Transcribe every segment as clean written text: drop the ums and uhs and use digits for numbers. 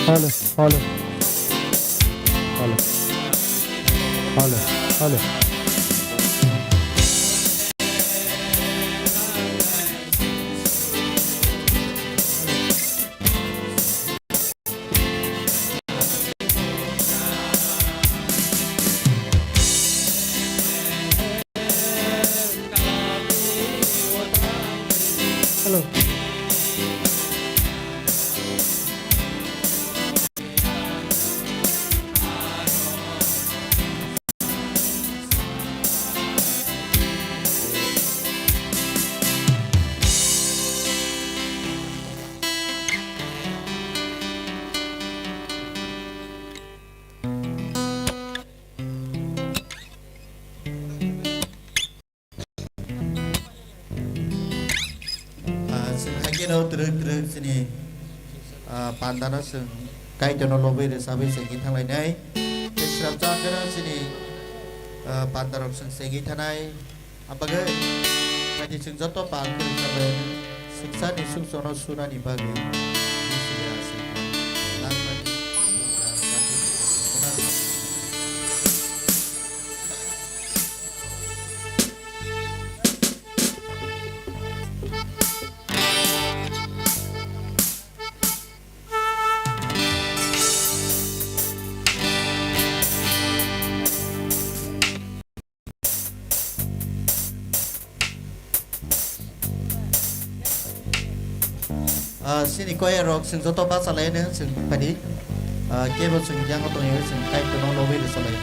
Halo, halo, halo, halo, halo. Halo. Hagino truk sini pandana sing kai jono lobe de sabe sengi thanglai nai desrap jangkara sini pandarok sing sengi thanai abagai kaji sing joto palku sabe siksa ni suksono sunani bagi sini koye rok sing joto ba salai ne sing pani kebo sing jang to ne sing kai jono lobe de salai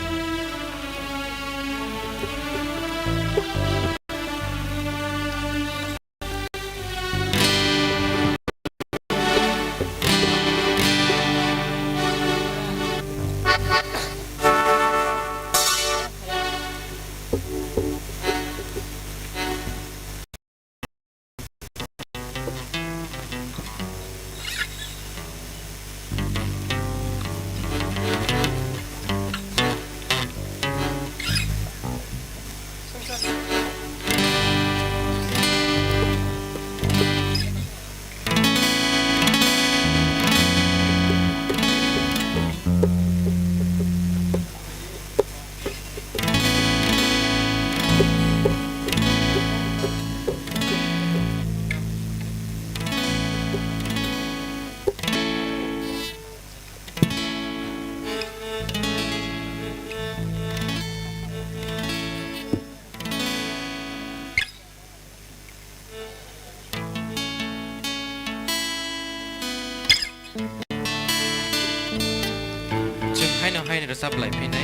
ให้ในระดับไหลภายใน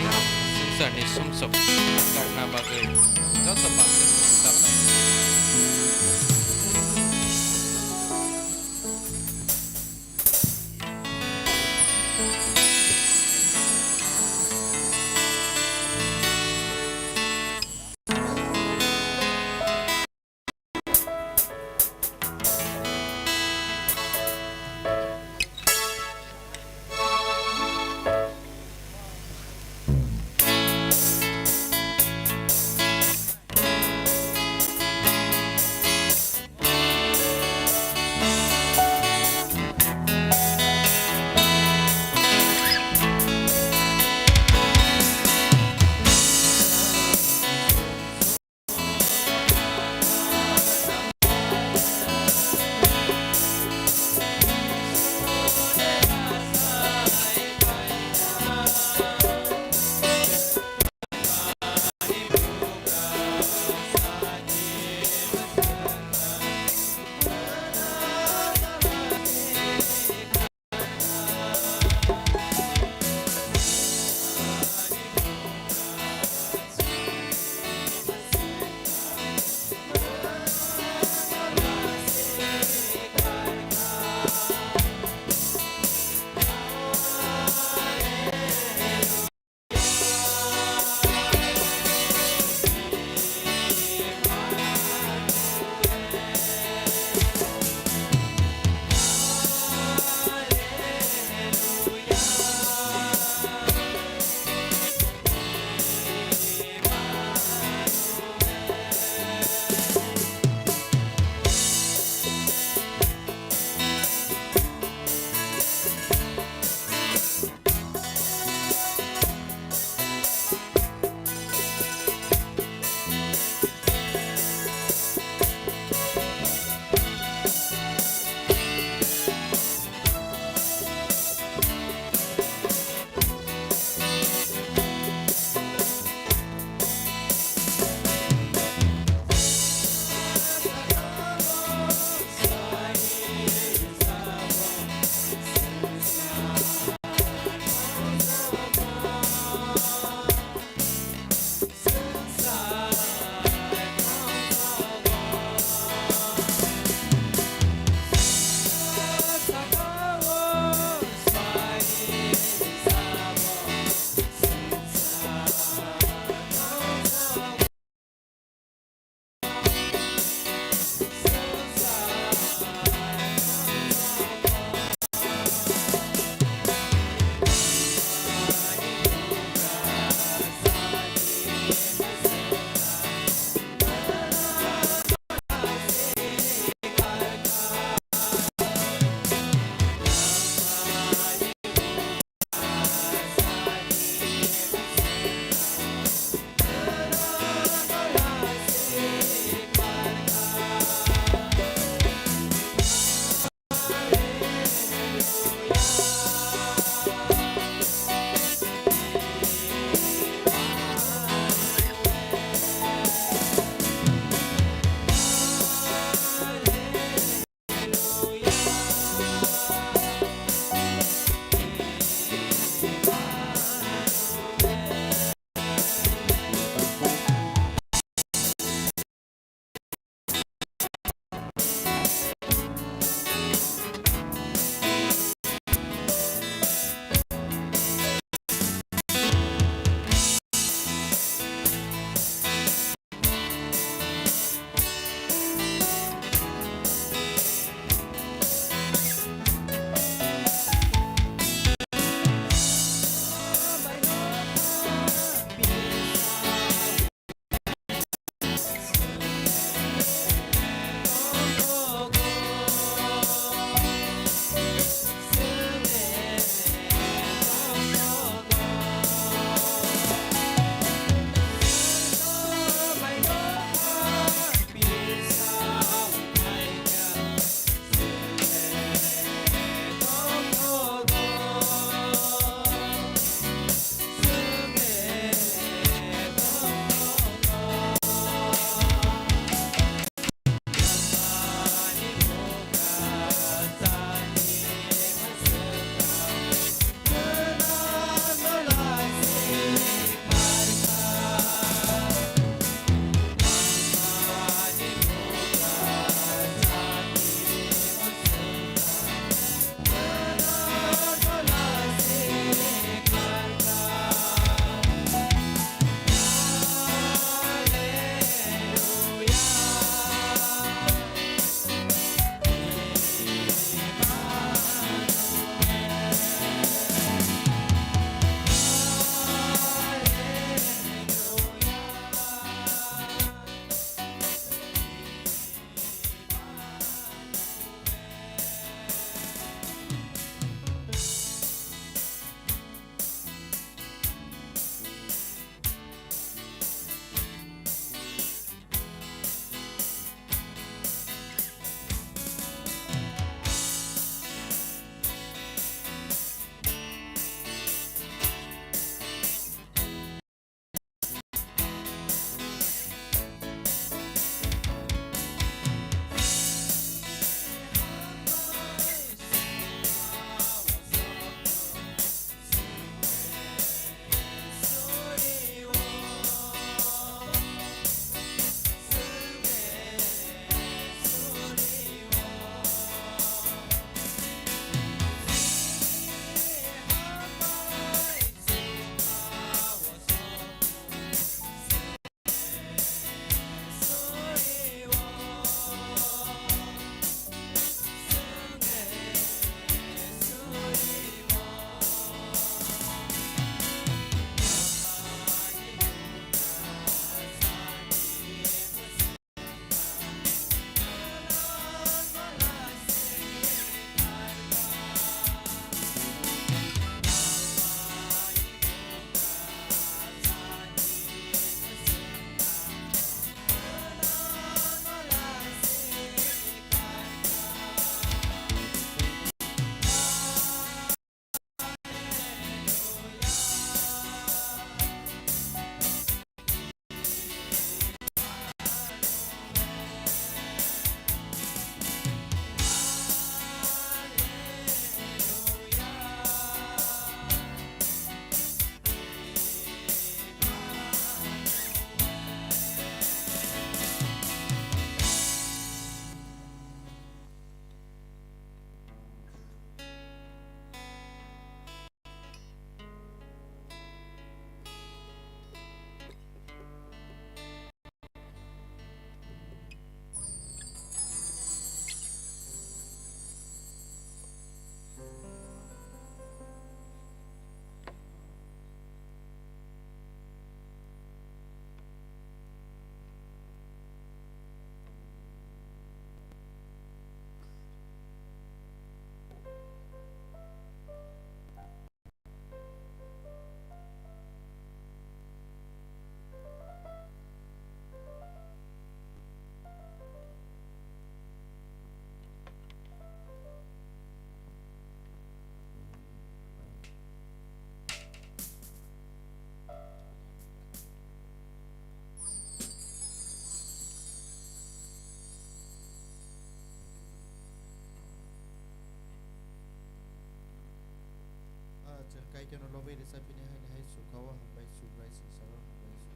ซึ่งส่วนในสมศพการนาบาเกยเจ้าสมบัติระดับไหล Halo जों कायतन लबे रोजाबफिनो हायनो हाय सुखावा हामबाय सुब्राय सिंसाराव हामबाय सु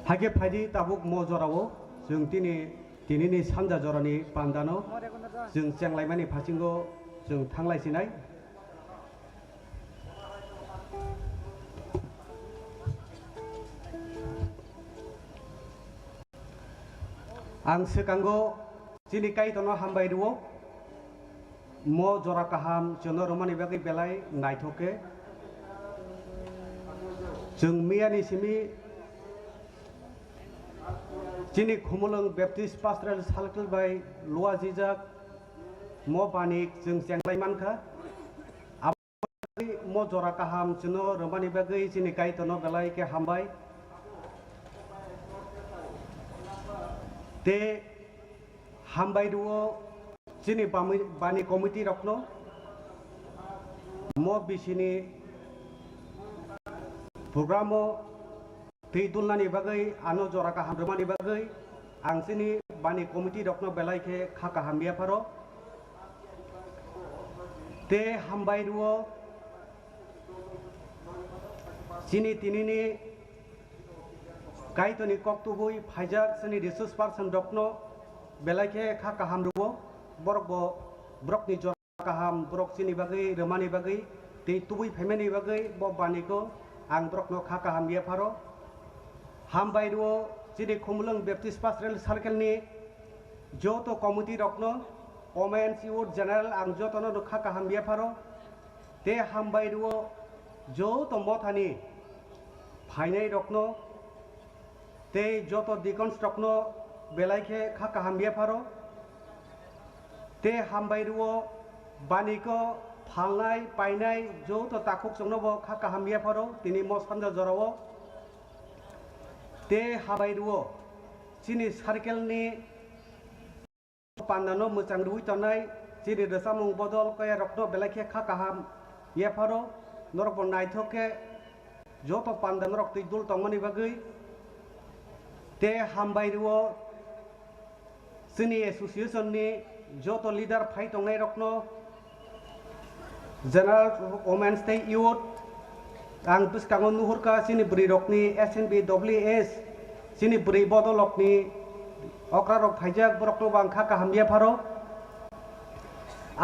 하게 파이디 따북 모조라고 जों दिनैनि सानजा जरानि पान्दानो जों चेंलाइमानि फारथिंखौ जों थांलायसिनाय आं सिगांगौ दिनै काइटनो हामबायदो मो जरा काहाम जोंनो रमानि बागै बेलाय नायथके जों मैयानि सिमि दिनै खुमलुं बेप्टिस्ट पास्टरेल सार्केल बाय लवा जिजाक मो बानिक जों चेंलाइमानखा मो जरा काहाम जोंनो रमानि बागै दिनै काइटनो बेलाय के हामबाय ते हामबायदो दिनै बानि कमिटि रखनो मो बिसिनि प्रोग्रामो दै दुलनानि बागै आनो जरा काहाम रमानि बागै आं दिनै बानि कमिटि रखनो बेलायखे खाका हामबिया फारो ते हामबायदो दिनै दिनैनि काइटनि कक्तुबुई फाइजाक सनि रिसोर्स पार्सन रखनो बेलायखे खाका हामदो बरकबो ब्रकनि जरा काहाम ब्रक सिनि बागै रमानि बागै दै तुबुई फेमेनि बागै ब बानिको आं ब्रकनो खाका हामबिया फारो हामबायदो दिनै खुमलुं बेप्टिस्ट पास्टरेल सार्केलनि जतो कमिटि रखनो ओमेन्स यूथ जेनेरेल आं जतनो खाका हामबिया फारो ते हामबायदो जतो मथानि फाइनाय रखनो ते जतो डिकन्स रखनो बेलायखे खाका हामबिया फारो ते हामबायदो बानिको फालनाय पाइनाय जतो ताकुक जोंनोबो खाका हामबिया फारो दिनै मो सानजा जराव ते हाबायदो दिनै सार्केलनि पान्दानो मोजां रुइ तनाय दिनै रसामुं बदल कया रखनो बेलायखे खाका हामबिया फारो नरबो नायथके जतो पान्दानो रक दै दुल तंमनि बागै ते हामबायदो जोंनि एसोसिएशननि जतो लिडार फाइ तंनाय रखनो जेनेरेल वमेन्स डे यूथ आं बिस्कांगो नुहुरका जोंनि ब्रै रकनि SNBWS जोंनि ब्रै बदलकनि अक्रा रक फाइजाक बरकनो बां खाका हामबिया फारो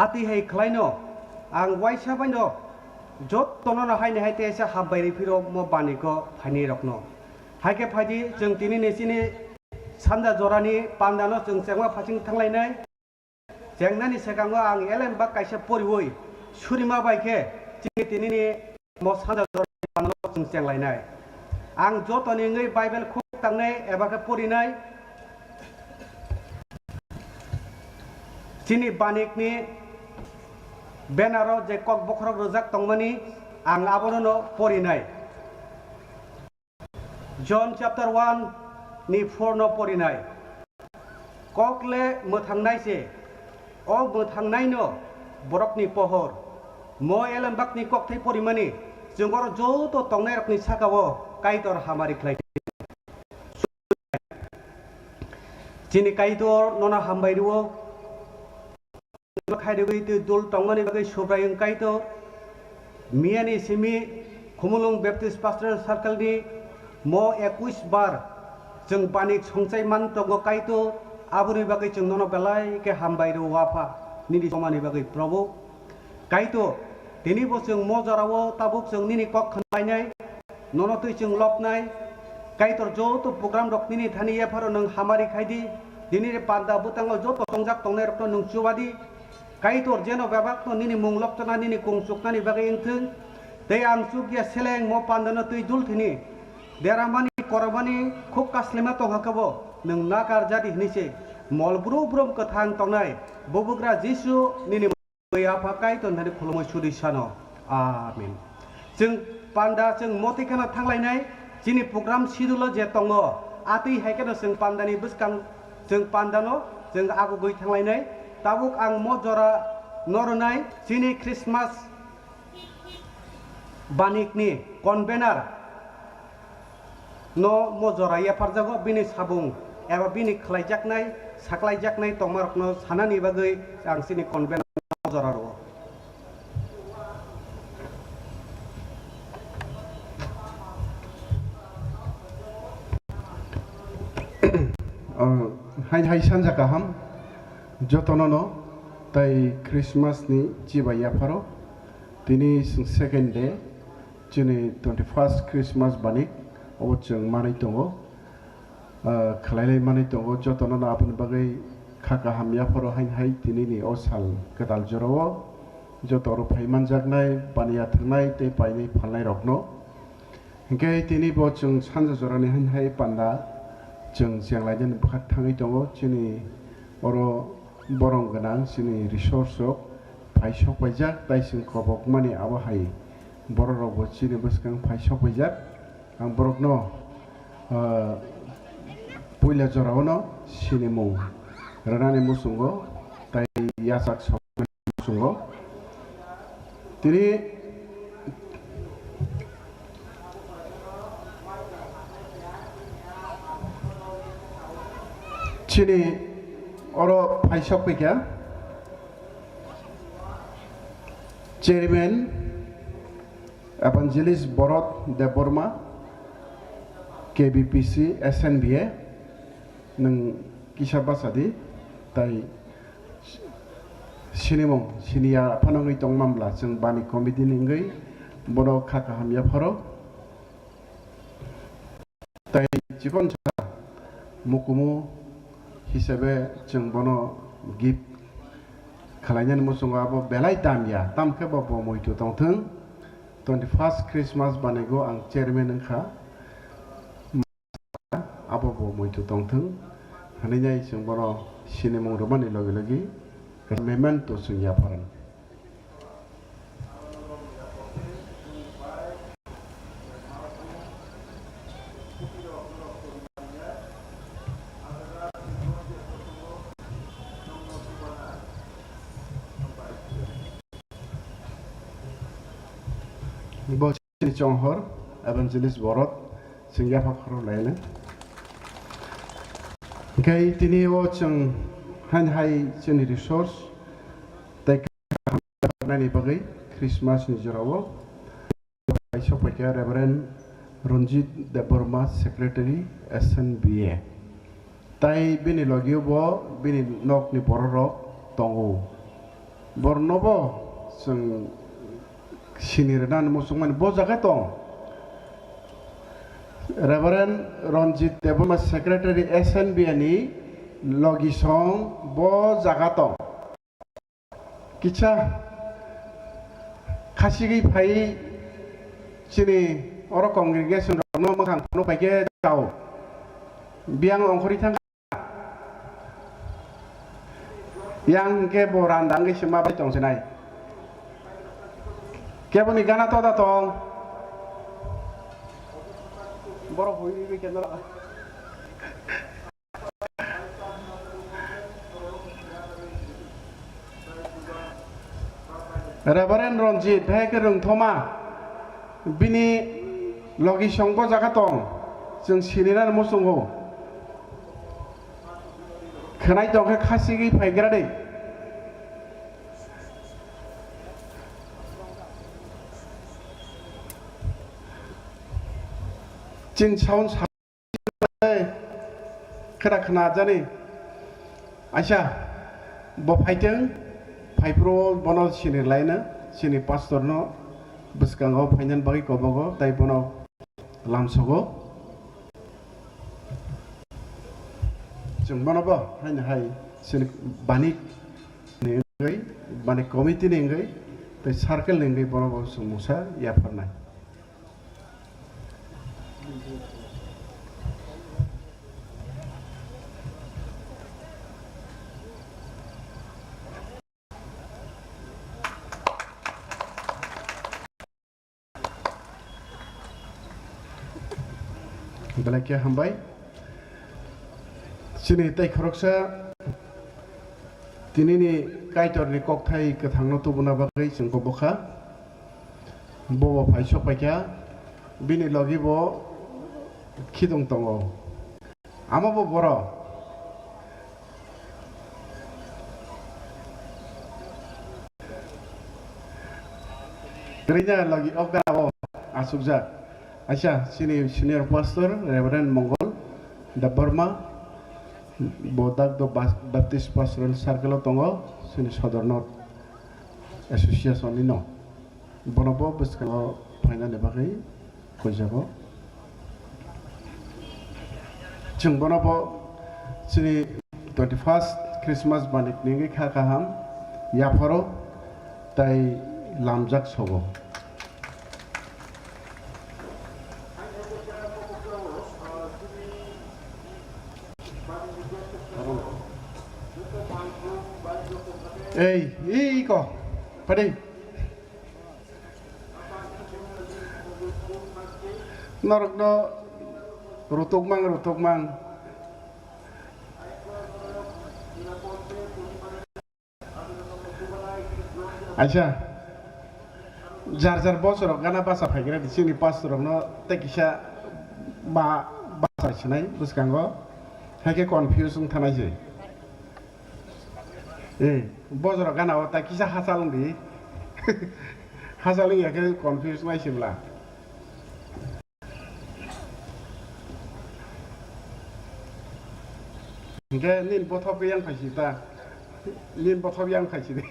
आति है खलायनो आं वाइसा बायनो जतनो हायने हायते एसे हाबबायरि फिरो मो बानिको फाइनि रखनो हायके फाइदि जों दिनैनि सिनि सानजा जरानि पान्दानो जों जेंना फारथिं थांलायनाय जेंनानि सिगाङाव आं एलेम बा कायसे परिवै सुरिमा बायखे दिनैनि मो सानजा जरानि पान्दानो जों जेंलायनाय आं जतनि ngै बाइबेल खुब थांनाय एबा के परिनाय दिनै बानिकनि बेनाराव जे कक बखरक रोजाक तंमानि आं आबोनो परिनाय जन चैप्टर 1 नि 4 नो परिनाय ककले मोथांनायसे ओ मोथांनायनो बरकनि पहर मो एलेमबाकनि ककथै परिमानि जोंगर जतो तंनाय रकनि साकावो काइटर हामारि खलाय दिनै काइटर नना हामबायदो खायदोबै दुल तंमानि बागै सुब्रायं काइतो मियानि सिमि खुमलुं बेप्टिस्ट पास्टरेल सार्केलनि मो 21 बार जों बानिक संचाय मान तंगो काइतो आबुनि बागै जों ननो बेलाय के हामबायदो वाफा निनि समानि बागै प्रभु काइतो दिनै बो जों मो जरावो ताबुक जों निनि कक खनबायनाय ननो तै जों लपनाय काइतर जतो प्रोग्राम रखनिनि थानिया फारो नों हामारि खायदि दिनै पान्दा बुतांगो जतो तंजाक तंनाय रखनो नों चुवादि काइतर जेनो बेबाकनो निनि मुं लपतना निनि कुंसुकनानि बागै इंथों दै आं सुगिया सेलें मो पान्दानो तै दुलथिनि देरामानि करमानि खुब कास्लेमा तंहाकबो नों नाकार जादि हनिसे मलब्रु ब्रम कथां तंनाय बबुग्रा जिसु निनि बैयाफा काइतर होननानै खुलुमै सुदिसानो आमीन जों पान्दा जों मतिखाना थांलायनाय जिनि प्रग्राम सिडुल जे तंगो आति हायकेनो जों पान्दानि बिस्कां जों पान्दानो जों आगु गै थांलायनाय ताबुक आं मो जरा नरनाय जिनि क्रिसमास बानिकनि कनभेनार न मो जरा याफारजागो बिनि साबुं एबा बिनि खलायजाकनाय साख्लायजाकनाय तंमारकनो सानानि बागै आं सिनि कनभेनार जरा रो hai sanja kaham jotonono tai Christmas ni jibaya pharo tini second day chini 21st Christmas banik obo chung manai tongo khlailai manai tongo jotonono apun bagai khaka hamya pharo hai tini ni osal kedal joro jotoro phaiman jaknai baniya thnai te paini phalnai rokno hingke tini bo chung sanja jorani hai panda chung janglaijen bukhat thangai tongo chini oro borong ganang sini resource ok paisok pajak tai sing kobok mani abo hai borok bo chini buskang paisok pajak ang borok no puila jorawono sini mung ranane musungo tai yasak sok musungo tini chini oro paisok pekya chairman Evangelist Borot Deborma KBPC SNBA nang kisabasadi tai sinimong sinia panongi tong mamla jeng bani komiti ningai bono khaka hamya pharo tai jikon cha mukumu hisabe jeng bono gift khalainan musungo abo belai tamya tamke bo moitu tongtheng 21st Christmas banego ang chairman angkha abo bo moitu tongtheng hanai jeng bono sinemong romani logi logi memento sunya paran bo chini chonghor Evangelist Borot singya phakro laina kai tini o chung han hai chini resource tai nani bagai Christmas ni jarawo paisok pakya Reverend Ranjit Deborma Secretary SNBA tai bini logio bo bini nok ni borok tongo bornobo sing siniranan musungman bo jaga tong Reverend Ranjit Deborma Secretary SNBA ni logi song bo jaga tong kicha khasigi phai chini oro congregation no makhang no paike jao biang ongkhori thang yang ke boran dang ke sima bai tong senai ke boni gana to da tong boro hoi ke kendra Reverend Ranjit hai ke rung thoma bini logi songbo jaga tong jeng siniran musungo khnai tong ke khasigi phaigra dei chin chaun sa khara khna jani aisha bo phaiteng phaipro bono sini laina sini pastor no buskango phainan bagi kobogo tai bono lamsogo jeng bono bo hain hai sini banik nengai banik komiti nengai tai circle nengai bono bo sumusa ya pernah Balakia hambai sini tai khoroksa tini ni kaitor ni kokthai ke thangno tubuna bagai singko bokha bo phaisok paikya bini logi bo khidong tongo amo bo boro Krinya lagi okao asukja Aisha sini senior pastor Reverend Mongol Deborma bodak do Baptist Pastoral Circle tongo sini Southern Association ino bonobo beskango paina nebakai kojago jeng bonobo sini 21st Christmas banik ningi khakaham yaparo tai lamjak sogo iko padai norok do rutuk mang Aisha jar bosor gana basa phagira di sini pastor no tekisha ba basa chinai buskango hake confusion thanai je bosor gana o tekisha hasalung di hasalung ya ke confusion ai simla nge nin bothop yang phasita nin bothop yang phasidi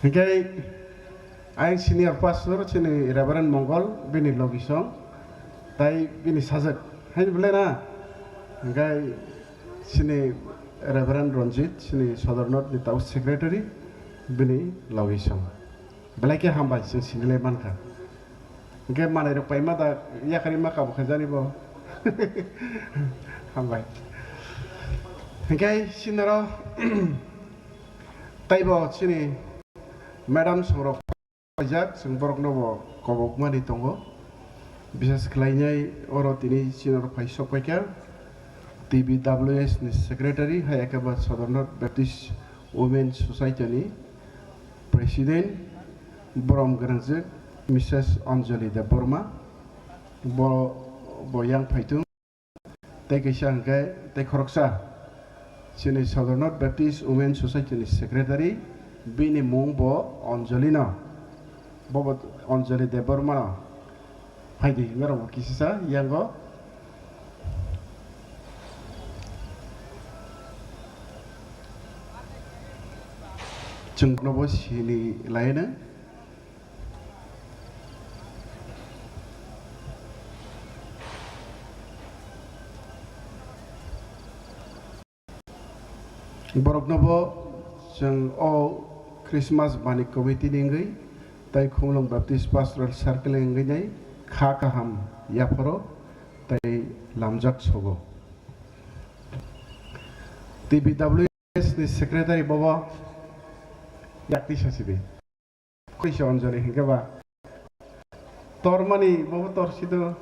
Hinggai aing senior pastor sini Reverend Mongol bini logisong, tai bini sajak. Hai boleh na? Hinggai sini Reverend Ronjit sini Southern di Taus Secretary bini logisong. Belai ke hamba sini leman ka. Hinggai mana itu paima ta ya karima ka bukan jani bo. Hamba. Hinggai sini ro tai bo sini Madam Sorok pajak sengborok nobo kobok mani tongo bisa sekalinya orang ini sinor paisok pakai TBWS ni secretary hai akabat Southern Baptist Women Society ni Presiden Brom Granzek Mrs. Anjali de Burma boyang paitung tekisang ke tekoroksa sini Southern Baptist Women Society ni secretary bini mungbo Angelina bobo Anjali de Burma haidi ngaro kisisa yango jengnobo sini lainnya borok nobo jeng Christmas banik committee ningai tai Khumlung Baptist Pastoral Circle ningai nai kha kaham yaporo tai lamjak sogo TBWS ni secretary baba yakti sasibe kuisa Anjali hingga tormani baba tor sido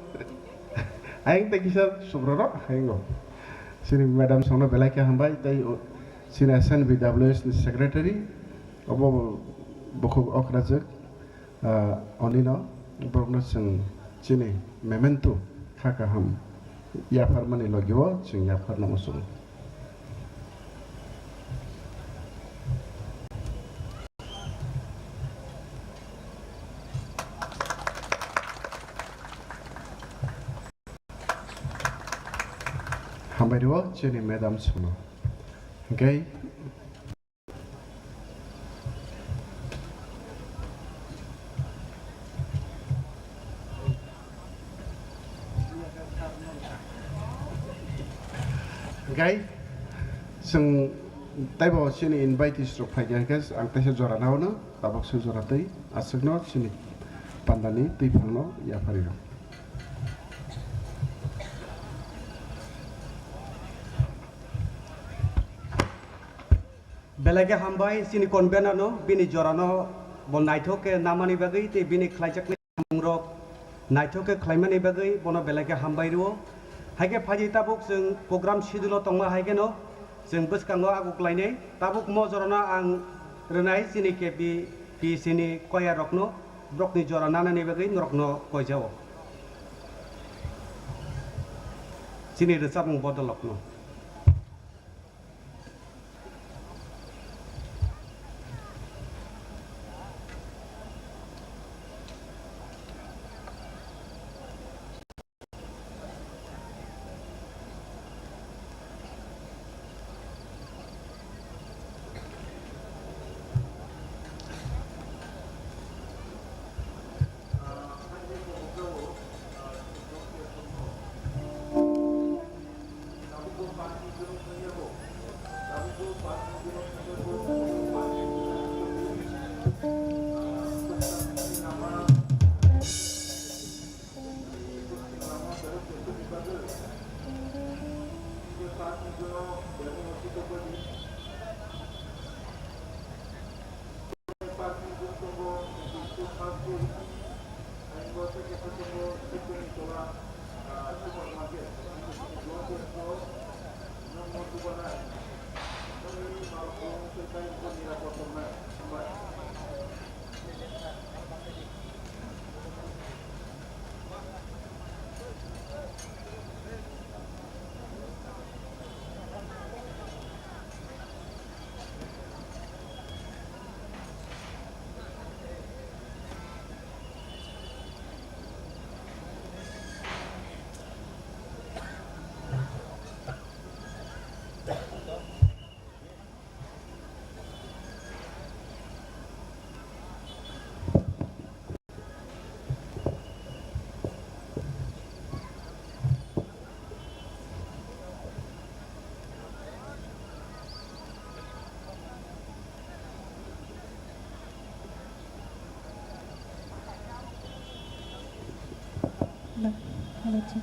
aing tai kisa subroro haingo sini madam sono belai ke hambai tai sini SNBWS ni secretary obo bokok okrajak onino borno sing sini memento kakaham ya farmani logiwo sing ya farna musung hambai dewa sini madam sono okay Guys, sing taibo sini invite stroke pagi guys, ang tesa jora nauna, tabak se jora tei, asegno sini pandani tei pano ya pariro. Belage hambai sini konbena no, bini jora no, bol naito ke namani bagai te bini klajak ni mungrok, naito ke klaimani bagai bono belage hambai ruo. Haige phaji tabuk जों program schedule tongma haige no जों boskango aguk lainai tabuk mo jorona ang renai sini ke bi sini koya rokno brokni jorana nani bagai norokno koijao sini resap mong bodolokno Halo, cek.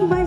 Mumbai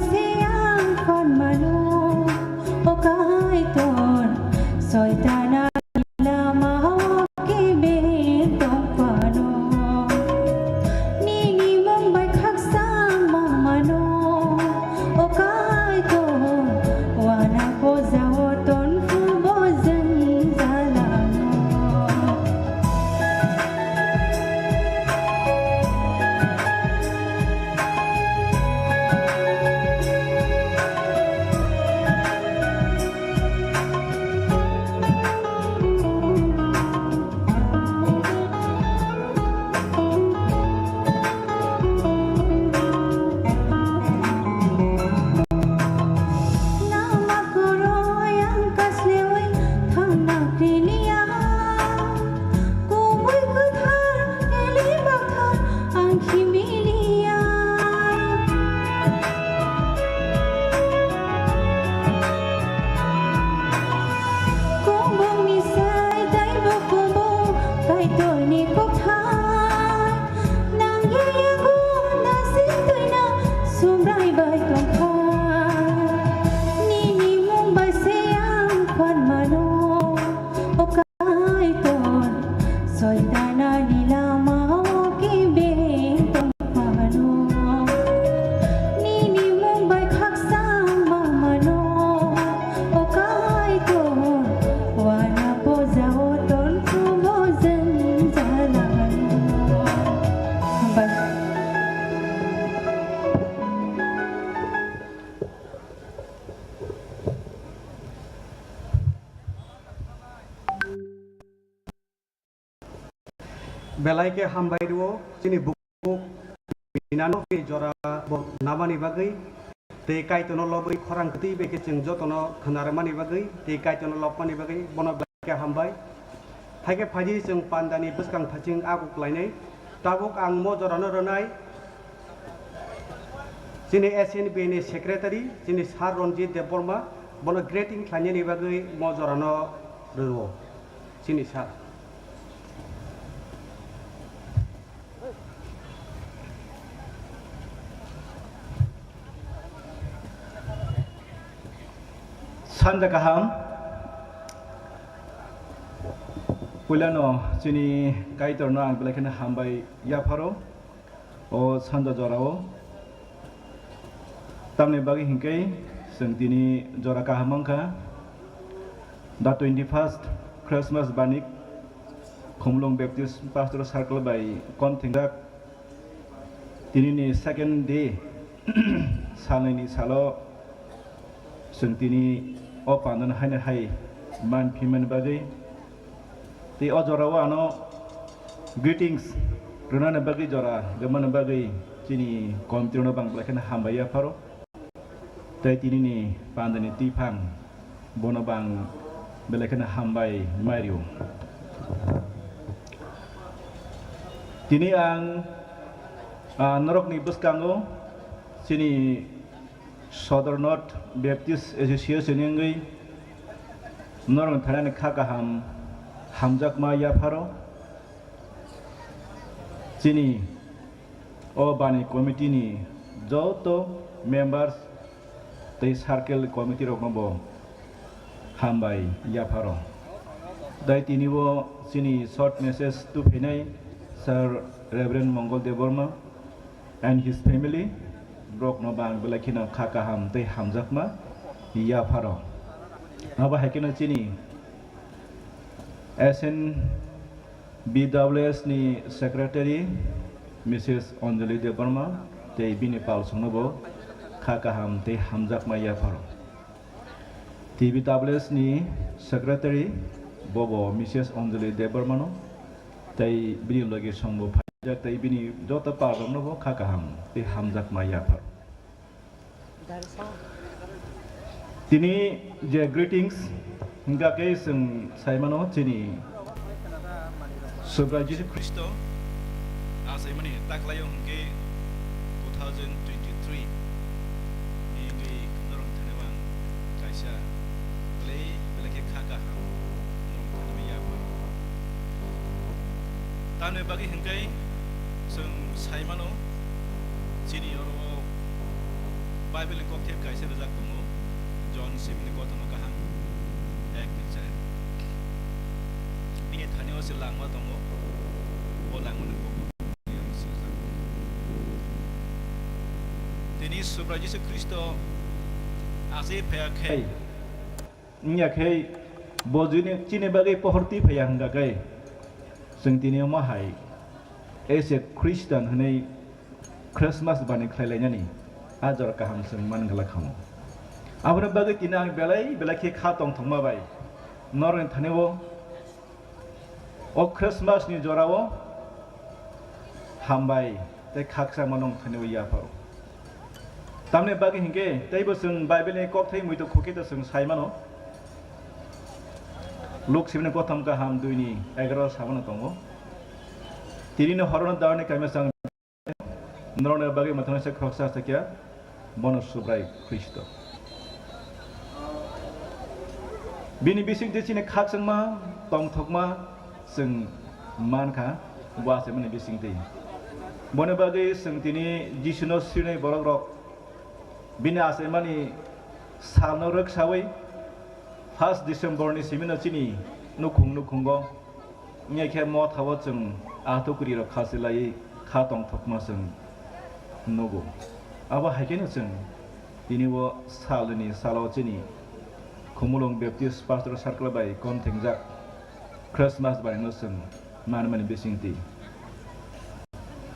बेलायके हामबाय दो जोंनि book बिनानो बे जरा नामानि बागै ते कायतनो लबरी खरां कति बेके जों जतनो खनारमानि बागै ते कायतनो लबमानि बागै बनो बेलायके हामबाय थाइके फायदि जों पान्दानि बसकां थाचिं आगुक लायनाय ताबुक आं म जरानो रनाय जोंनि SNB नि सेक्रेटारि जोंनि सार रनजित देबबर्मा बनो ग्रेटिं खालामनायनि बागै म जरानो रोवो जोंनि सार Sanda kaham Pulano sini kaitor no ang belakan hambai ya paro o sanda jorao tamne bagi hingkai sentini jora kahamangka da 21st Christmas banik Khumlung Baptist Pastoral Circle by Kontingdak tini ni second day salani salo sentini o pandan haine hai man phimen bagai ti o jora wa no greetings runana bagai jora gaman bagai chini komtirno bang blakan hambaya paro tai tini ni pandani ti phang bono bang blakan hambai mario tini ang norok ni buskango chini Southern North Baptist Association yang norong thana khakaham hamjak ma ya pharo chini o bani committee ni joto members tei circle committee rok bo hambai ya pharo dai tini bo chini short message to phinai Sir Reverend Mongol Deborma and his family Brok no bang belakina khakaham tei hamjakma ya pharo aba hakina chini SNBWS ni secretary Mrs. Anjali Deborma tei bini pal sungnobo khakaham tei hamjakma ya pharo TBWS ni secretary bobo Mrs. Anjali Deborma no tei bini logi songbo tai bini jota parong no khakaham te hamjak maya phar tini je greetings hingga ke sing saimano chini Sobra Jesus Christo asaimani taklayong ke 2023 ni ngi norong thanewang kaisa play belake khakaham norong thanewaya phar tanwe bagi hingkai जों साइमानो चिनि अरो Bible कक्टेल काइसे Razzaq दङ जन सिमनि गथनो गाहाम एक निचाय बिनि थानियाव से लांमा दङ ओ लांमोन को दिनि सुब्रा जिसु ख्रिस्ट आसे फयाखै नियाखै बजुनि चिनि बागै पहरति फयांगाकै जों दिनि माहाय as a Christian hनै Christmas bani khlailainyani ajor kaham sing mangala khamo abra bagai tinang belai ke khatong thongma bai noren thanewo o Christmas ni jorao hambai te khaksa manong thanewo ya paro tamne bagai hinge teibo sing bible ni kok thai muito khokita sing saimano lok sibne kotham kaham duini 11 sabana tongo tini no horon dawane kami sang norone bagi matana se khoksa sakya bonus subrai Kristo bini bising te chine khak sangma tong thokma sing mankha wa se mani bising te bone bagi sing tini jisuno sine borok rok bini ase mani salno rok sawai 1 December ni simino chini nukhungo nya khe mo thawo chung atokuri ro khasilai khatong thokma sung nogo aba hakena sung tini wo salni salo chini Khumlung Baptist Pastoral Circle by Kontingjak Christmas by no sung man bisingti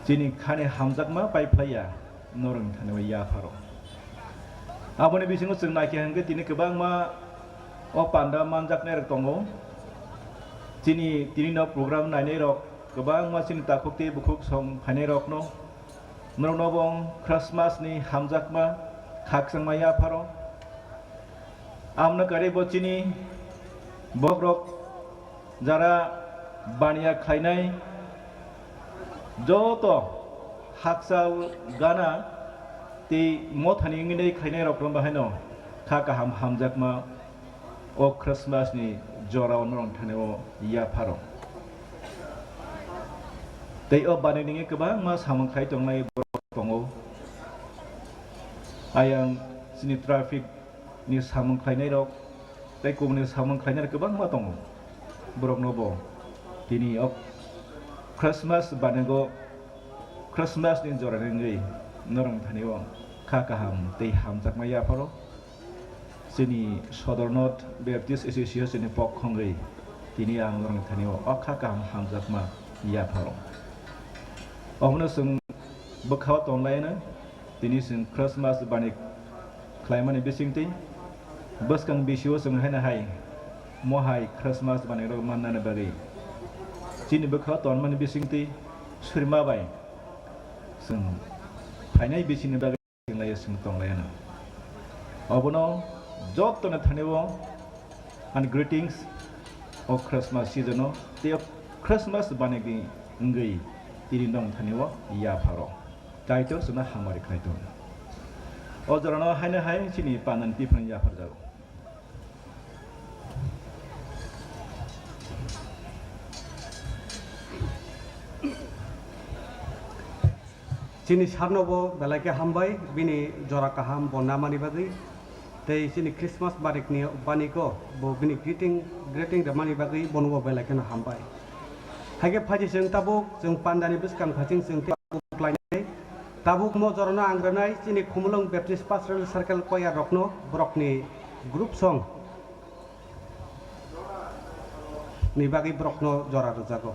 chini khane hamjakma pai playa norung thane ya pharo abone bisingo sung naike hangge tini kebang ma o panda manjak ner tongo chini no program naine rok गोबां मानसिनि दाखुक्ति बुखुक सं फाइनाय रखनो नरनबं क्रिसमासनि हामजाकमा खाकसंमा याफारो आमनो गारि बचिनि बग्रक Zara बानिया खायनाय जत हाकसाल गाना ती मथानि इंगिनै खायनाय रखनो बाहायनो खा गाहाम हामजाकमा ओ क्रिसमासनि जराव नरं थानायाव याफारो दै ओ बानायनायनि गोबां मा सामोंखाय दंनाय दङ आयां जोंनि ट्राफिकनि सामोंखायनाय रक दै गुबुननि सामोंखायनाय गोबां मा दङ बरक नबो दिनै अब क्रिसमास बानायगो क्रिसमासनि जरायनाय नरं थानायाव खा गाहाम दै हामजाकमा याफारो जोंनि सदर नर्थ बेप्टिस्ट एसोसिएशननि पक्षंगै दिनै आं नरं थानायाव खा गाहाम हामजाकमा याफारो अमनो जों बोखाव तंलायनो दिनै जों क्रिसमास बानि क्लाइमानि बिसिंति बसकां बिसिओ जों हायना हाय महाय क्रिसमास बानि र माननाने बागै दिनै बोखाव तंमानि बिसिंति सुरमाबाय जों फाइनाय बिसिनि बागै जोंलाय जों तंलायनो अबनो जतनो थानायाव and greetings of Christmas season the Christmas बानि गै Diri dong thaniwa ya pharo kaito suna hamari kaito ojorano haina hai chini panan pifan ya pharjao Sini sarnobo belake hambai bini jora kaham bonamani bagi tei sini Christmas barikni baniko bo bini greeting ramani bagi bonubo belake na hambai Hage phaji जों tabuk जों pandani biskang phajing जों tabuk lainai tabuk mo jorona angranai chini khumulung baptist pastoral circle koya rokno brokni group song ni bagi brokno jora rojago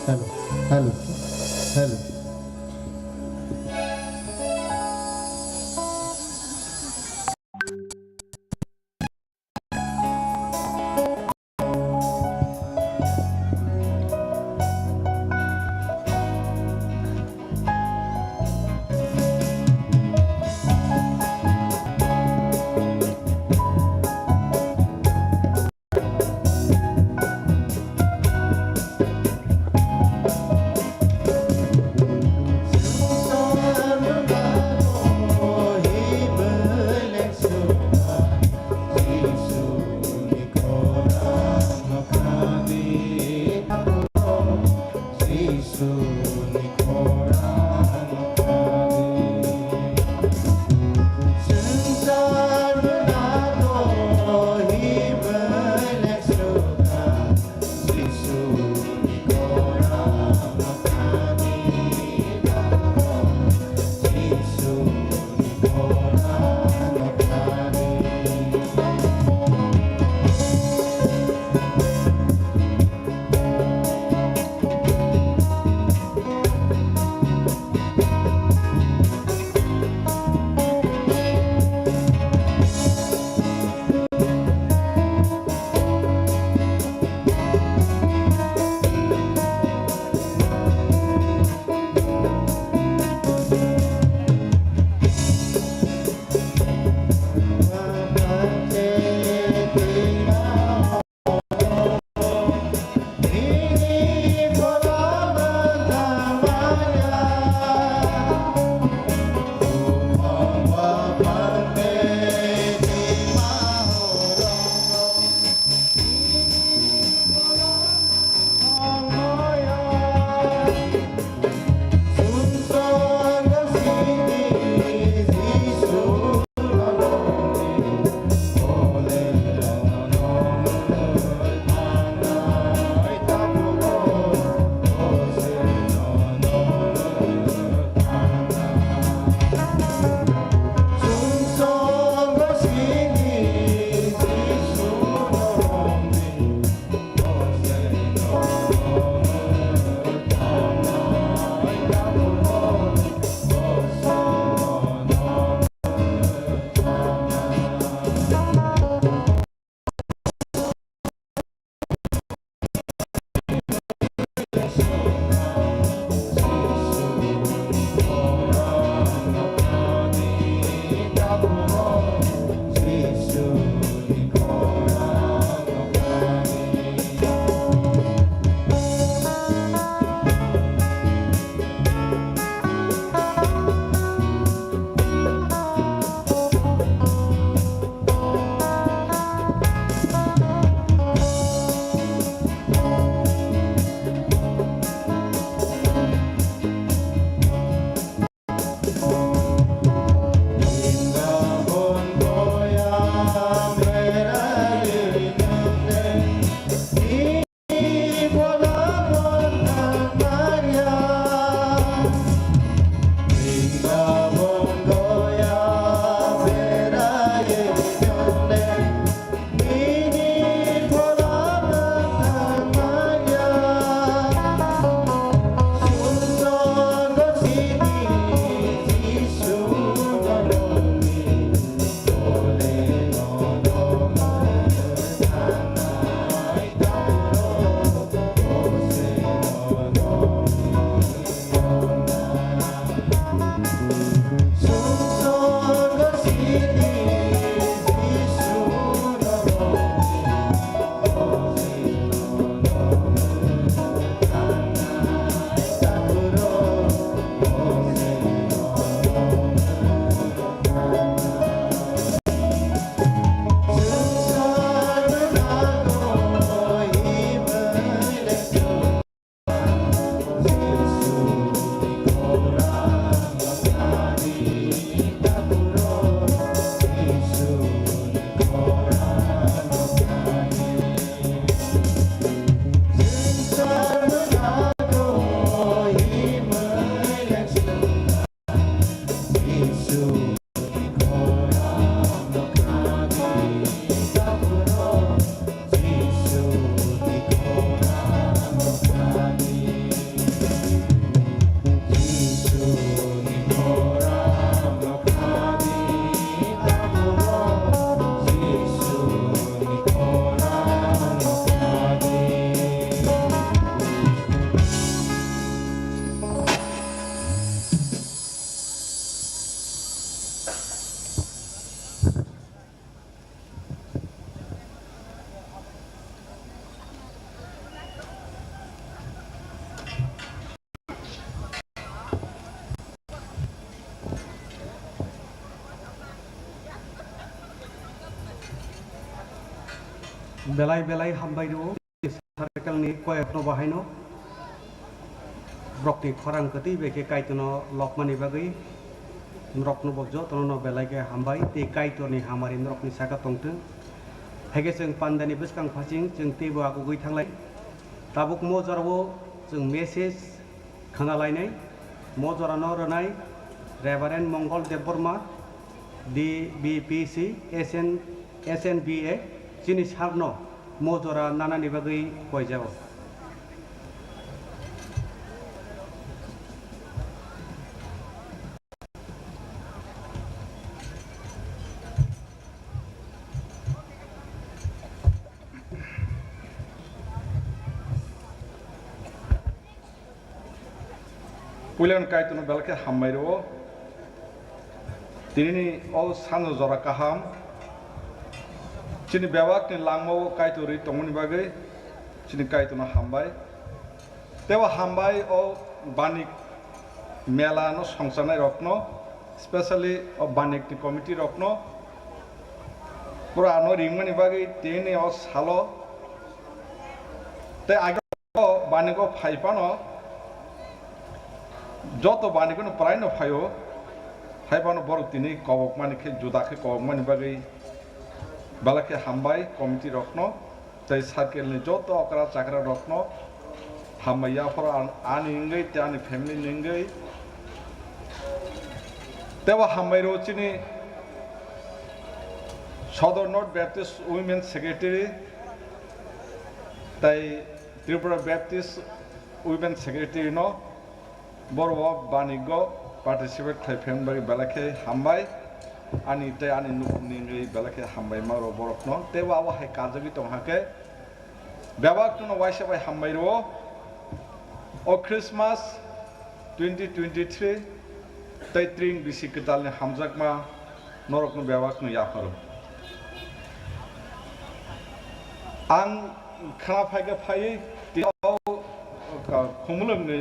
Hello. Hello. Hello. belai belai hambai do sarkal ni koyakno bahaino brokni khorang kati beke kaitono lokmani bagai nrokno bokjo tono belai ke hambai te kaitoni hamari nrokni saka tongtu hege जों pandani beskang phasing जों tebo aku goi thanglai tabuk mo jorabo जों message khanalainai mo jorano ronai Reverend Mongol Deborma DBPC SNBA जिनिस हारनो मोजरा नानानि बागै कयजाओ पुलन कायतनो बेलके हामबायरो दिनैनि अ सानो जरा काहाम चिनि बेवाकनि लांमाव कायतोरि तंगनि बागै चिनि कायतनो हामबाय तेवा हामबाय अ बानिक मेलानो संसारनाय रखनो स्पेशली अ बानिकनि कमिटि रखनो पुरानो रिंगनि बागै तेनि अ सालो ते आगे बानिको फाइपानो যত বানিকনো প্রায় ন ফায়ো ফাইবানো বড় তিনি কবক মানিকে জুদাকে কবক মানি বাগै বালাকে হামবাই কমিটি রকনো তাই সার্কেলনি যত অকরা চাকরা রকনো হামবাইয়া ফর আনি ইংগৈ তানি ফ্যামিলি নিংগৈ তেবা হামবাই রচিনি সদর নর্থ ব্যাপটিস্ট উইমেন সেক্রেটারি তাই ত্রিপুরা ব্যাপটিস্ট উইমেন সেক্রেটারি ন बरवा बानिग पार्टिसिपेट खायफेम बागै बेलाखे हामबाय आनि ते आनि नुनि बेलाखे हामबाय मारो बरखनो तेवा वा हाय काजगि तंहाके बेबाकनो वाइसे बाय हामबाय रो ओ क्रिसमास 2023 तै ट्रिंग बिसि कतालनि हामजाकमा नरकनो बेबाकनो याफारो आं खाना फायगे फायै खुमलंनि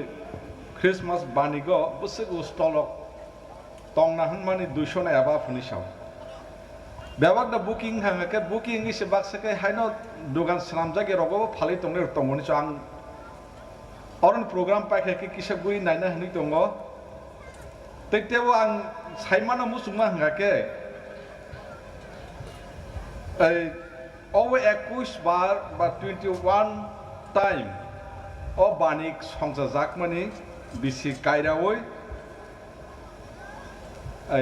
क्रिसमास बानिगो बुसगु स्टलक तंना हनमानि 200 ना याबा फनिसाव बेबाक दा बुकिं हांगे बुकिं इसे बाक्सके हायनो दुगान सनाम जागे रगो फालि तंने तंगनि आं अरन प्रोग्राम पाइखे किसा गुइ नायना हनि दंगो तेतेव आं साइमाना मुसुमा हांगे ओवे 21 बार बा 21 टाइम ओ बानिक संजा जाकमानि बिसि कायरावै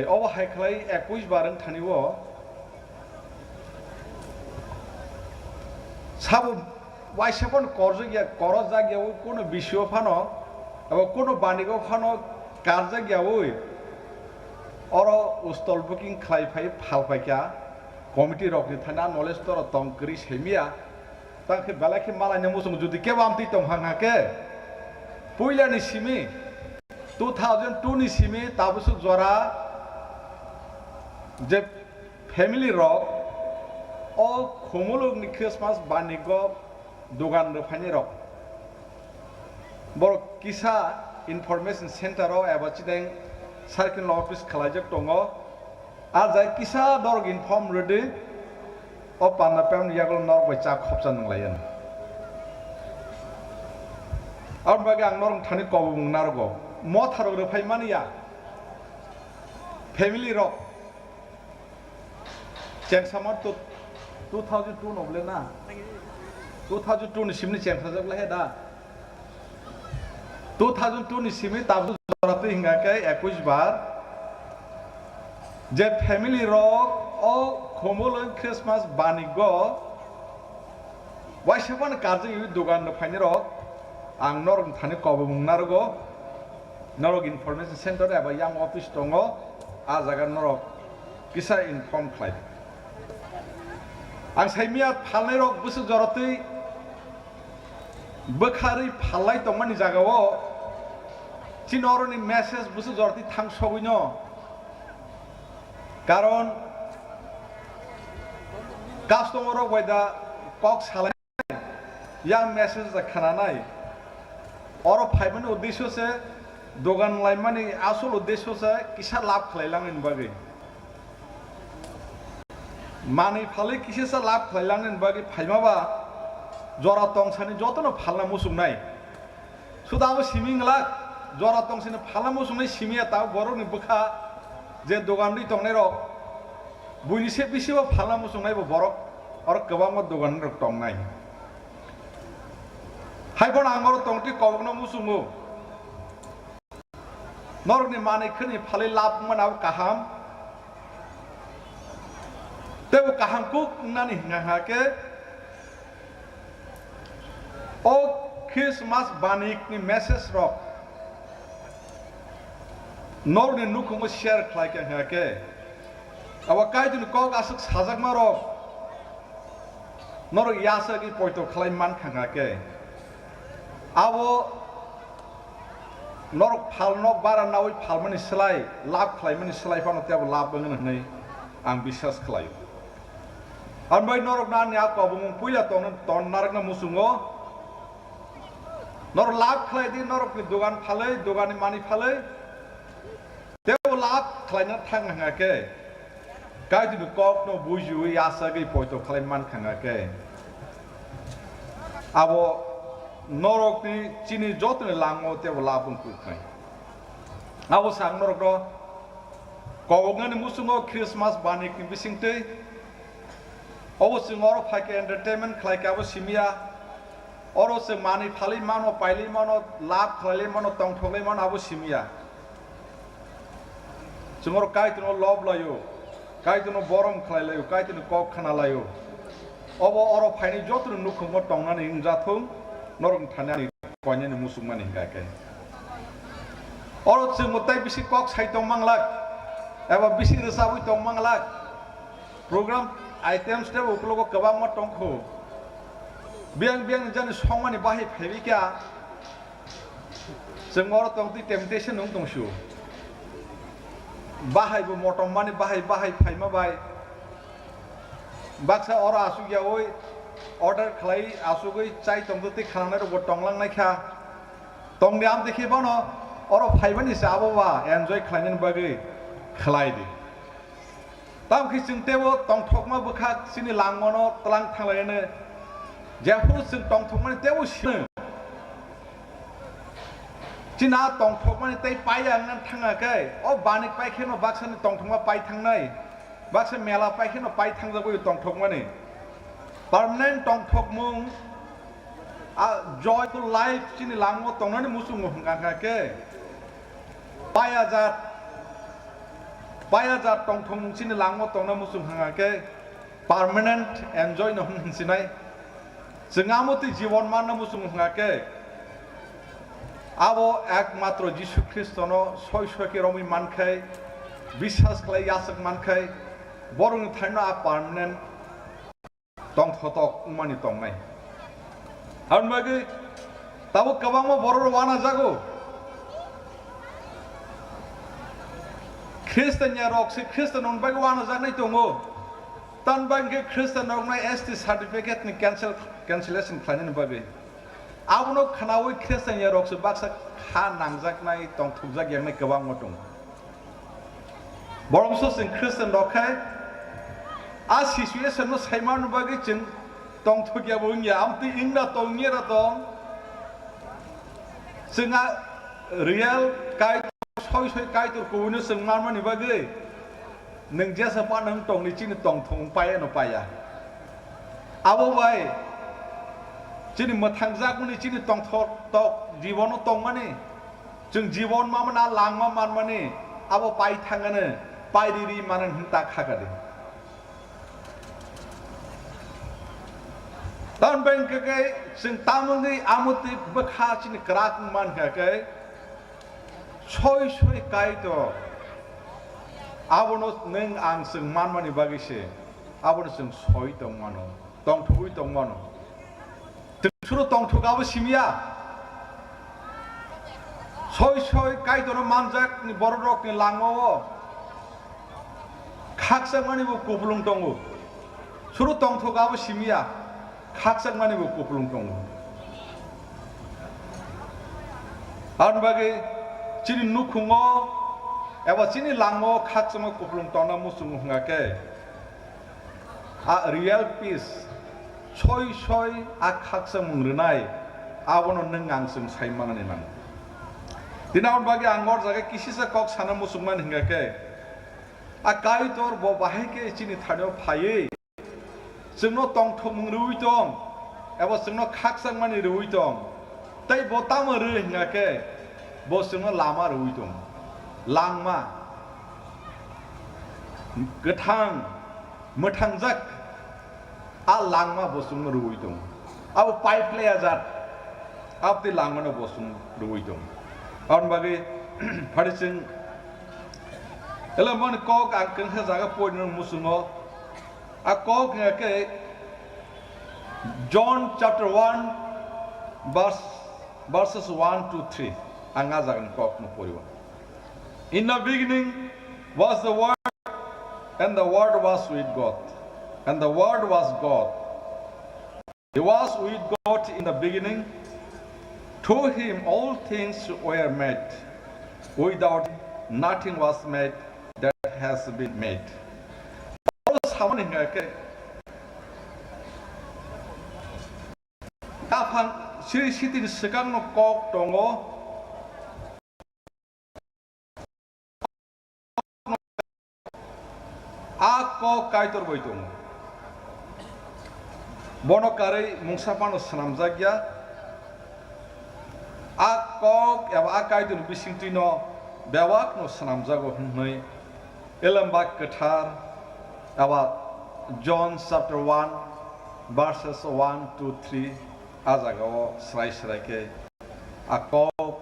ओ हायखलाय 21 बारन थानिवो साबो वाइसेपन करजगिया करजागियाव कोनो बिसियो फानो एबा कोनो बानिगो फानो कारजागियावै अरो उस्तल बुकिं खालायफाय फालफायका कमिटि रकनि थाना नलेज तर तंकरि सेमिया तांखे बेलाखे मालायनि मुसुं जुदि केबामति तंहाङाके पुइलानि सिमी 2002 नि सिमी ताबुसु जरा जे फैमिली रक ओ खुमुलुगनि क्रिसमास बानिगो दुगान रफानि रक बर किसा इनफरमेशन सेंटर एबा चिदें सार्केल ऑफिस खालायजक दङ आ जाय किसा दरग इनफॉर्म रेडी ओ पाना पेम यागल नर बचा खपसा नंलायन आर बागे आं नरं थानि कबुं नारगो म थारो रफाय मानिया फैमिली रक चेंसामा तो 2002 नबले ना 2002 नि सिमनि चेंसा जगला हे दा 2002 नि सिमि ताबु जराते हिंगाके 21 बार जे फैमिली रक ओ खोमोलन क्रिसमास बानिगो वाइसेपन कार्य दुगान फाइनि रक आं नरग थानि कबुं नारगो नरग इनफरमेशन सेंटर एबा यांग ऑफिस दङ आ जागा नरग किसा इनफॉर्म खालाय आं साइमिया फालनाय रक बुसु जरतै बोखारै फालनाय दंमानि जागाव चिनरनि मेसेज बुसु जरतै थांसबैनो कारण कास्टमर वायदा कक सालाय या मेसेज खानानाय और फाइबन उद्देश्य से दोगान लाइमानि आसल उद्देश्य से किसा लाभ खालायलांगनि बागै Mani phali kisi sa lab khailangen bagi phaimaba jora tongsani jotono phalna musung nai suda abo siming lak jora tongsani phalna musung nai simia ta borok ni bukha je dogan ri tongnai rok buini se bisiba phalna musung nai bo borok or kwbangma dogan rok tongnai haibon angor tongti kobno musungu norni mani khani phali lab manau kaham teu kaham kuk nani ngahake o Christmas banik ni message rok norni nukungo share khlai ke ngahake awa kaidun kok asuk sajak marok nor yasa gi poito khlai man khangake abo norok phalnok bara nawi phalmani slai lab khlaimani slai pano tebo lab bangen nei ang bisas khlai ambai norok nan ya ko bumung puila ton narak na musungo nor lab khlai di norok ni dogan phalai dogani mani phalai tebo lab khlaina thang ngake kai di kok no buju yasa gi poito khlai man khangake abo norok ni chini jotne lango te labung kukai abo sang norok do kowngani musungo Christmas banik ni bisingte abo singoro phake entertainment khlai ka abo simia oro se mani phali mano paili mano lab khlai mano tongthole mano abo simia singoro kaitno lob layo kaitno borom khlai layo kaitno kok khana layo abo oro phaini jotne nukhungo tongnani ingjathung norong thana konya ni musung mani ngake oro chungotai bisi kok sai tong manglak eba bisi resabui tong manglak program items te uklogo kabang ma tongkho biang jan songmani bahi phebika jengor tongti temptation nong tongshu bahai bo motom mani bahai phaima bai baksa ora asugya oi order khlai asugoi chai tongdoti khanai ro tonglang nai kha tongyam dekhi bono oro phaibani sabo ba enjoy khlainin bagi khlai di tam khi singtebo tongthokma bukha sini langmono tlang thanglai jepur sing tongthokmani tebo sin china tongthokmani tei payang nan thanga kai o banik pai kheno baksani tongthokma pai thangnai baksa mela pai kheno pai thangjagoi tongthokmani permanent tongthok mung a joyful life chini langmo tongnani musungo hangka ke paya jat tongthok mung chini langmo tongna musung hangka ke permanent enjoy no sinai jengamoti Jibon manna musung hangka ke abo ekmatro Jisu Kristono soy-soy ke romi mankai বিশ্বাস khlai yasak mankai borong thaina a permanent tong thotok mani tong nai han bagi tabo kabang mo boror wana jago Kristen ya rok si Kristen on bagi wana jag nai tongo tan bagi Kristen rok nai ST certificate ni cancellation planin bagi abono khanawi Kristen ya rok si baksa kha nangjak nai tong thukjak yang nai kabang mo tong borong so sing Kristen rok khai a situation no saiman bagi chin tong thukya bunya amti ingna tong ngira tong singa real kai soi kai tur ko nu sing man ni bagi nang jasa pa nang tong ni chin tong thong pai no paya abo bai chin mathang jak ni chin tong thok tok jibon tong mani jung jibon ma mana lang ma man mani abo pai thangane pai diri manan hinta khagade tan ben ke sing tamungi amuti bakha chin krak man ke choi kai to abono neng ang sing man mani bagi se abono sing soi tong mano tong thui tong mano suru tong thuga bo simia soi kai to no manjak ni borok ni langmo khaksa mani bo kuplung tongu suru tong thuga bo simia khaksak mani bo kuplung tongu an bagi chini nukhungo eba chini langmo khaksama kuplung tona musung hungake a real peace choi a khaksam mungrnai abono nang ang sung saimangani man dinaon bagi angor jaga kisisa kok sana musukman hingake a kaitor bo bahike chini thano phaye sungno tong thomung ruitong ebo sungno khaksang mani ruitong tai bo tamar hingake bo sungno lama ruitong langma gethang motangjak a langma bo sungno ruitong abo pipe le ajat ab ti langma no bo sung ruitong on bagi hadising elamon kok angkeng jaga poin musungo a kok ngake John chapter 1 verses 1 to 3 anga jagan kok no poriwa. In the beginning was the word, and the word was with God, and the word was God. He was with God in the beginning. To him all things were made. Without him nothing was made that has been made. Someone here, kapang siri siti segang no kok tongo, ako kaitor boitung. Bono kare mungsapano senamjagya. Akok ya akai tu bising tino bewak no senam jago hnoi elambak ketar awa John chapter 1 verses 1 to 3 ajago srai ke akok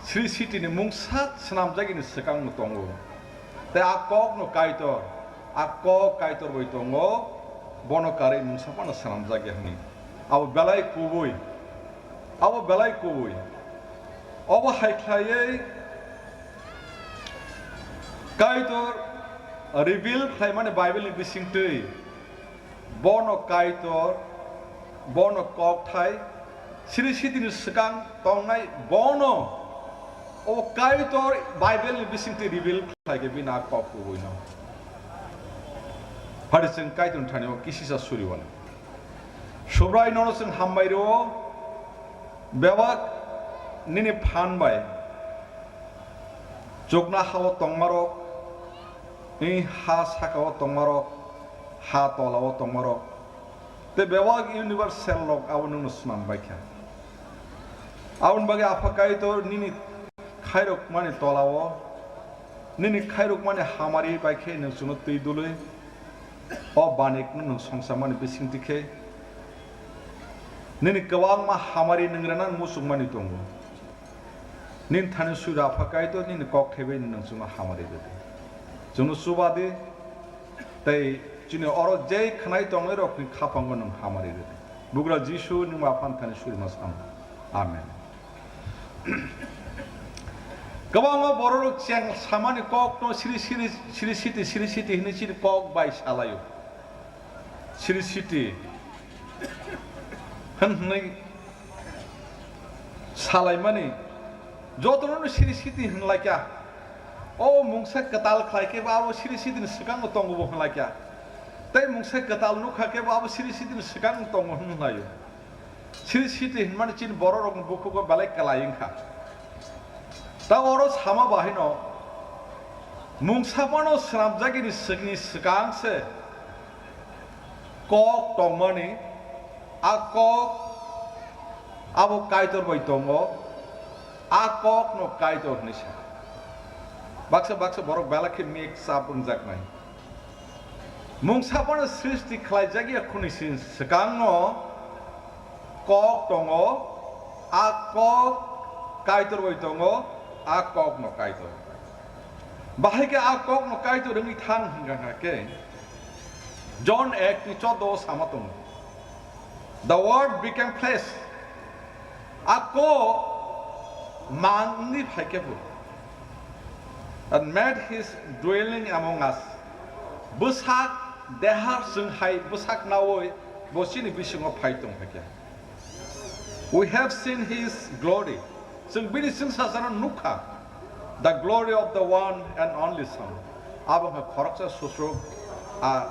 sri siti ni mungsat senam jagi ni sekang no tongo te akok no kaitor boi tongo bono kare mungsapano senam jagi hni aw belai kubui Abo belai kubui, abo haiklai kaitor reveal klai mane Bible ni bising tui, bono kaitor, bono kok thai, siri siti ni sekang tongai bono, abo kaitor Bible ni bising tui reveal klai ke bina kok kubui no. Hadiseng kaitor thaniyo kisisa suriwan. Sobrai nono seng hambairo. Bewak nini phan bai jogna hawa tongmarok ni ha sakawa tongmarok ha tolawa tongmarok te bewak universal lok awon nusman baikha awon bagi apakai to nini khairok mane tolawo nini khairok mane hamari baikhe nungsuno tui dului o banik nung songsa mane bising dikhe Nini kawang ma hamari ningrenan musung mani tongo. Nin thani sura pakai to nini kok thebe nung sunga hamari dede. Junu subadi tei jini oro jai khnai tongo rok ni khapango nung hamari dede. Bugra Jishu ni ma pan thani suri mas Amen. Kawang ma borok siang samani kok no siri siti hini siri kok bai salayo. Siri siti Hei, salai mani, jodohnya siri siti hendak ya. Oh, mungkin ketal klai ke bawa siri siti sekarang tunggu bukan lagi ya. Tapi mungkin ketal nuka ke bawa siri siti sekarang tunggu hendak yo. Siri siti mana cina borok buku ko balik kelaing ka. Tahu orang sama bahino, mungkin mana seram jagi ni sekarang se, kok tunggu ni. Akok abo kaitor boi tongo akok no kaitor nisha baksa borok balaki mik sapun jaknai mungsapana srishti khlai jagi akhuni sin sekang no kok tongo akok kaitor boi tongo akok no kaitor bahike akok no kaitor ngi thang hinga ke John 1 ni 14 sama tongo The word became flesh. Ako mangni bhaikebu and made his dwelling among us. Busak dehar sunghai busak nawoi bosini bisungo phaitung bhaike. We have seen his glory. Sung bini sung sasana nukha. The glory of the one and only Son. Abang khoraksa susro a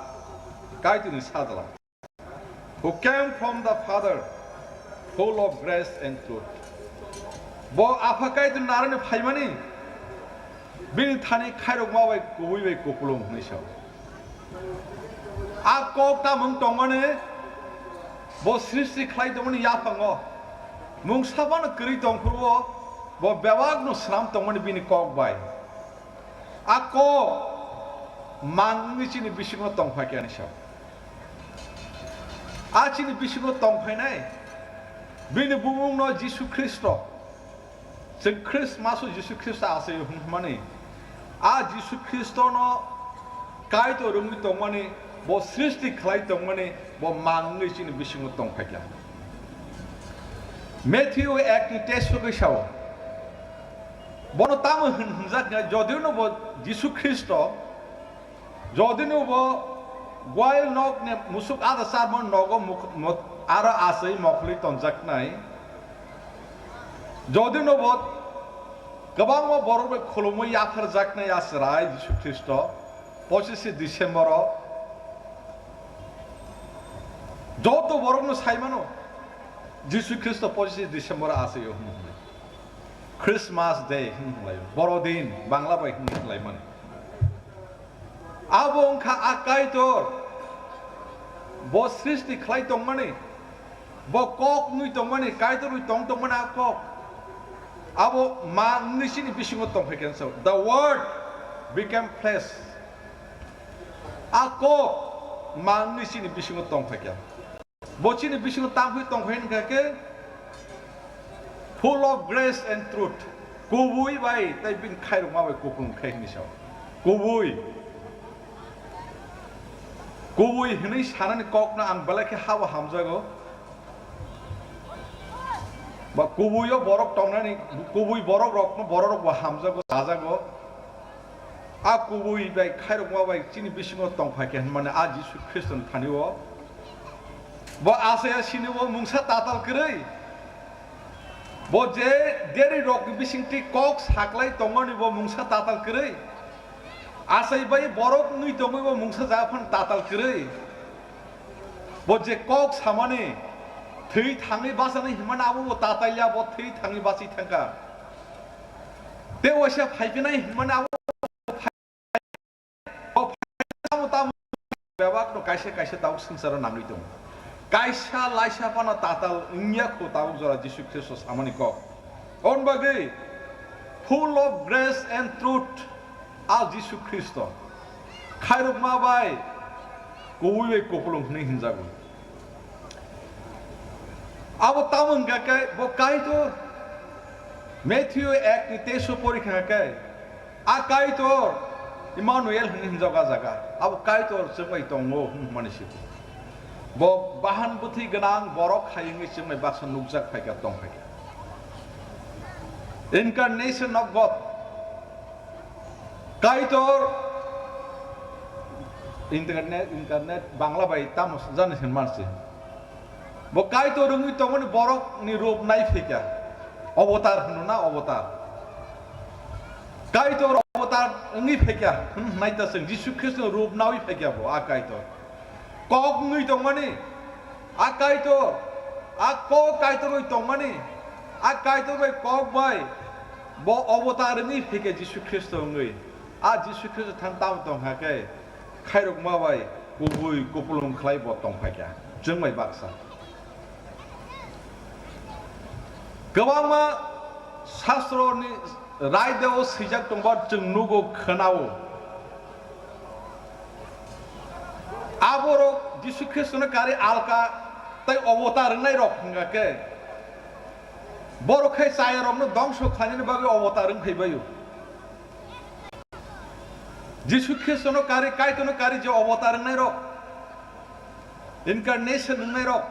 kaituni sadala who came from the Father full of grace and truth bo afa kaitun narani phaimani bini thani khairok mabai kuwi bai kopulung hnisau a kok ta mung tongmane bo srishti khlai tongmani yafango mung sabana kri tongpurbo bo bewagno sram tongmani bini kok bai a kok mangni chini bisingo tongphai ani sa a chini bisingo tongphai nai bini bumung no Jisu Kristo se Christmas Jisu Kristo ase mani a Jisu Kristo no kai to rungi tongmani bo srishti khlai tongmani bo mangni chini bisingo tongphai kya Matthew 1 text ko sao bono tam hunjak jodio no bo Jisu Kristo jodio bo goil nok ne musuk ada sarmon nogo ara asai mokli tonjak nai jodio no bo gabang mo borok kholomo yakhar jak nai asrai Jisu Kristo 25 December joto borok no saimano Jisu Kristo 25 December asayo Christmas day borodin bangla bai laiman abong kha akai tor bo srishti khlai tongmani bo kok nui tongmani kai tor nui tongmani kok abo ma ngisini bisingo tongpheken so the word became flesh ako ma ngisini bisingo tongpheken bo chini bisingo tamhui tongphen ke full of grace and truth kubui bai tai bin khairok ma bai kupung khai ni sao kubui hini sanani kok na ang balake hawa hamjago ba kubuyo borok tongnani kubui borok rokno borok ba hamjago sajago a kubui bai khairok ma bai chini bisingo tongphai ke mane a Jisu Kristo thaniwo bo asaya siniwo mungsa tatal krei bo je deri rok bisingti kok saklai tongoni bo mungsa tatal krei asai bai borok nui tongi bo mungsa jafan tatal krei bo je kok samane thei thangi basani himana abu bo tatalya bo thei thangi basi thangka te washa phaipinai himana abu bewak no kaise tau singsara namri tong kaisa laisa pana tatal nya ko tau jora Jisu Kristo samani ko on bagi full of grace and truth al Jisu Kristo khairuk ma bai kuwi kopulung ni hinjago abo tamang ga kai bo kai to Matthew 1 ni teso porikha kai a kai to Emmanuel hinjaga jaga abo kai to semai tongo manisi bo bahan buthi ganang borok khayingi semai baksa nukjak phaika tong phaika incarnation of God kai to internet bangla bai tam jan hin mansi bo kai to rungi tongoni borok ni rup nai phaika avatar hununa avatar kai to avatar ngi phaika nai ta sing Jisu Kristo rup nawi phaika bo a kai to kok nui tongmani a kai to a ko kai to nui tongmani a kai to bai kok bai bo avatar ni phike Jisu Kristo ngui a Jisu Kristo thang tam tong ha kai khairok ma bai kubui kopulung khlai bo tong phakya jengmai baksa gawangma shastro ni rai deo sijak tongba jengnugo khanao aborok Jisu Kristo na kari alka tai avatar nai rok hanga ke borok khai saya rom no dongso khani bagi avatar khai bayu Jisu Kristo no kari kai to no kari je avatar nai rok incarnation nai rok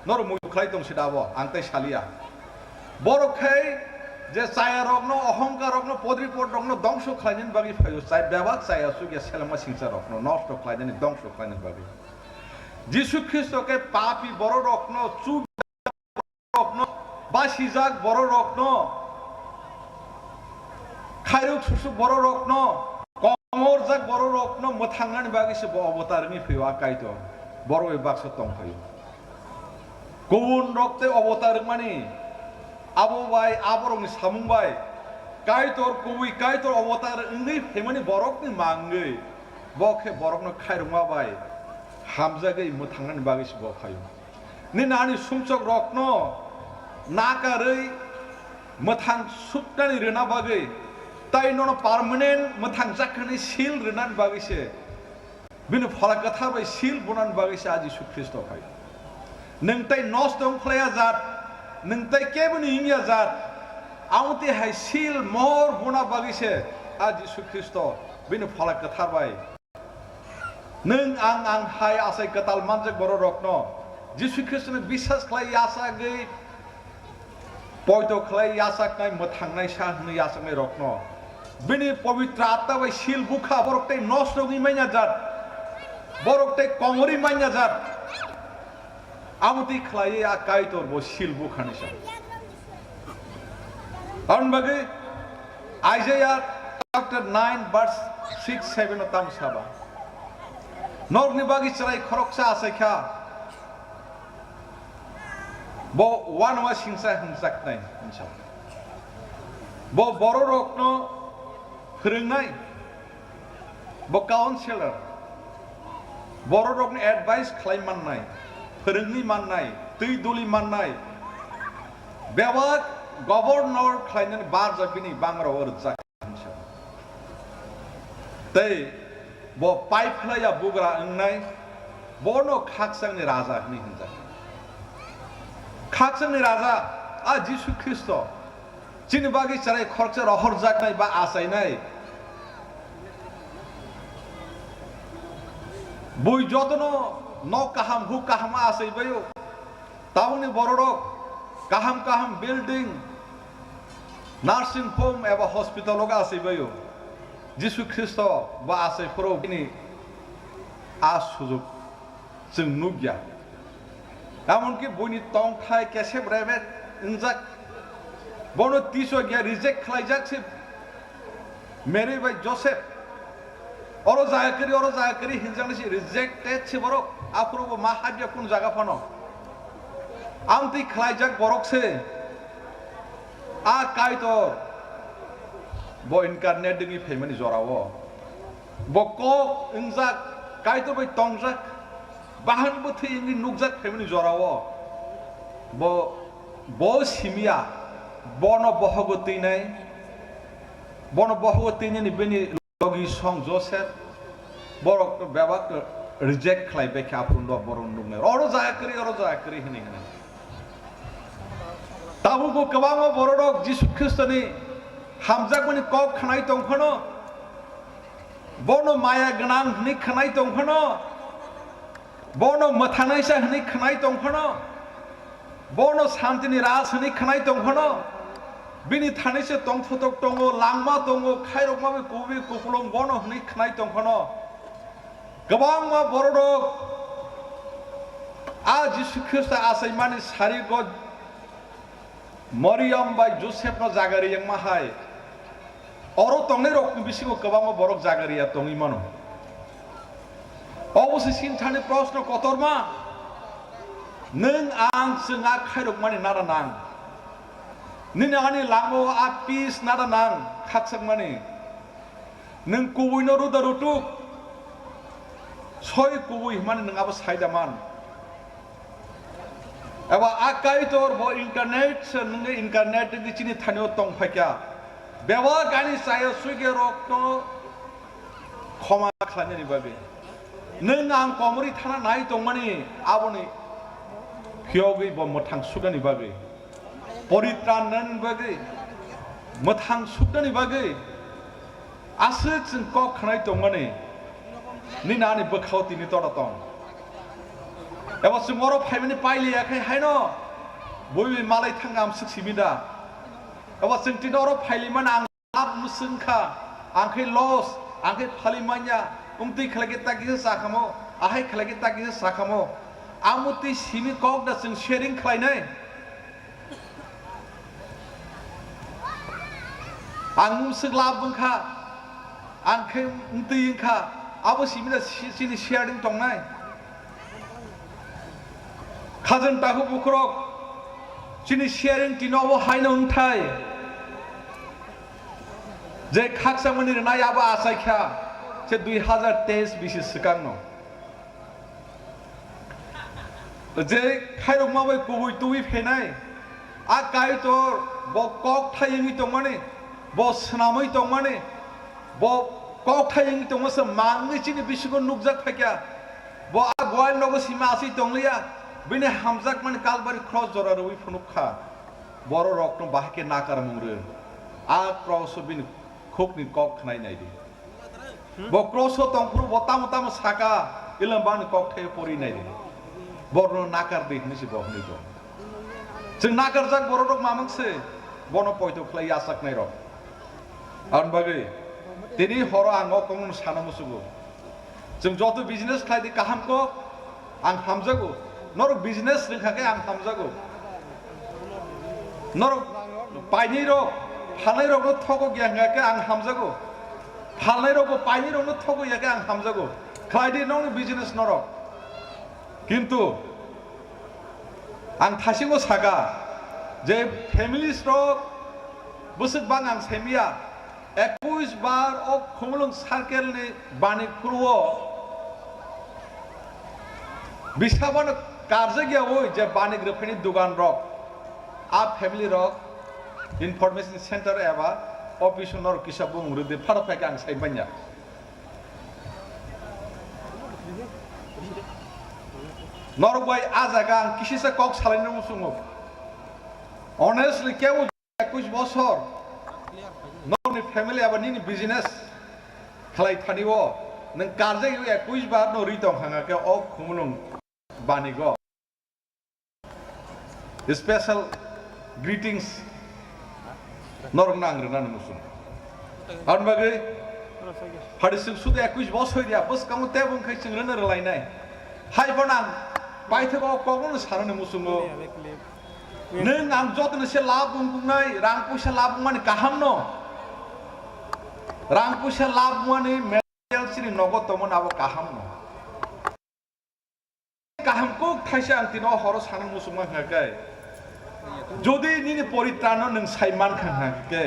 nor mu khlai tong sidabo angtai salia borok khai je saya rok no ahomkar rok no podri pod rok no dongso khani bagi phayu sai bewak saya su ge selama singsa rok no nosto khani dongso khani bagi Jisu Kristo ke papi boro rokno chu rokno basijak boro rokno khairuk susu boro rokno Ngorjak boro rokno mothangnan bagise bo অবতারনি Phewa কাইতো বড় এই বাক্স তংফাই গুবুন রক্তে অবতার মানে আবো ভাই আবরংনি সামুংবাই কাইতর কুবুই কাইতর অবতার ইংনি ফেমানি বরকনি মাঙ্গৈ বখে বরকনো খাইরুমা বাই হামজাগৈ mothangnan bagise bo খাইও নি নানি সুমচক রকনো নাকাरै mothang supnani rena bagৈ তাই নন পার্মানেন্ট mothang জাখানি সিল রেনান বাগিসে বিনু ফলা কথা বাই সিল বনান বাগিসে আজ যিশু খ্রিস্ট খাই নংতাই নষ্ট ফ্লায়া জাত নংতাই কেবনি ইংয়া জাত আউতে হাই সিল মর বনা বাগিসে আজ যিশু খ্রিস্ট বিনু ফলা কথা বাই নং আং হাই আসাই কতাল মানজক বড় রত্ন যিশু খ্রিস্টনে বিশ্বাস খাই আশা গৈ পয়তো খাই আশা কাই mothangনাই সাহনি আশাই রত্ন Bini pavitra atta bai sil bukha boroktai nostrogi manya jat boroktai kongori manya jat amuti khlai a kaitor bo sil bukha nisa on bagi Isaiah chapter 9 verse 6 7 otam saba norni bagi charai khoroksa asaikha bo wanwa singsa hingsak nai insha bo boro rokno फोरोंनाय बो counsellor बर' रकनि advice खालामनाय फोरोंनि माननाय दै दलि माननाय बेवा governor खालामनानै बार जाबिनि बांग्राव रजाक तै बो पाइफलाया बुग्रा ओंनाय बनो खाकसांनि राजा हनि होनजा खाकसांनि राजा आ जिसु ख्रिस्ट जिनि बागै चाराय खरचा रहर जाकनाय बा आसायनाय বই যতনো ন কাহাম হু কাহামা আসাইবায়ো তাউনি বড়রক কাহাম কাহাম বিল্ডিং নার্সিং হোম এবা হসপিটালক আসাইবায়ো যিশু খ্রিস্ট বা আসাইফোরাव बिनि आ সুযোগ जों नुगिया এমনকি বইনি তংখাই কেসে ব্রেবেট ইনজাক বনো তিসো গিয়া রিজেক্ট খালাইজাকছে মেরি বাই Joseph Oro zakari hinjang si rejected si borok apro mahadya kun jaga pano amti khlaijak borok se a kaito bo incarnate dingi phaimani jorawo bo ko injak kaito bai tongjak bahan buthi ingi nukjak phaimani jorawo bo simia bono bohogoti nai ni beni logi song Joseph borok bebak reject khlai be khapundo boron nungne oro zakari hini hini tabu bo kabama borok jisu Kristoni hamjak mani kok khnai tongkhono bono maya gnang hini khnai tongkhono bono mathanaisa hini khnai tongkhono bono santini ras hini khnai tongkhono Bini thanise tongfotok tongo langma tongo khairokma be kubi kukulong bono hni khnai tongkhono gabangma borodok a jisu Christ asaimani sarigo Maryam bai Joseph no jagari yang mahai oro tongne rok bisingo gabangma borok jagariya tongi mano অবশ্যই সিনথানি প্রশ্ন কতরমা নং আং जोंहा khairokmani nara nang Nini ani lango a peace nada nang khaksak mani nung kubui no ruda rutuk soi kubui mani nung aba saidaman aba akai tor bo internet se nung internet di chini thanyo tong phakya bewa gani sayo suige rok no khoma khlani ni babe nung ang komori thana nai tong mani aboni khyogi bo mothang sugani babe परित्राणन बागै मोथां सुखनानि बागै आसो जों क खनाय दंमाने नि नानि बखावतिनि तरा दं एबा जों अर फाइमानि पाइलियाखै हायनो बयबो मालाय थांगाम सुखसिमिदा एबा जों तिन अर फाइलिमान आं लाब मुसुंखा आंखै लस आंखै फालिमान्या उमति खलागे तागि साखामो आहाय खलागे तागि साखामो आमुति सिमि कक दा जों शेयरिं खालायनाय Ang musik labung ka आंखे दैखा आबो सिमिना सिनि शेयारिं दंनाय खाजोन ताहु बुखरक सिनि शेयारिं तिनावबो हायनो उन्थाय जे खाकसामनि नाय आबो आसायखा से 2023 बिसि सिगांनो जे खायरक माबै गुबै तुइ फेनाय आ कायतर ब कक थायिंनि दंमाने ब सनामै दंमाने ब कक थायिंनि दंमस मांगै चिनि बिसिखौ नुकजाक फायका ब आ गय नगो सिमा आसि दंलिया बिनि हामजाक माने कालबारि क्रस जरा रवि फनुखा बर रक्तन बाहाके नाकार मुंग्रो आ क्रस बिनि खोकनि कक खनाय नायदि ब क्रस तंफ्रु बता मता साका इलमबान कक थाय परि नायदि बरनो नाकार दैखनिसि बहनि दं जों नागारजाक बर रक मामंसे बन पयतो खलाय आसाक नाय रक आन बागै दिनै हर आङो कमन सानमुसुगो जों जत बिजनेस खायदि काहामको आं हामजागो नरक बिजनेस लिखाके आं हामजागो नरक पाइनि रक फानाय रक थको गियाके आं हामजागो फानाय रक पाइनि रक थको याके आं हामजागो खायदि नंनि बिजनेस नरक किन्तु आं थासिगो सागा जे फेमिलिस रक बोसोर बां आं सेमिया 21 बार अ खुमलुं सार्केलनि बानि खुरुओ बिसाबानो कारजे गयावो जे बानि ग्रुपनि दुकान रक आ फेमिलि रक इनफरमेशन सेंटर एबा ऑफिस नर किसा बुंरुदे फारफाय आं साइबान्या नरबाय आजागा आं किसिसा कक सालायनो मुसुङो ऑनेस्टली केव 21 बছর नरनि फेमिलि एबा निनि बिजनेस खालाय थानिवो नों कारजे 21 बार न रिटं हाङाके अ खुमलुं बानिगो स्पेशल ग्रीटिंग्स नरक नांग्रोना मुसुं आन बागै हारिसिं सुदे 21 বছর দিয়া बस कामु ते बुंखाय सिंग्रनो रलायनाय हाय बना बायथो कगनो सारनो मुसुङो नों आं जतनो से लाभ बुंनाय रां पैसा लाभ माने काहाम न रां पैसा लाभ माने मेटेरियल सिनि नगद तमन आबो काहाम न काहाम को थाइसे आं तिनो हर सानो मुसुङा हाकाय जदि निनि परित्राण नों साइमान खाहाके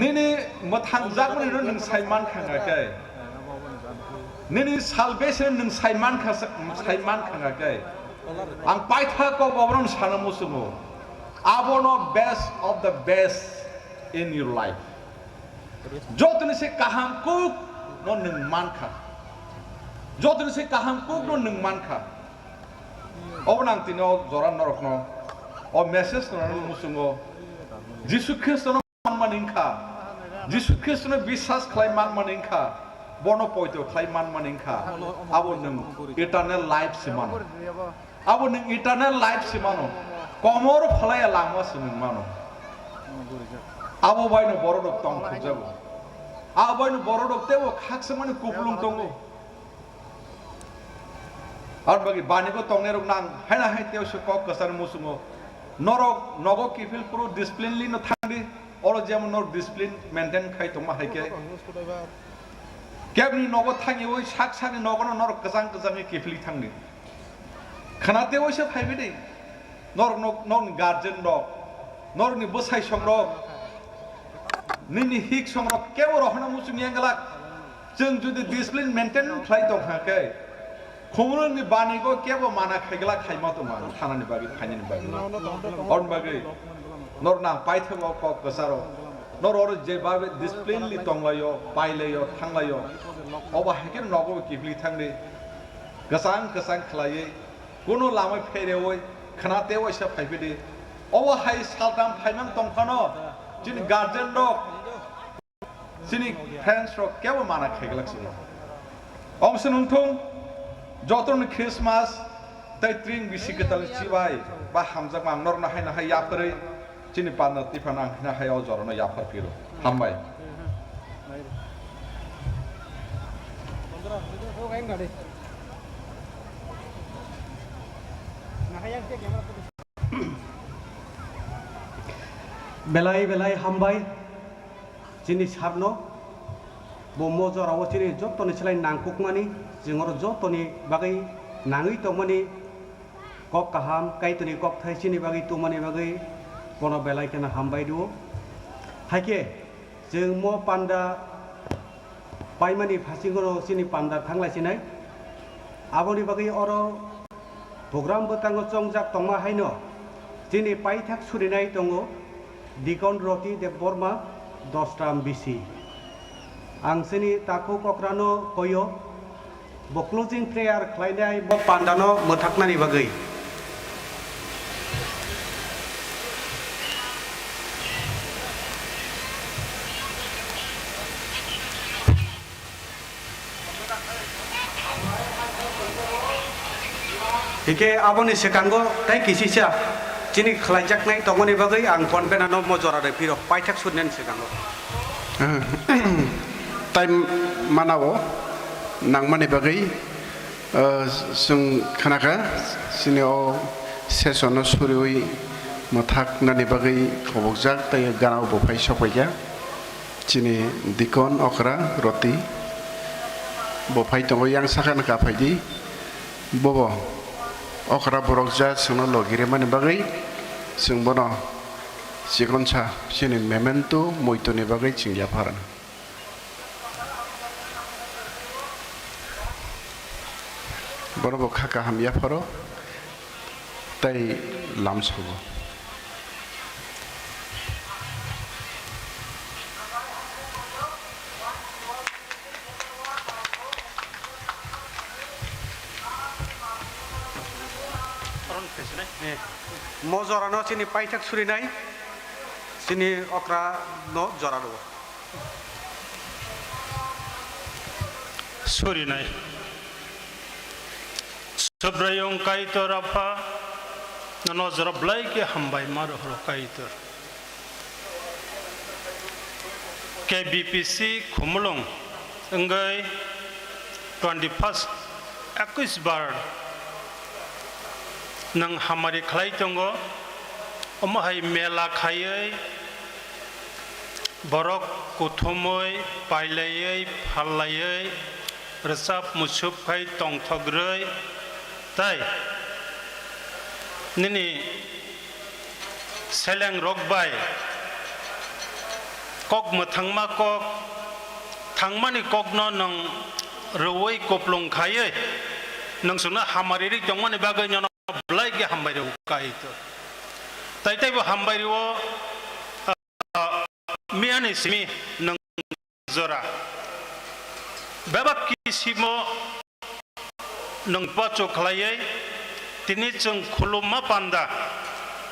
निनि मथांजाक नों साइमान खाहाके निनि सालबेसन नों साइमान खाहाके आं पाइथा को गबरन सानो मुसुङो आबोनो best of the best in your life जतने से काहाम कुक न नों मानखा जतने से काहाम कुक न नों मानखा अबनां तिनो जरा नरकनो अ मेसेज न मुसुङो जिसु ख्रिस्टनो मानिंखा जिसु ख्रिस्टनो बिश्वास खालाय मानिंखा बनो पयतो खालाय मानिंखा आबो नों इटारनेल लाइफ सिमानो आबो नों इटारनेल लाइफ सिमानो कमर फलाया लामासो नों मानो आबो बायनो बरदक तंग खुजाबो आबो बायनो बरदक तेबो खाकसे माने कुपलुं तंगो आर बागि बानिगो तंगने रक नां हायना हाय तेव से कक कसार मुसुङो नरक नगो किफिल पुरो डिसिप्लिनलि न थांदि अर जेम नर डिसिप्लिन मेंटेन खाय तंमा हायके केबनि नगो थाङिवै साक सानि नगनो नरक गजां गजांनि किफिलि थांदि खानातेवै से फायबिदि नरक नन गार्जेन रक नरनि बोसाय संरक निनि हिक संरक केवो रहना मुसुङि एंगलाक जों जुदि डिसिप्लिन मेंटेन खाय दंहाके खुमरुनि बानिगो केबो माना खायगला खायमा तो मान थानानि बागि खायनि बागि अन बागि नर ना पाइथो क गसारो नर और जे बाबे डिसिप्लिनलि तंलायो पाइलायो थांलायो अबा हेके नगो किफलि थांदि गसां गसां खलायै कोनो लामा फेरेवै खनातेवै से फाइबिदि अबा हाय सालदाम फाइनां तंखानो जिनि गार्जेन रक जिनि फ्रेंड्स रक केबो माना खायगलाक्सिनो अमसे नंथुं जतन क्रिसमास तैत्रिं बिसिगताल सिबाय बा हामजा मांनर ना हायना हाय याफरै जिनि पाना तिफाना हायना हायाव जरनो याफर फिरो हामबाय बेलाय बेलाय हामबाय jini sarno bo mojora o jini jotoni selai nangkukmani jingoro jotoni bagai nangi tongmani kok kaham kaitoni kok thai sini bagai tumani bagai bono belai kena hambai duo haike jeng mo panda paimani phasingoro sini panda thanglai sinai aboni bagai oro program betango chongjak tongma haino jini paithak surinai tongo Dikon Roti Deborma 10 bisi ang sini taku kokrano koyo bo closing prayer khlainai bo pandano mothaknani bagai Hike aboni sekango tai kisisa jini khlaijak nai tongoni bagai ang konvenano mojora de piro paithak sunen sekango time manao nangmani bagai sung khanaka sini o sesono suriwi mothak nani bagai khobokjak tai ganao bo phai sopaiya jini Dikon Okra Roti bo phai tongo yang sakana ka phaidi bobo okra borokja sungno logire mani bagai sung bono sikoncha sini memento moitoni bagai chingya parana bono bo khaka hamya paro tai lamsogo mojora no sini paithak surinai sini okra no jora do surinai sobrayong kaitor apa no jora blai ke hambai mar horo kaitor KBPC khumulong engai 21st 21 bar nang hamari khlai tongo omahai mela khayai borok kuthumoi pailai phalai resap musup khai tongthogroi tai nini seleng rokbai kok mathangma kok thangmani kokno nang rowoi koplong khayai nang suna hamari ri tongmani bagai nyono blai ge hambai ro kai to tai bo hambai ro miani simi nang zora babak kisimo nang pacho khlai tini chung khuluma panda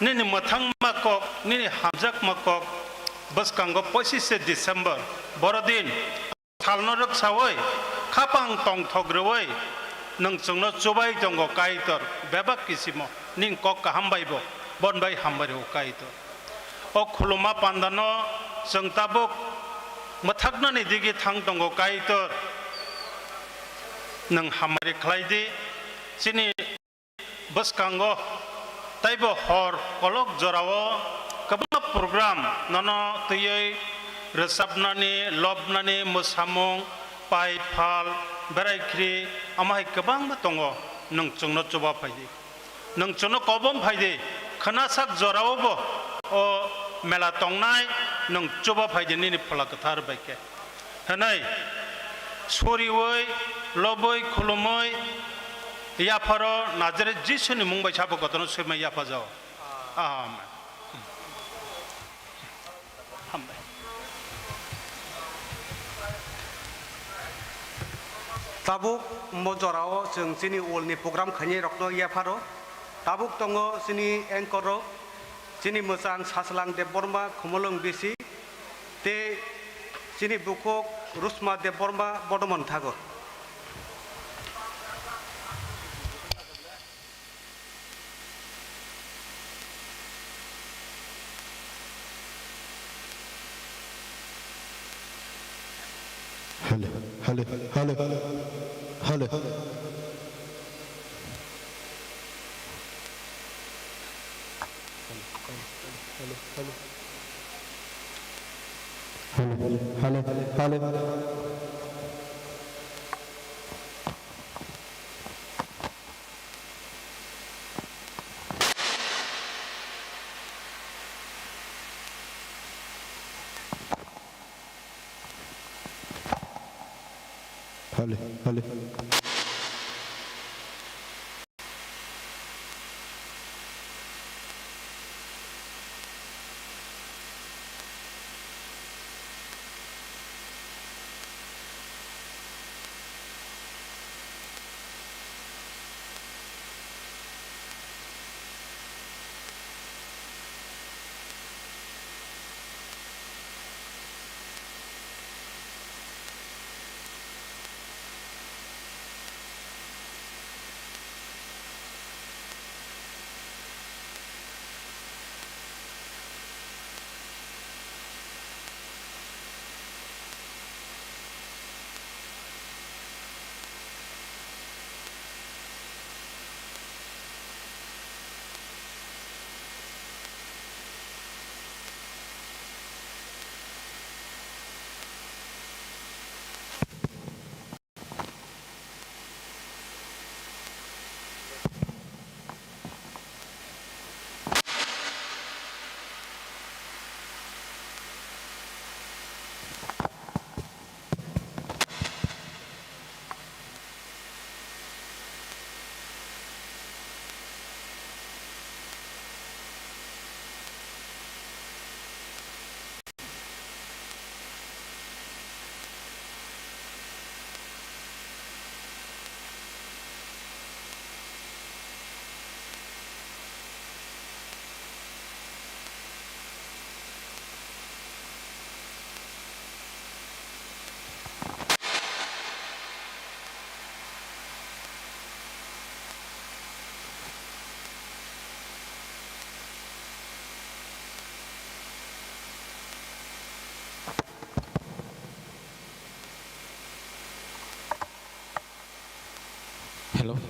nini mathang makok nini hamjak makok bas kango 25 December borodin thalno rak sawai khapang tong thogroi nang chungno chobai tongo kaitor babak kisimo ning kok ka hambaibo bonbai hambari kaitor o khuluma pandano sengtabuk mathakna ni digi thang tongo kaitor nang hamari khlaidi sini bas kango taibo hor kolok jorawo kabama program nono tuyai resabnani lobnani musamung pai phal berai khri amai kabang tongo nang chungno choba phaidi nang chungno kobom phaidi khana sak jorawo bo o mela tongnai nang choba phaidi ni phala kathar baike hanai sori woi loboi khulumoi ya pharo nazare jisuni mungbai chabo kotono semai ya phajao amen tabuk mojorao jeng sini ulni program khani rokno ya pharo tabuk tongo sini engkoro sini musang saslang Deborma khumulung bisi te sini bukok Rusma Deborma Bodomon thago Hello. Halo. Halo.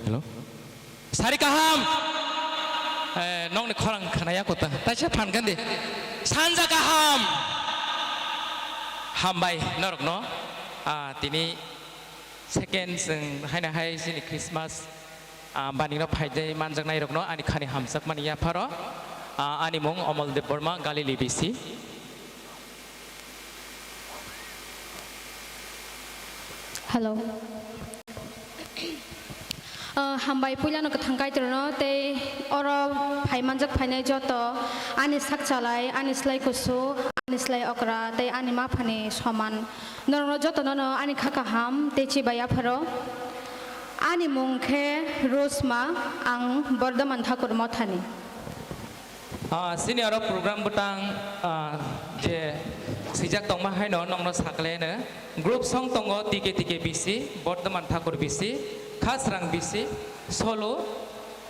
Hello. Sari kaham. Nong ni korang kanaya kota. Tasya pan kan deh. Sanza kaham. Hambai norok no. Tini second seng hai sini Christmas. Bani no pajai manjak nai rok no. Ani kani hamsak mania paro. Ani mong omol de Burma Galili BC. Hello. Hambai puila no kathangkai trono te oro phai manjak phainai joto ani sakchalai ani slai kusu ani slai okra te ani ma phani saman norno joto no ani khaka ham te chibaya pharo ani mungkhe rosma ang Bardhaman Thakur mothani sini aro program butang je sejak tong mahai no nong no sakle ne group song tongo tike BC Bardhaman Thakur BC Khasrang BC Solo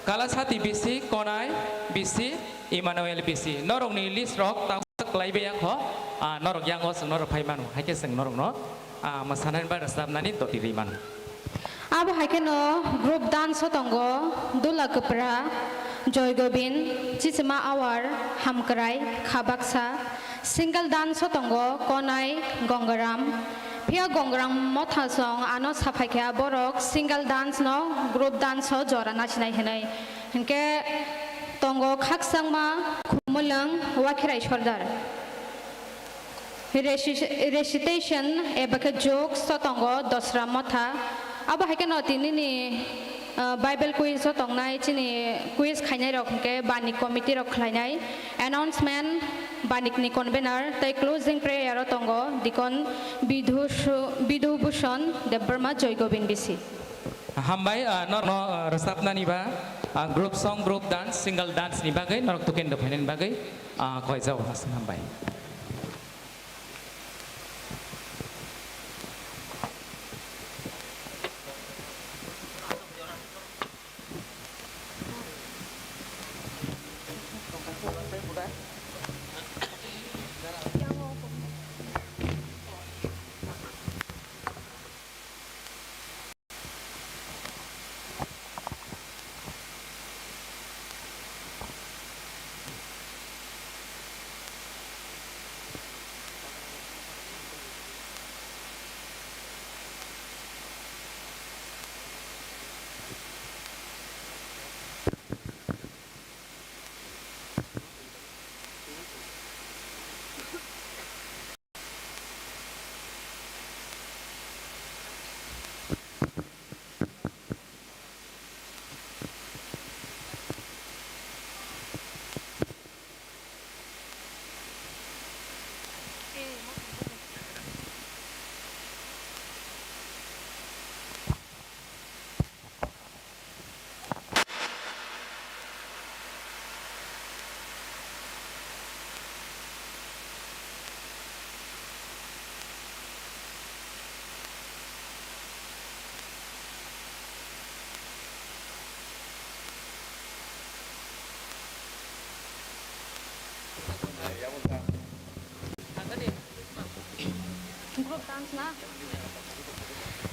Kalasati BC Konai BC Emmanuel BC norong ni list rock tak klai be yak ho norok yang os norok phaiman haike seng norok no masanan ba rasab nani to tiriman abo haike no group dance tongo Dula Kupra Joy Gobin Chisma Awar Hamkrai Khabaksa single dance tongo Konai Gongaram Pia Gongrang Motha song ano saphaikia borok single dance no group dance ho jora nachinai henai hinke tongo khaksangma khumulang wakirai shordar recitation ebake jokes so tongo dosra motha aba haike no tinini Bible quiz so tongnai chini quiz khainai rok hinke bani committee rok khlainai announcement banik ni convener tai closing prayer tongo dikon Bidhu Bhushan Burma Joy Gobin BC hambai no resapna ni ba group song group dance single dance ni bagai norok tuken do phenen bagai koi jau hasan hambai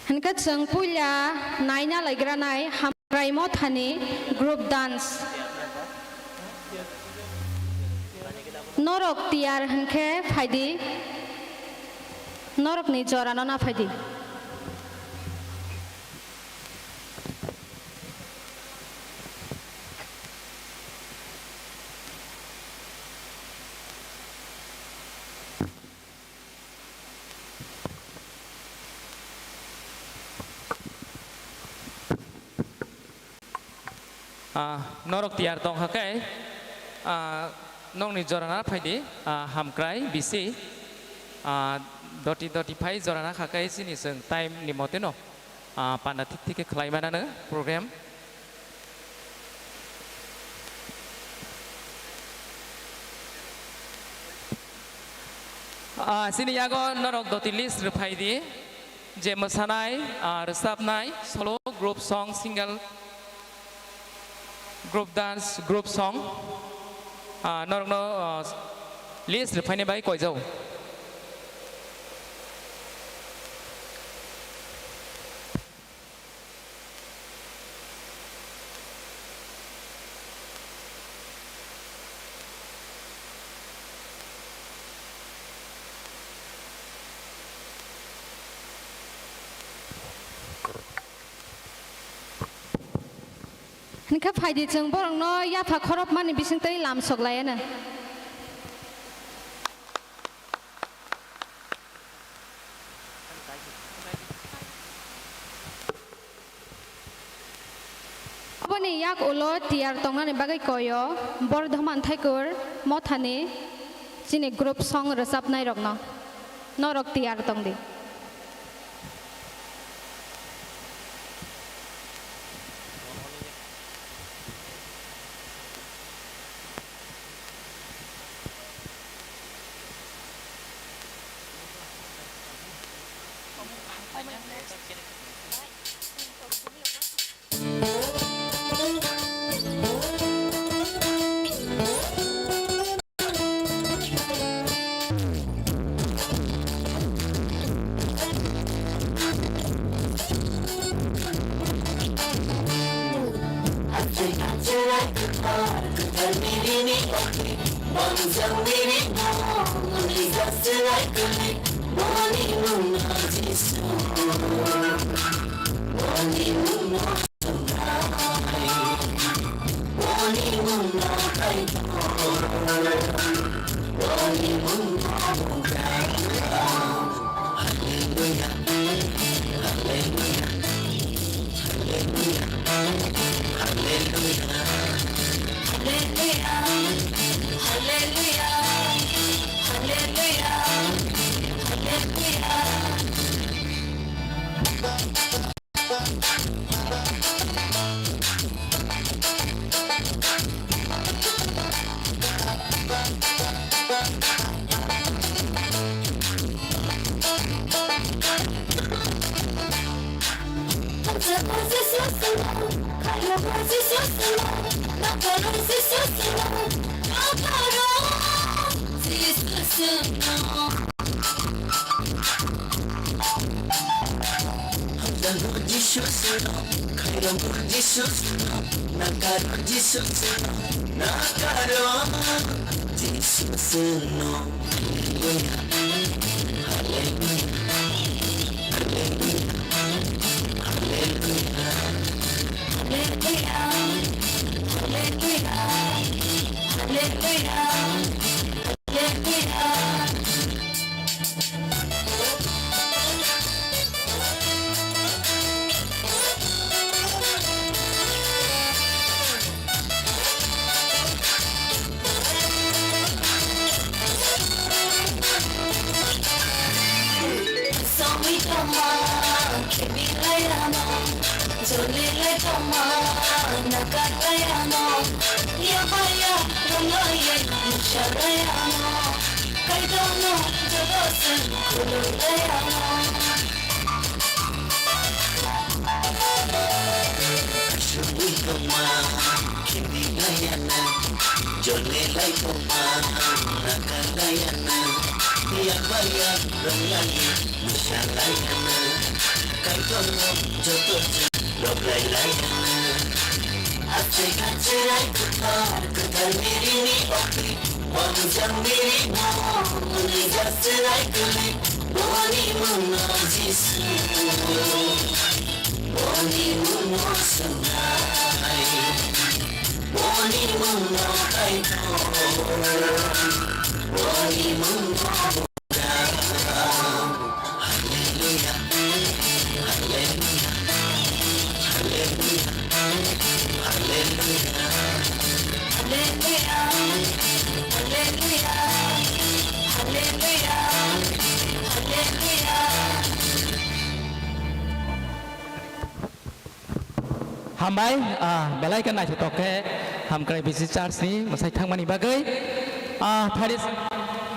Hingga jeng punya naina lagi ranai hamrai mo thani group dance norok tiar hingke faidi norok ni jora nona faidi norok tiar tong hakai nong ni jorana phaidi hamkrai bisi doti phai jorana hakai sini seng time ni moteno panda tik tik khlai manana program sini yago norok doti list phaidi je mosanai resapnai solo group song single group dance group song norok no list phaine bai koi jau Hingga faidi jeng borong no ya pak korop mani bising tei lam sok layana. Apa ni yak ulo tiar tongan ni bagai koyo bor dhaman thaikur mothani sini group song resap nai rok no norok tiar tong di. Hallelujah. Hambai, belai kan naik toke, hamkrai bisi charge ni, masai thang mani bagai, Paris,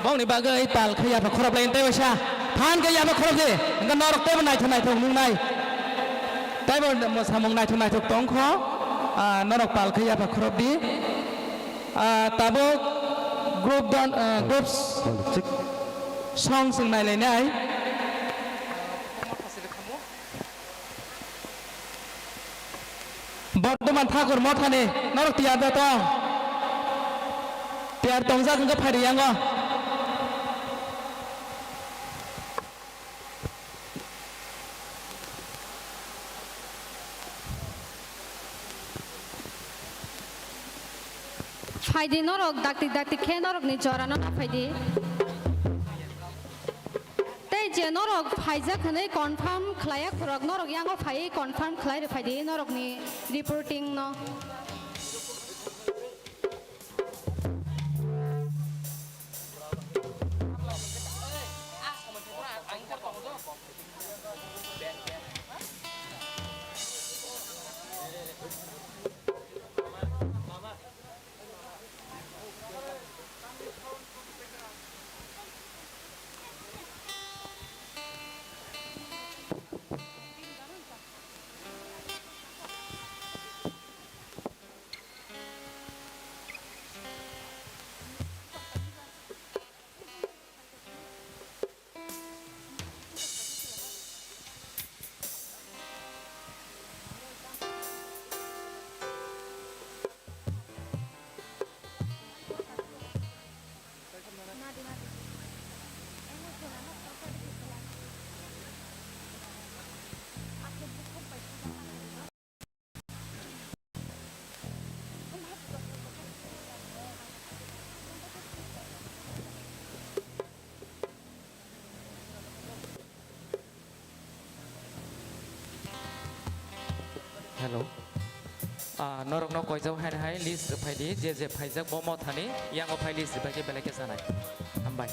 bong ni bagai, pal kaya pak korab lain tewa sya, pan kaya pak korab deh, enggak norok tewa naik thong mung naik, tewa mas hamung naik thong tong kho, norok pal kaya pak korab di, tabo groups song sing naik lain naik. Bordman Thakur Mothane, Norok Tiar Datong, Tiar Tongzak Nga Padiyango. Faidi norok dakti ke norok ni jorano na faidi. Je norok faizak hane confirm khlaya khurok norok yango phai confirm khlai re faidi norok ni reporting no. Hello. Norok no koi jau hai list phai di je phai jak bo mo thani yang o phai list bagi belake sanai. Hambai.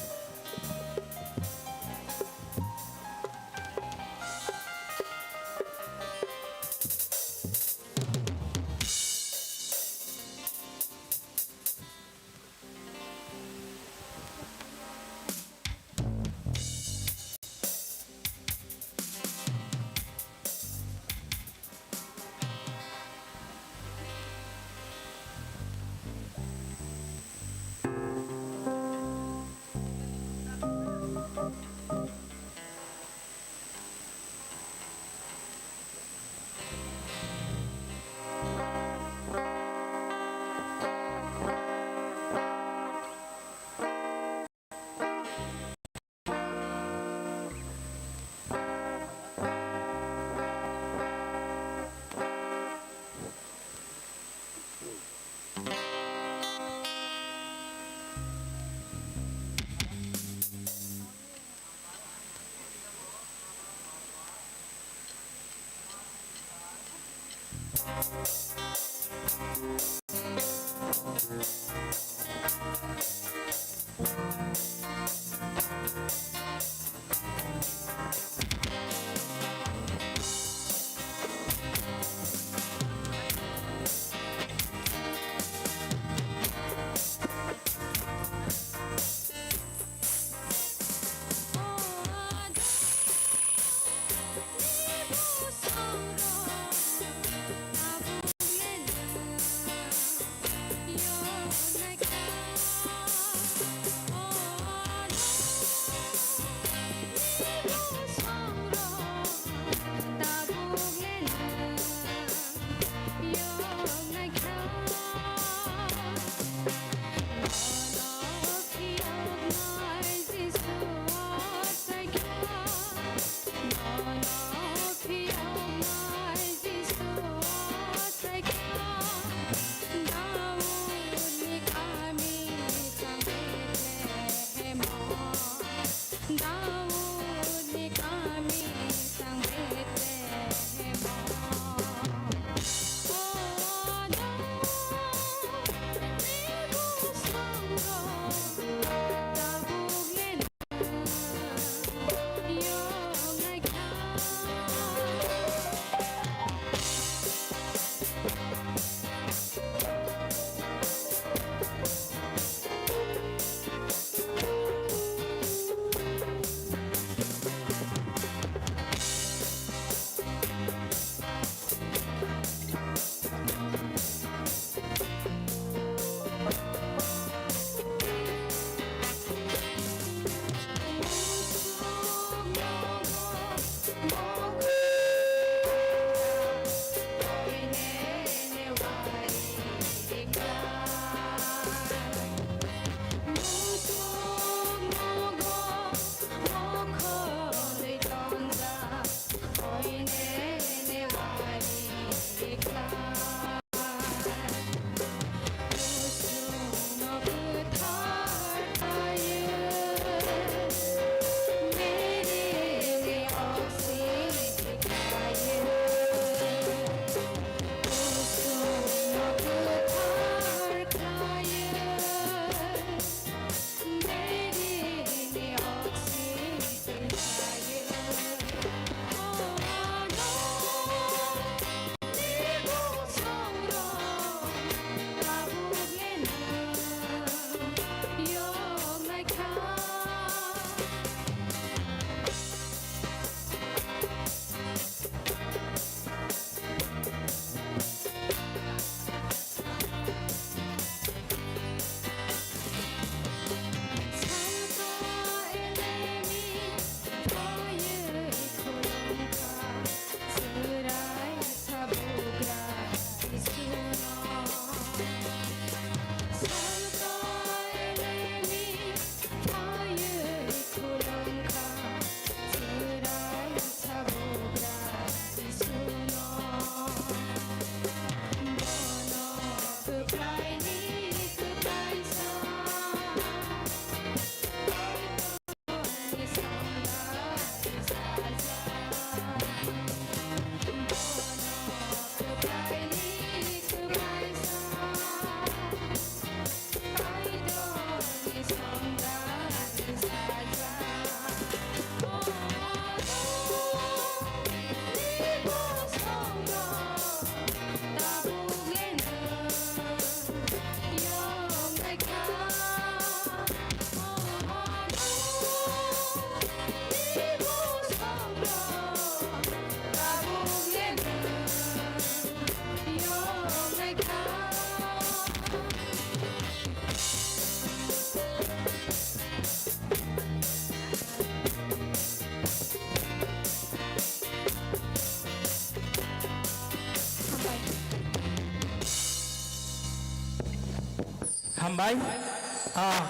हामबाय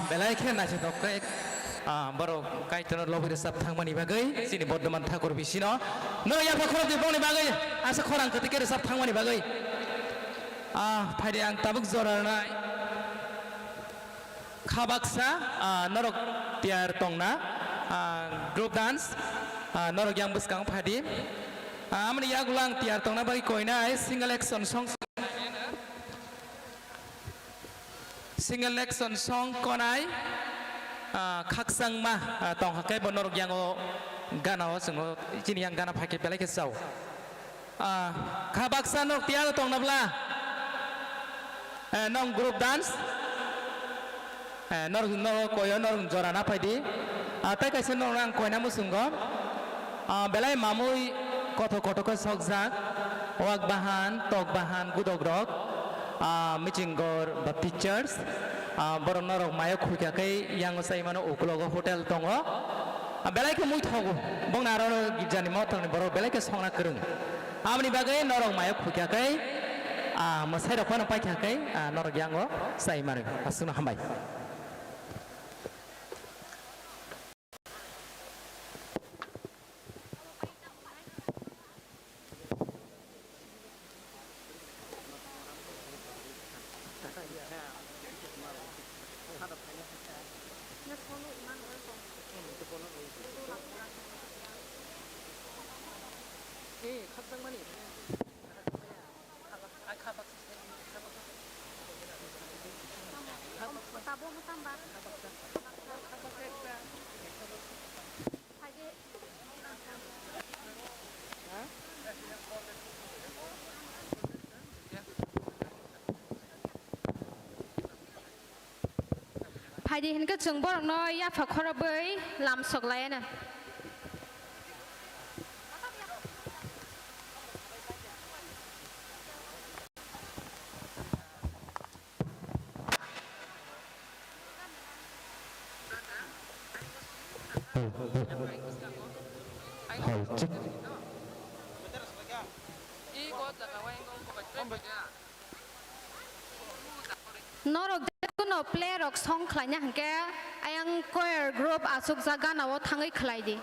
बेलायखे नाचे दक्रे बर' chiton लबेर साब थांमानि बागै जोंनि बर्धमान ठाकुर बिसिनो नै याफा खरब दिबावनि बागै आसा खरां खोथिकेर साब थांमानि बागै फायदे आं ताबुक जरानाय खाबाक्सा नरक टियार तंना ग्रुप डान्स नरक yang beskang फायदे Amni yagulang tiar tongna bagi koina single action song single action song konai kaksang ma tong hakai bonor yango gana o sengo jini yang gana pakai pelai kesau kabaksa nok tiar tong nabla nong group dance nor koyo nor jorana paidi tai kaisa nor ang koina musungo belai mamui koto ke sokjak wak bahan tok bahan gudogrok micinggor ba pictures borok norok mayo khuikai yang sai mano ukulogo hotel tongo belai ke mui thogo bong naro gijani motong borok belai ke songna kereng amni bagai norok mayo khuikai masai rokona paikai norok yango sai mano asuna hambai Hadi hin ka chung borok no ya fakhora bai lam sok lai na norok no play rock song khlanya hangke ayang choir group asuk jaga nawo thangai khlai di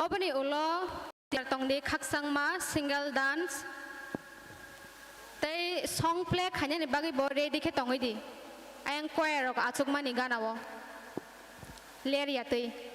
Obani ulo tiar tong di khaksang ma single dance tei song play khanya ni bagi bo ready ke tongoi di ayang choir rok achuk mani gana wo ler ya tei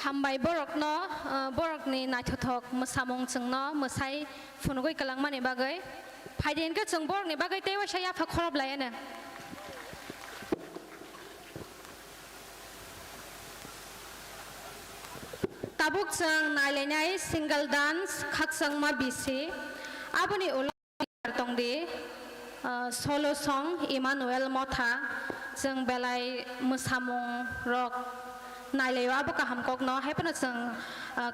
Hambai borok no borok ni naithothok mosamong chungno mosai phunugoi kalangmani bagai phaiden ke chung borok ni bagai tewa saya phakhrop layana tabuk chung nailenai single dance khaksang ma bisi aboni ular tongdi solo song Emmanuel Motha chung belai mosamong rock Nailewa buka hamkok no hai pun seng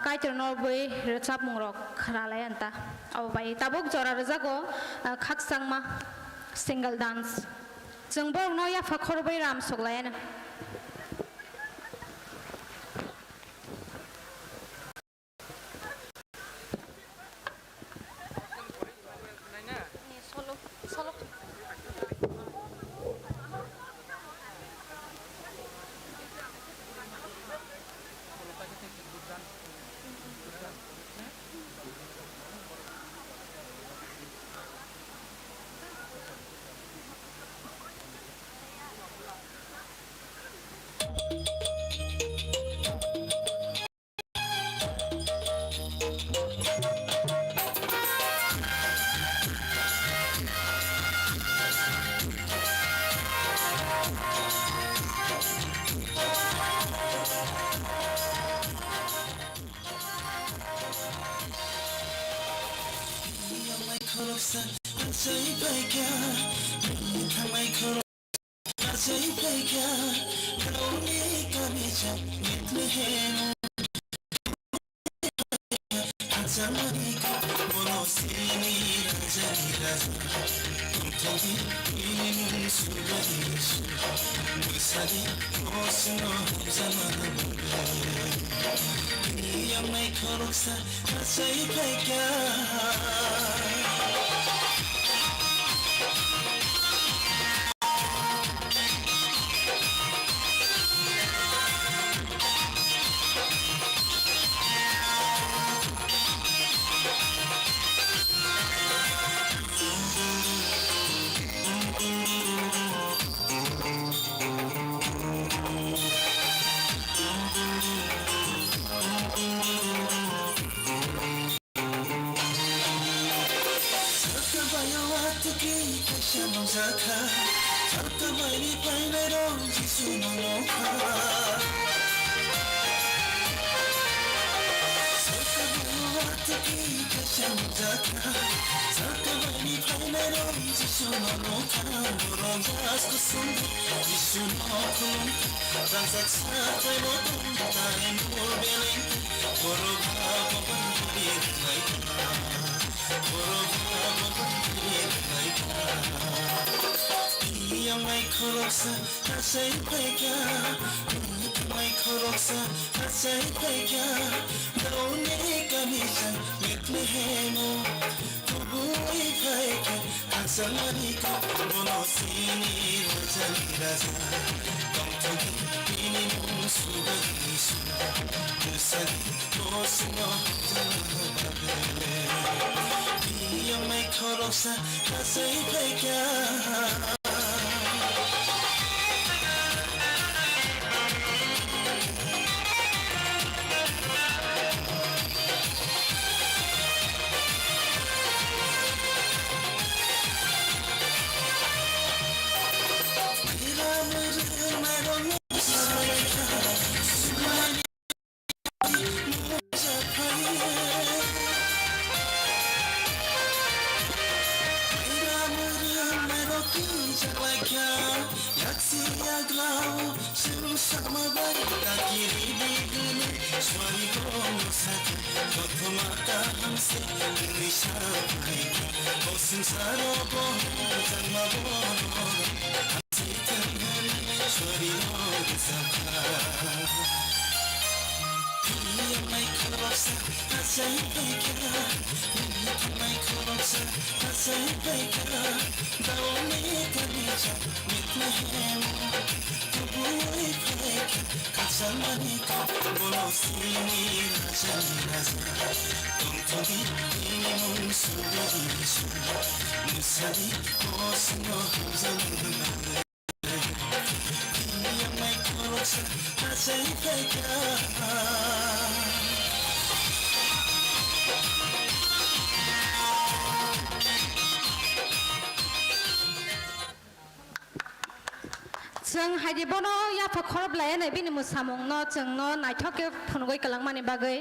kaitor no boy recap mungrok keralai anta aw bai tabuk jora rezago khaksang ma single dance jeng borok no ya fakhor bai ram soklayan जों हायदिबनो याफा खरब लाया नै बिनि मुसामंनो जोंनो नायथके फुनगै कलांमानि बागै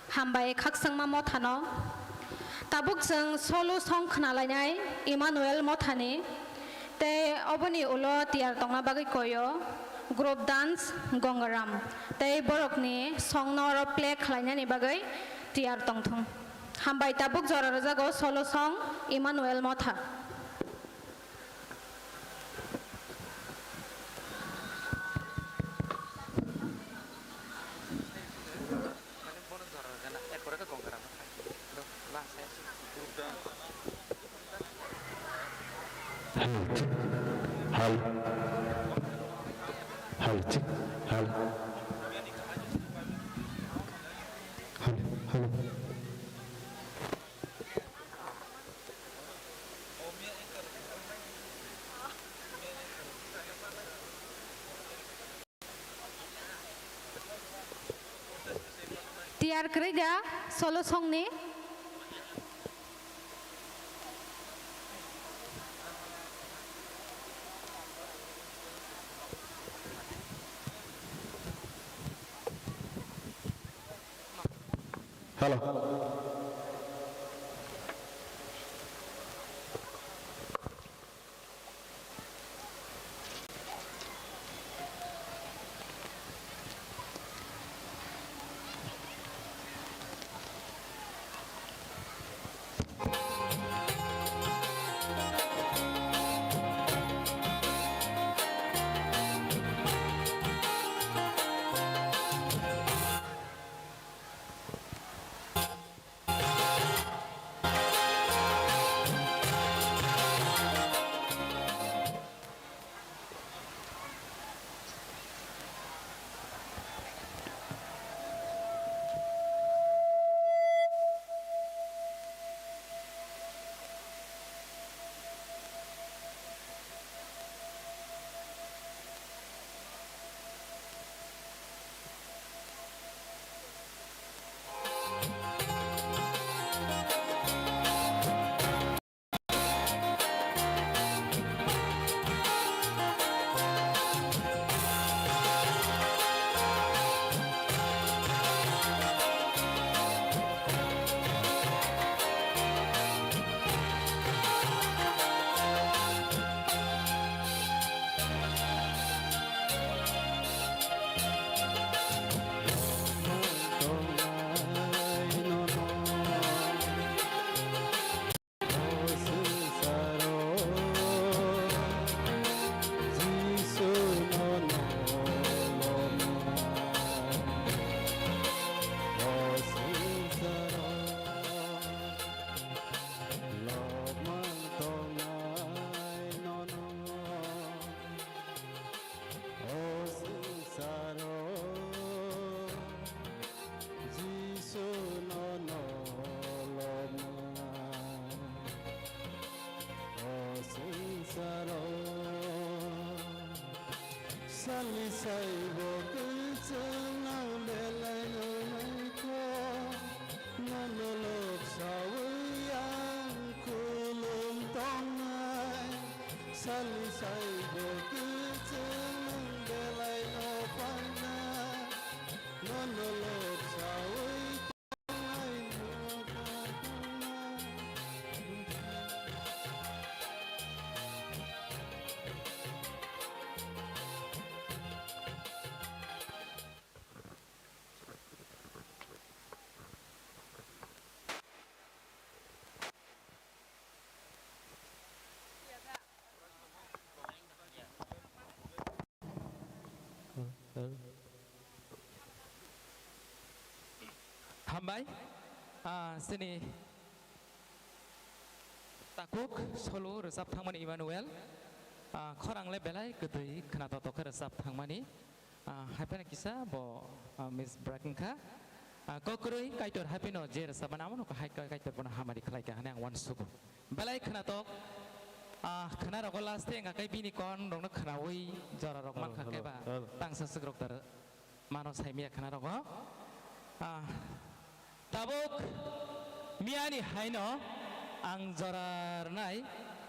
हामबाय खाकसं मा मथानो Tabuk जों सलो सं खोनालायनाय इमानुएल मथानि ते अबनि उलो तियार तंना बागै कयो ग्रुप डांस गंगाराम ते बरकनि संनो र प्ले खालायनायनि बागै तियार तंथुं हामबाय ताबुक जरा रजागो सलो सं इमानुएल मथा hal hal cik hal hal tiar kerja solo song ni halo Salisai bokucang belai nunko nanolok sawiyang kulum tongai Salisai bokucang belai nopanai nanolok sawiyang tongai Hambai, sini takuk solo resap thangmani Emmanuel, khorang le belai kedui kena totok resap thangmani, happen kisah bo Miss Brakenka, kokurui kaitor happy no je resap namun ko hai kaitor pun hamari kelai ka hanya wan suku, belai kena tok, kena rokok last yang kai bini kon dong nak kena wui jara rok mak kai ba, tang sesegrok ter manos hai mia kena rokok, tabuk mia ni haino ang jorar nai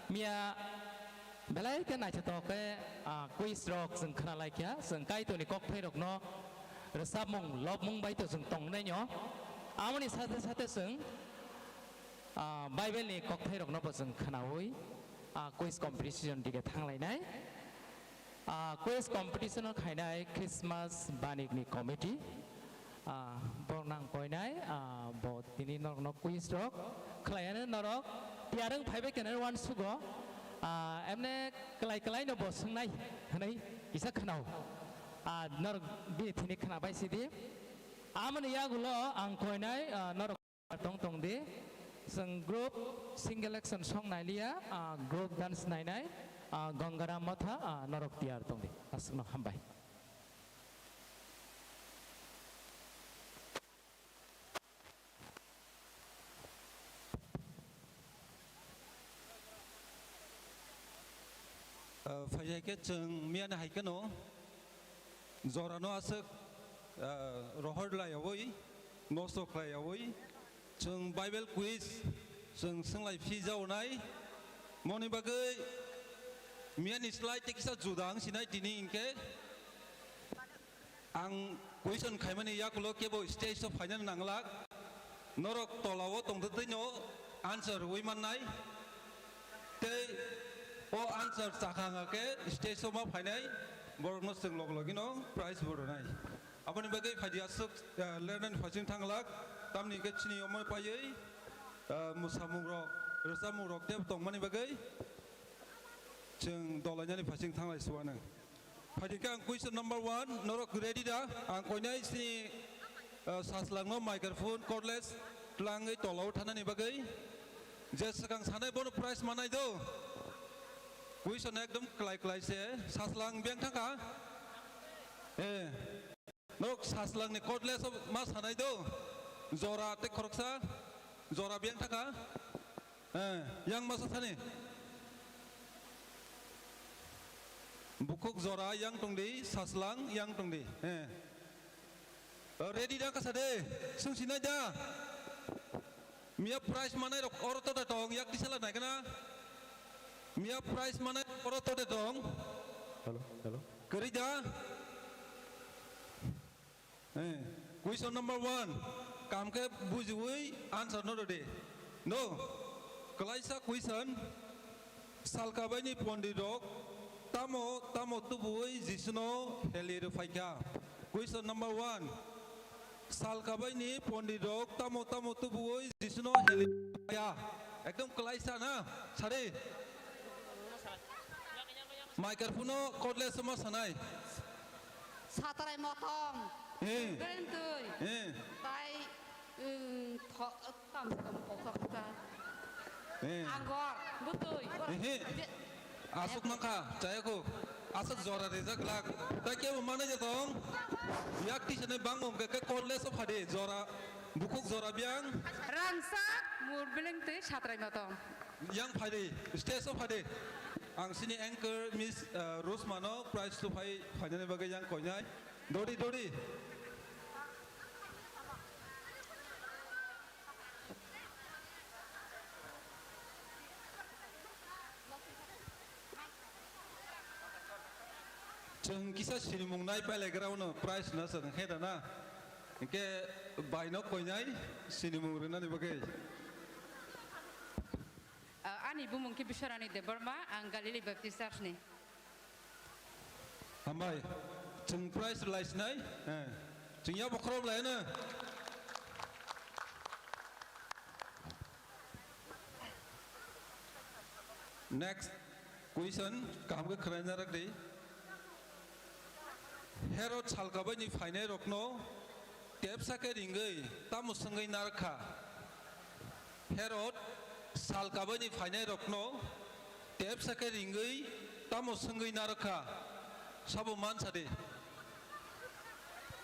mia belai ke nai chatok ke quiz rock seng khana lai kya seng kai to ni kok phai rok no resap mong lob mong bai to seng tong nai nyo amoni sate sate seng bible ni kok phai rok no seng khana hui quiz competition dige thang lai nai quiz competition no khai nai Christmas banik ni committee bornang poinai bot tini nok quiz rock klien norok tiareng phaibe kener wan sugo emne klai no bos nai hanai isa khnau nor bi tini khna bai sidi amani yagulo ang poinai norok tong de seng group single action song nai lia group dance nai gongara matha norok tiar tong de asno hambai Fajai ke ceng mian hai ke no zorano asek rohor la yawoi nosok la yawoi ceng Bible quiz ceng senglai pizza unai moni bagai mian islai tekisa judang sinai tini ingke ang question khaimani yakulo kebo stage of final nanglak norok tolawo tongdetino answer wimanai te o answer sakanga ke stage of final borno sing log logino prize boronai apani bagai phadia suk learn phaching thanglak tamni ke chini omoy payei musamurok resamurok te tongmani bagai cheng dolanya ni phaching thanglai suwana phadika question number 1 norok ready da ang koinai sini saslangno microphone cordless tlangai tolaw thanani bagai jesakang sanai bono prize manai do question ekdom klai se saslang biang thaka nok saslang ni cordless mas hanai do zora te khoroksa zora biang thaka yang masa sani bukuk zora yang tongdi saslang yang tongdi ready dah kasade sung sinai da mia price manai rok oroto da tong yak disala nai kana mia price manai oroto da tong hello kerja question number 1 kam ke bujui answer no de no kalaisa question salka bani pondidok tamo tubui jisno helir faika question number 1 salka bani pondidok tamo tubui jisno helir faika ekdom kalaisa na sare microphone cordless sama sanai Satarai motong berentui tai thok tam pokok ta anggor butui asuk mangka cayaku asuk zora rezak lak tak ke mana jatong yak ti sene bangong ke cordless of hade zora bukuk zora biang rangsa mur beleng te satarai motong yang hade stage of hade ang sini anchor Miss Rosmano prize tu pai phainan bagai yang koinai dori Jeng kisah sini mungnai pai legrau no prize na sang heda na ke baino koinai sini mungrena ni bagai Ani bu mungkin bisyarani de Burma ang Galili Baptist Church ni. Hambai jeng prize lais nai jeng ya bokrom lai na Next question kam ke kerana rak dei Herod salkabai ni fainai rokno tepsa ke ringai tamu sangai narka Herod salkabai ni fainai rokno tepsa ke ringai tamu sangai narka sabu man sade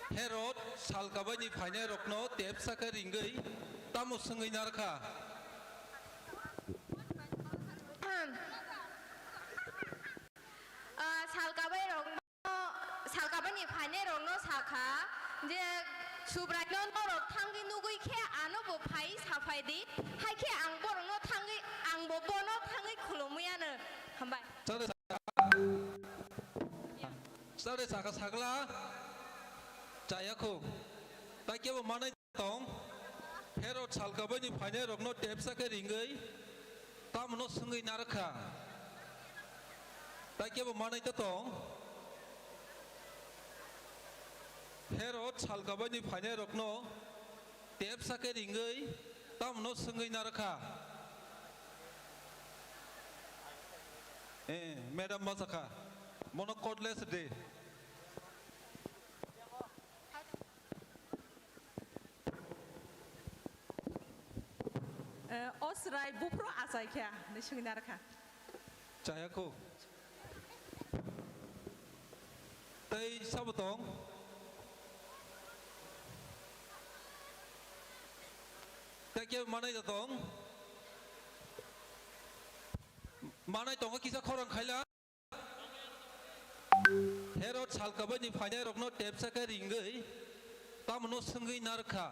Herod salkabai ni fainai rokno tepsa ke ringai tamu sangai narka salkabai rokno salkabai ni fainai rokno saka je subrano norok thangi nugui khe ano bo phai safai di hai khe ang borno thangi ang bo bono thangi khulumuiano hambai Sare saka sakla Jayako Takiabo manai tong Herod salkabai ni fainai rokno tepsa ke ringai tamuno sangai narka Takiabo manai tong Herod salkabai ni fainai rokno tepsa ke ringai tamuno sangai narka Madam Masaka Mono cordless day Osrai bupro asai kya ni shinginar ka. Jayako Tay sabotong Takiabo manai tong Manai tong kisah korang khaila Herod salkabai ni fainai rokno tepsa ke ringai tamuno sangai narka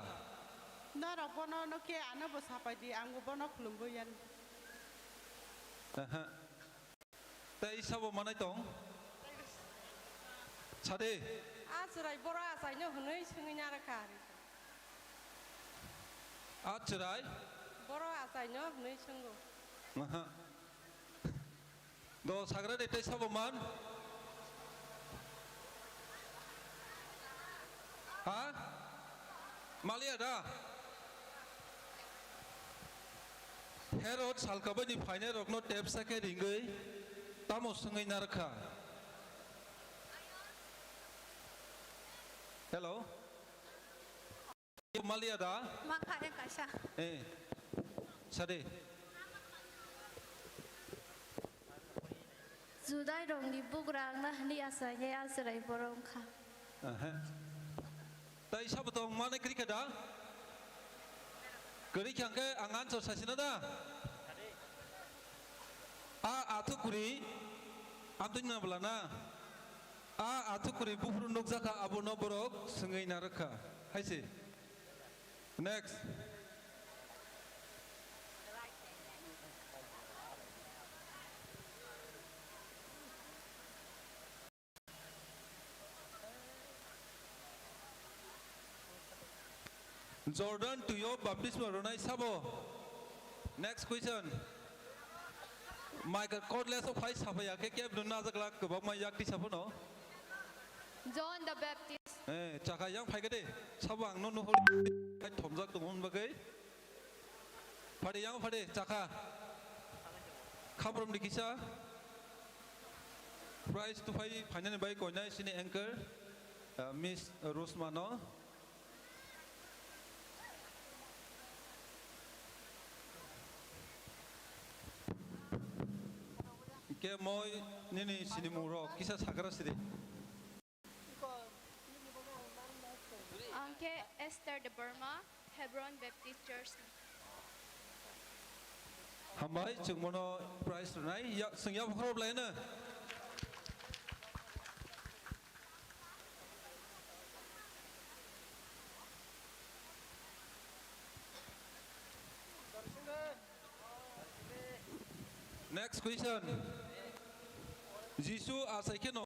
Norok bono no ke ano bo sapai di ang bono khulumbuyan. Tay sabo manai tong Sade Asrai boro asai no hunui shinginar ka. Atrai Boro asai no hunui shingu. Do sagra de tay sabo man Ha Malia da Herod salkabai ni fainai rokno tepsa ke ringai tamo sangai narka Hello Malia da maka yang kasha Sade Judai rong di bugrang na ni asai asrai borong kha Tay sabotong manai krika da Geri kyangke angan so sasina da Atukuri Amtunya belana Atukuri bufru nukzaka abono borok sengai naraka Haisi Next Jordan to your baptism Ronai Sabo. Next question. Michael cordless of high Sapaya Kep Dunazak Bama Yakti Sapono. John the Baptist Chakayang Pagade Sabang no holy Tomzak the Moon Bagay Padi Yang Pade Chaka Come from the Kisa Prize to pay Panan by Kona Sini Anchor Miss Rosmano Ke moi nini sini muro kisah sakara sini. Angke Esther de Burma Hebron Baptist Church Hambai chung mono prize nai ya sing ya khorob lai na. Next question. Jisu asai keno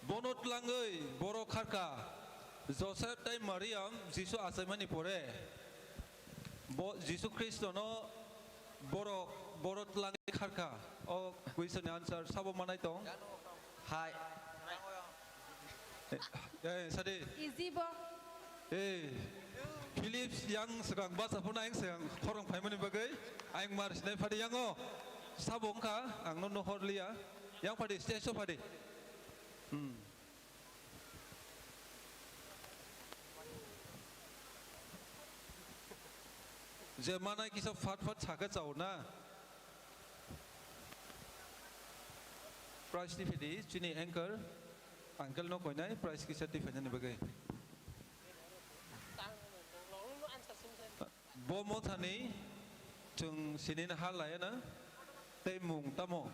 bonot langai boro kharka Joseph tai Mariam Jisu asai mani pore Jisu Kristo no borot langai kharka o question answer sabo manai tong hai sade easy bo Philips yang segang bahasa pun aing segang orang paimani bagai aing maris nai padi yang o sabong ka ang no horlia yang padi stage so padi Zaman kisah fat saga jauh na price di video cini anchor uncle no koi nai price kisah di video ni bagai bomo thani chung sinin hal lai na tei mung tamo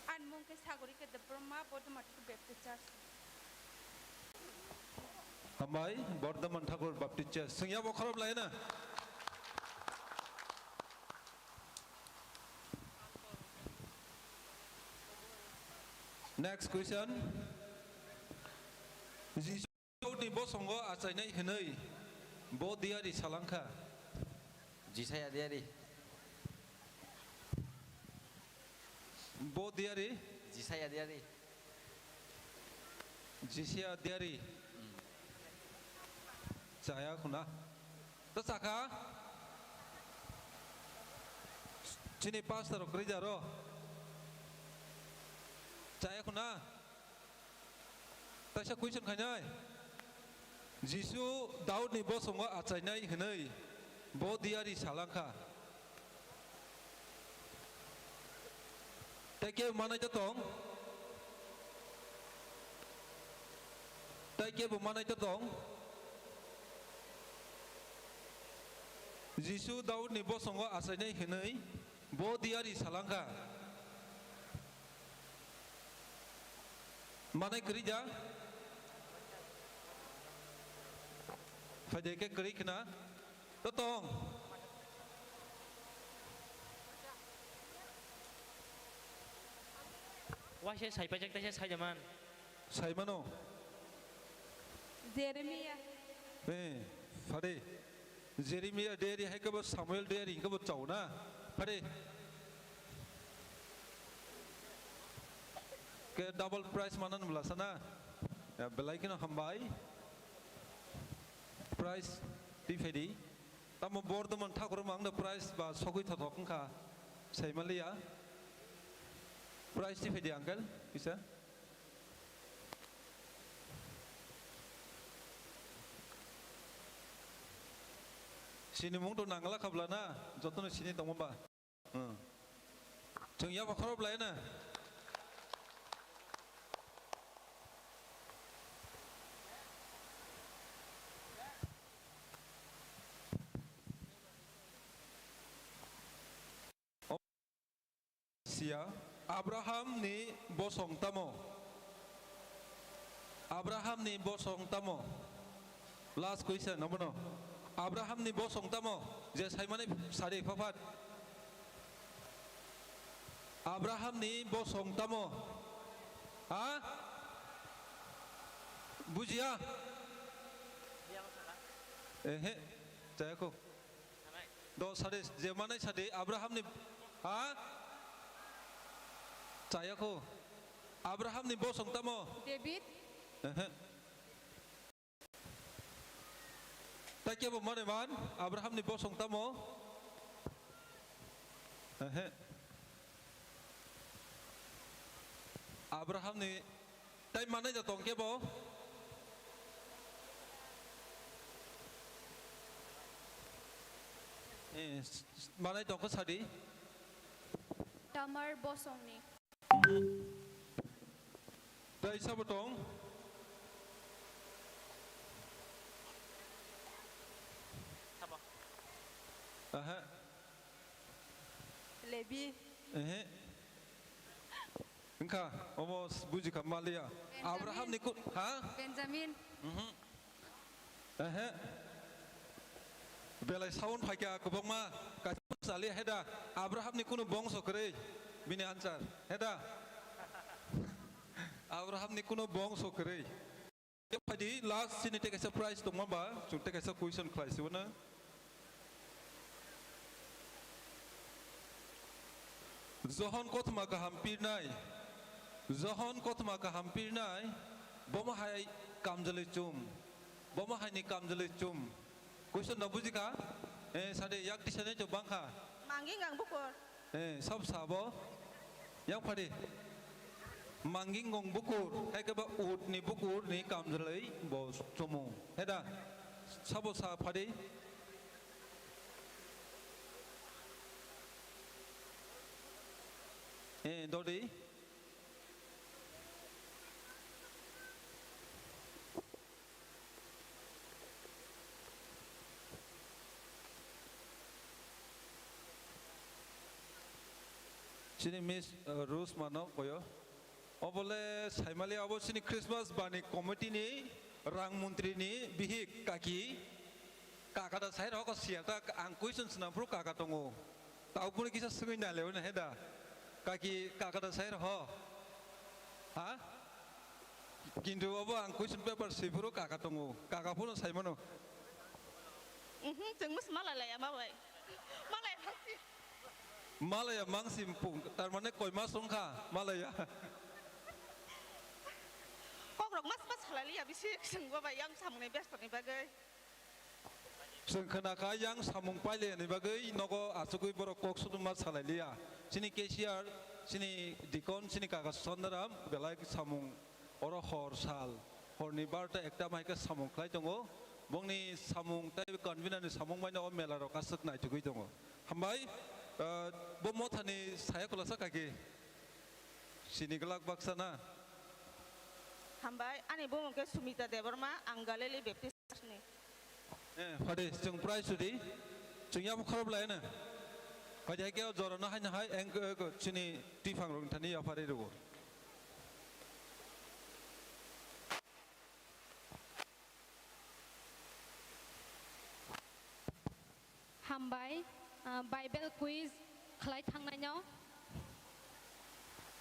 an mung ke sagori ke the Brahma Bodhamatic Baptist Church Hambai Bordhaman Thakur Baptist Church sengya bo khorob lai na Next question Jisu ni bo songo achai nai hinai bo diari salangkha Jisaya diari bo diari Jisaya diari Jisia diari Saya kuna Tasaka Cini pastor gereja roh Saya kuna Tasya question khanyai Jisu Daud ni bo songo achai nai hinai bo diari salangkha Taike mana jatong Taike bu mana jatong Jisu Daud ni bo songo achai nai hinai bo diari salangkha Mana gereja Fadeke gerikna Totong Wah saya pajak tanya saya man Sai mano Jeremiah Fade Jeremiah diary hai ka Samuel diary ka chau na Fade Ke double price manan belasana ya belai kena hambai price di fedi tamo Bordhaman Thakur mang the price ba sokui thokong kha sai malia price di fedi uncle bisa sini mung to nangala khablana jotono sini tongba chung ya ba khorob lai na Abraham ni bosong tamo Abraham ni bosong tamo last question no Abraham ni bosong tamo je sai mane sari phaphat Abraham ni bosong tamo ha bujia jayako do sari je mane sari Abraham ni ha Jayako Abraham ni bosong tamo David Takia bo mane man Abraham ni bosong tamo Abraham ni tai mana jatong ke bo mana jatong ko sadi Tamar bosong ni Dai sabotong baby. Engkau, buji kamalia. Abraham nikut, ha? Benjamin. Belai saun pakai aku ma, kasih sali heda. Abraham nikunu bongso kere, bini ansar, heda. Abraham nikunu bongso kere. Yang padi last sini take a surprise tu maba, cuma take a question class mana? Zohon kot maka hampir nai, Zohon kot maka hampir nai, boma hai kamjale cum, boma hai ni kamjale cum. Question nak buji ka? Sade yak di sana coba ka? Mangi ngang bukur. Sab sabo, yang padi. Mangi ngong bukur, hai keba ut ni bukur ni kamjale bo cumu. Heda, sabo sa padi. Dodi. Sini Miss Rose Mano koyo. Obole saimali abo sini Christmas bani committee ni rang menteri ni bihik kaki kakada saya rokok siapa angkuisun senampru kakak tongo. Tahu pun kisah sengui nalew na heda. Kaki kakak saya roh, ha? Kintu apa angkuisun paper sipuru kakak tongo. Kakak pun saya mana? Tengmus malah lah ya mawai. Malah pasti. Malaya mang simpung, tarmane koi mas songka, Malaya. Kok rok mas halali ya bisi senggua bayang samung nebes nih bagai. Sengkena yang samung paile ni bagai nogo asukui borok kok sudu mas halali ya. Sini KCR, sini dikon, sini kakak sondaram, belai samung oro hor sal, hor ni barta ekta mai ke samung klai tongo. Bong ni samung tapi konvenan ni samung mai no mela rok asuk nai cukui tongo. Hambai. Bomo tani saya kalau kaki sini gelak baksana. Hambai, ane bomo ke Sumita Deborma anggaleli baptis ni. Pada jeng price sudi, jeng yang kerap lain na. Kaji kau jorana hanya hai engke sini tifang rong tani apa ada itu. Hambai. Bible quiz khlai thangnai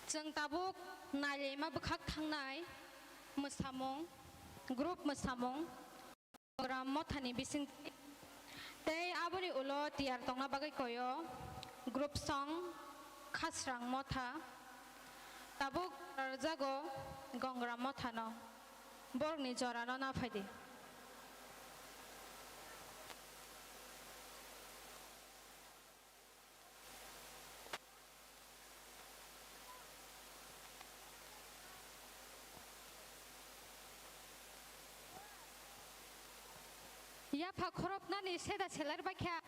जों tabuk nalema bukhak thangnai mosamung group mosamung program mothani bising tei aboni ulo tiar tongna bagai koyo group song khasrang motha tabuk jago gongram mothano borni jorano na phaidi Ya pak korop nani seda selar bakya.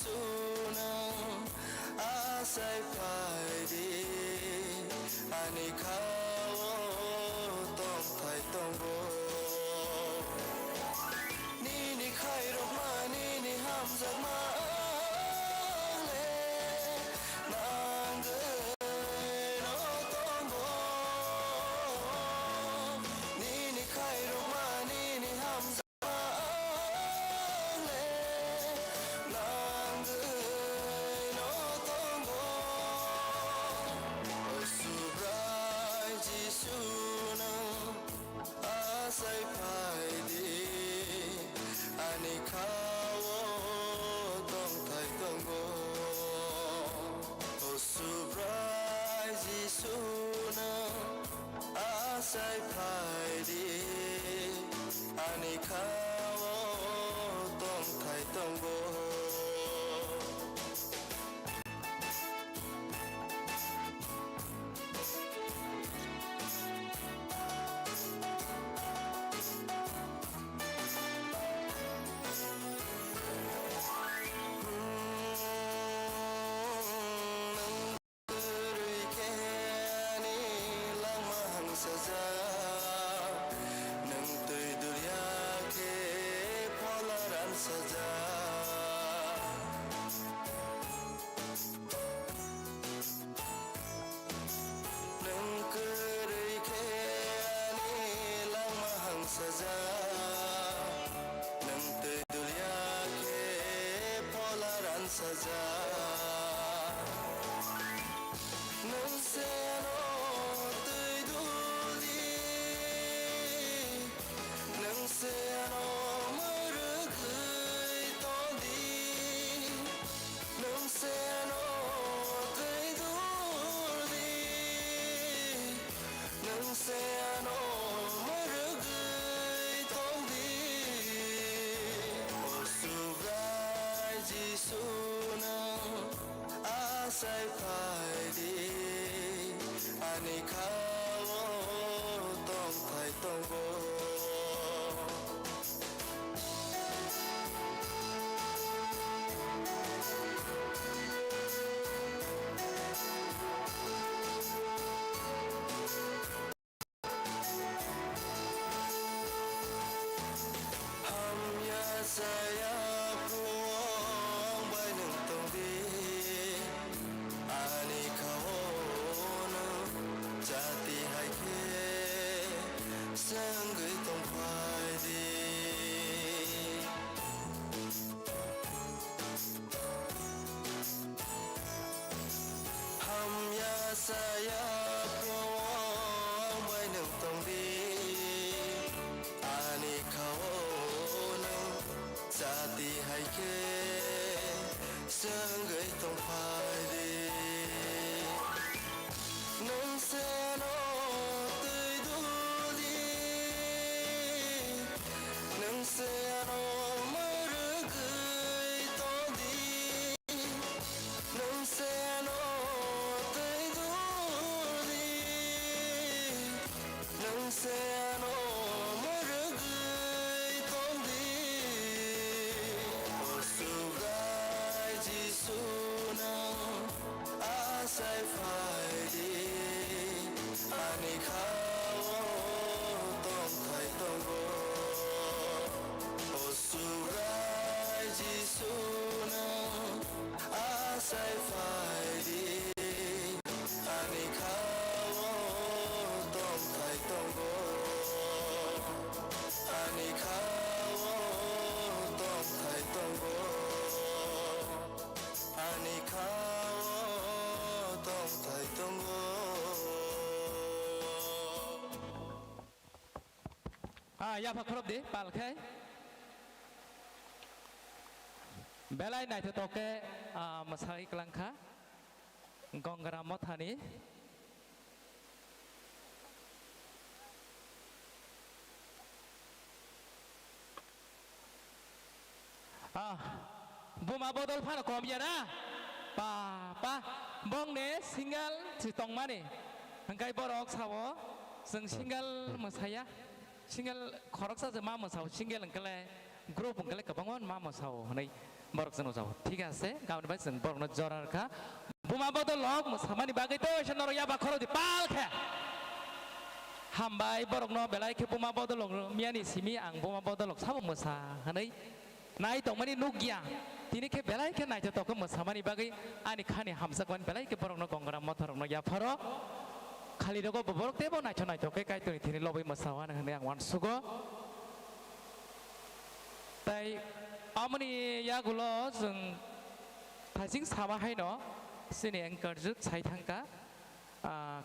sunang asai paidi ani kawo tong thai tong bo ni ni khai rok ma ni ni ham sak ma le nang ge no tong bo ni ni khai rok ma ni ni ham sak ma le nang ge no tong bo subrai ji sunang asai paidi ani kawo tong thai tong bo subrai ji sunang asai paidi ani kawo tong thai tong bo saja nang seno tui duli nang seno merugui tondi nang seno tui duli nang seno merugui tondi oh subrai jisu asai paidi ani kawo tong thai tong bo ham ya saya puang bai nung tong di ani kawono jati hai ke sangai tong phai di ham ya saya puang bai nung tong di ani kawono jati hai ke sangai tong phai di nang seno tui duli nang seno merugui tondi nang seno tui duli nang seno merugui tondi oh subrai ji sunang asai paidi ani kawo tong thai tong bo oh subrai ji sunang asai paidi ani kawo tong thai tong bo ani kawo tong thai tong bo ani kawo tong thai tong bo ya phakrop de palkhai belai nai to toke masai klangkha gongra mothani buma bodol phana kom ya na pa bong ne single chi tong mani hangkai borok sawo जों single मोसाया single खरकसा जों मा मोसाव single अंकले group अंकले गोबां मा मोसाव हनै borok jono jabo ঠিক আছে গামনি by जों borok no jorar kha buma bodol lok samani bagai to esen norok yaba khoro di pal kha hambai borok no belai ke buma bodol lok miani simi ang buma bodol lok sabo mosa hanai nai tongmani nugya tini ke belai ke nai to ko mosamani bagai ani khani hamsakwan belai ke borok no gongora motorok no yapharo khali rogo borok tebo nai to ke kai to tini lobai mosawan hanai ang wan sugo tai amani yagulo जों थाइसिं साबा हायनो सिनि एंकारजुक साइथांका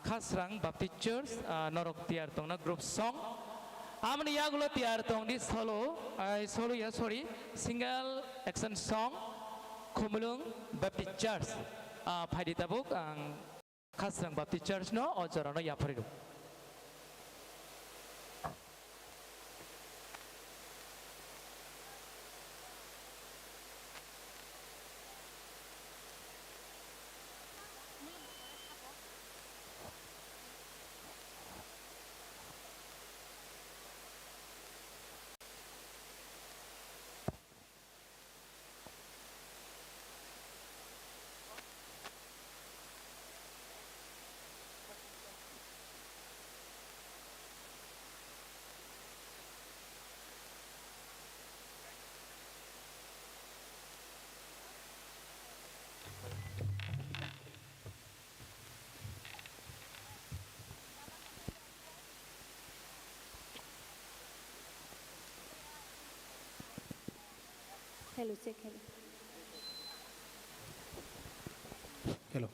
खासरां Baptist church नरक तियार तंगना group सं amani yagulo tiar tong di solo ya sorry single action song Khumulung Baptist Church phaidi tabuk ang khasrang Baptist Church no ojorano ya pharidu Hello, check hello. Hello.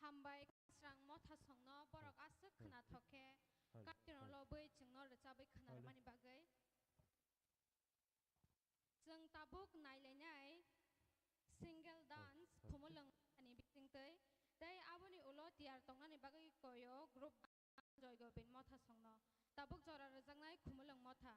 Hambai serang motha songno borok asuk khna thoke kaitino loboi chungno rechabai khnar mani bagai jeng tabuk nailainai single dance khumulung ani bisingtei tei aboni ulo tiar tongnani bagai koyo group joy gobin motha songno tabuk jora rejangnai khumulung motha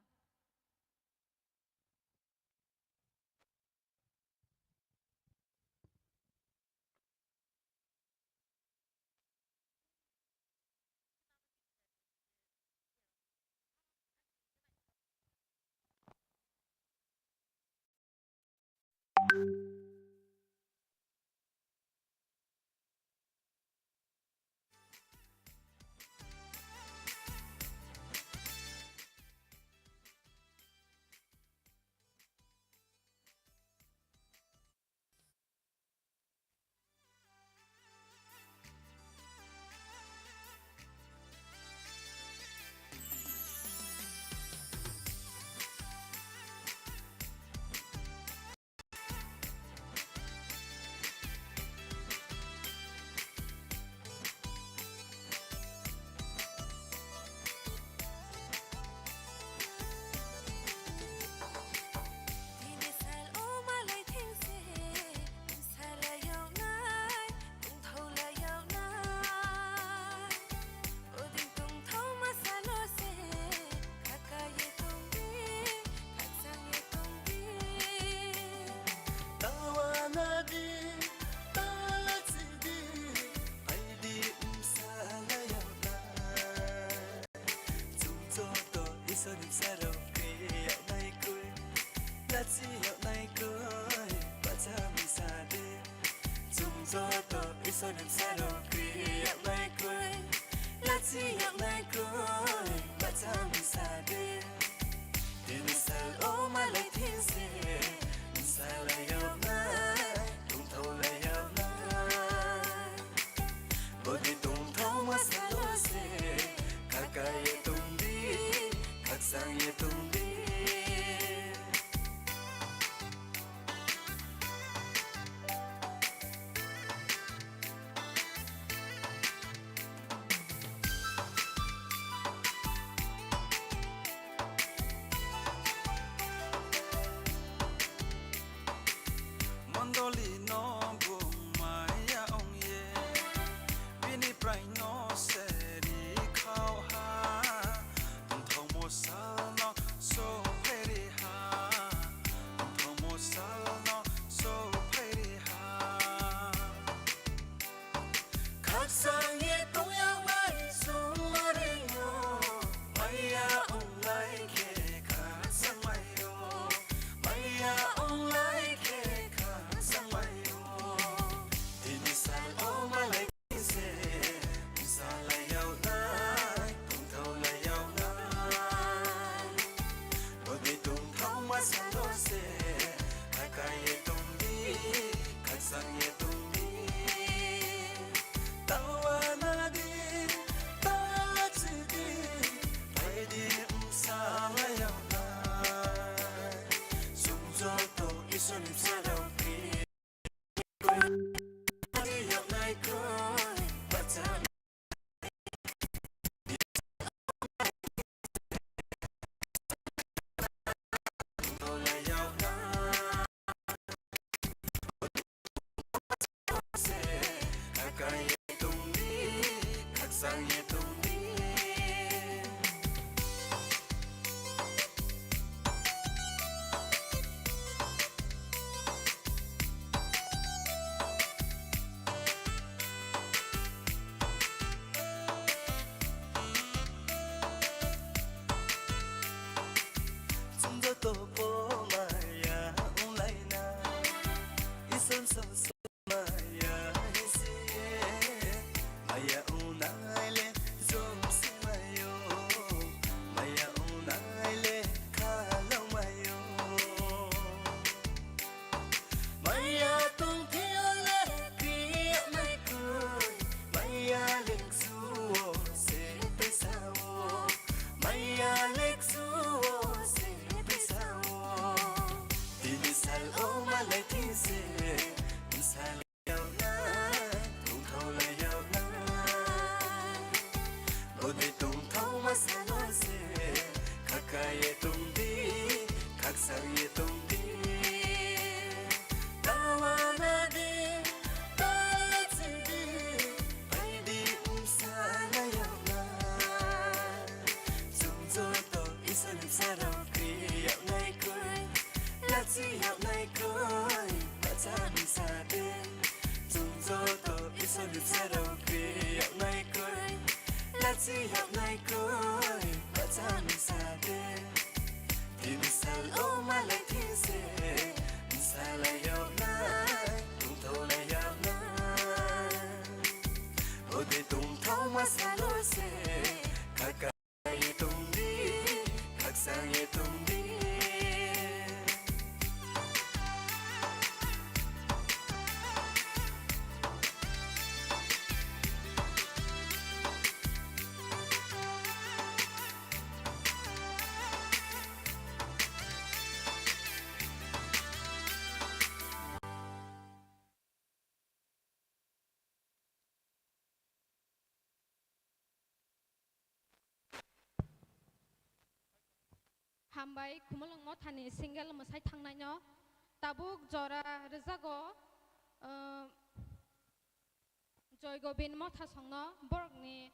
Gaji hab nai koi Bacan sade Di misal o malai thise Misal ayam nai Tung thau lai yam nai Ode tung thau masalo se Kakai tung di Kak sang ye tung di Hambai kumulung mo thani single masai thangnai no tabuk jora rejago joy gobin mo thasongno borgni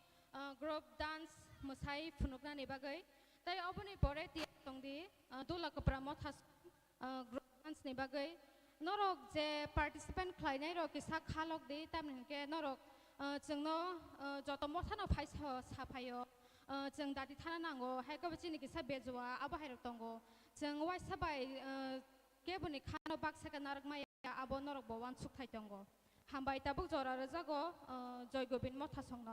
group dance masai phunukna ni bagai tai oboni pore ti tongdi dula kapra mo thas group dance ni bagai norok je participant khlainai rok kisa khalok di tamni ke norok jengno joto mo thano phaisa saphayo जों दादि थाना नांगौ हायको बचिनि किसा बेजवा आबो हायरक तंगो जों वाइ सबाय केबुनि खानो बाक्साका नारक माया आबो नरक बवान सुखथाय तंगो हामबाय ताबुक जरा रजागो जय गोबिन मथा संग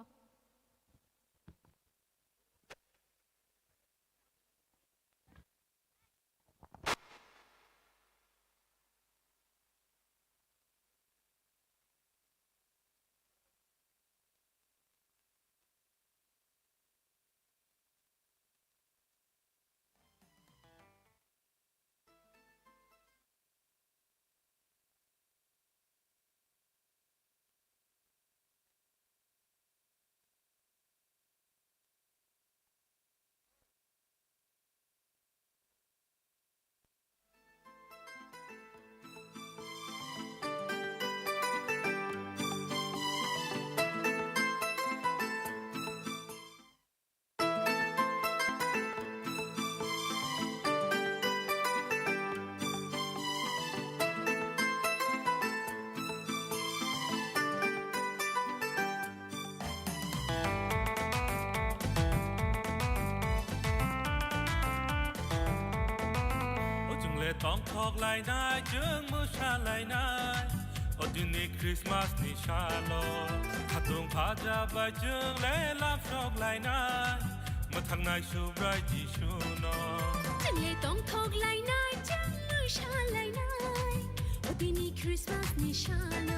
ต้องทอกลายนายจึงมือชาลายนายอดินีคริสต์มาสนิชาโลขัดตรงพาจาใบจึงเล่ลับชอกลายนายมาทางนายชูไรจีชูนอจึงเลยต้องทอกลายนายจึงมือชาลายนายอดินีคริสต์มาสนิชาโล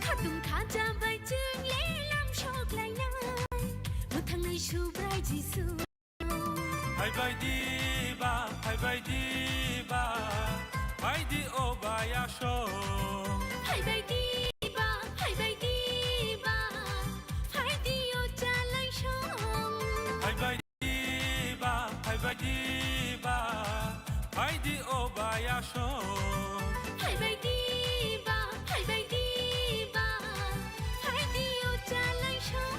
ขัดตรงพาจาใบจึงเล่ลับชอกลายนายมาทางนายชูไรจีชูให้ใบดีบ้าให้ใบดีHeidi Obaya Show Hai bai di ba Heidi O Jalai Show Hai bai di ba Heidi Obaya Show Hai bai di ba Heidi O Jalai Show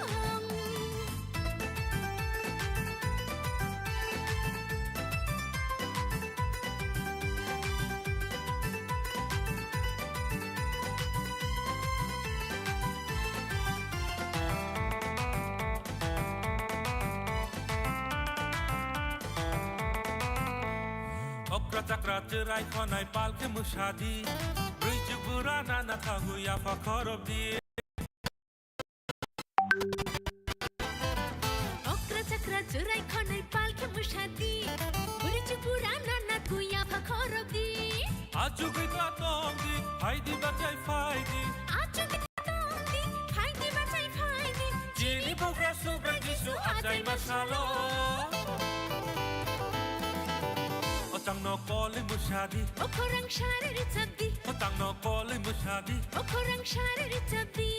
Zakrat jerai khonai palke mushadi Brij burana na thagu ya fakharobdi Okra zakrat jerai khonai palke mushadi Brij burana na thagu ya fakharobdi Aju gita tongdi haidi bachai faidi Aju gita tongdi haidi bachai faidi Jini bogra subra jisu ajai masalo Otang no koli mushadi Okorang shari ritadi Otang no koli mushadi Okorang shari ritadi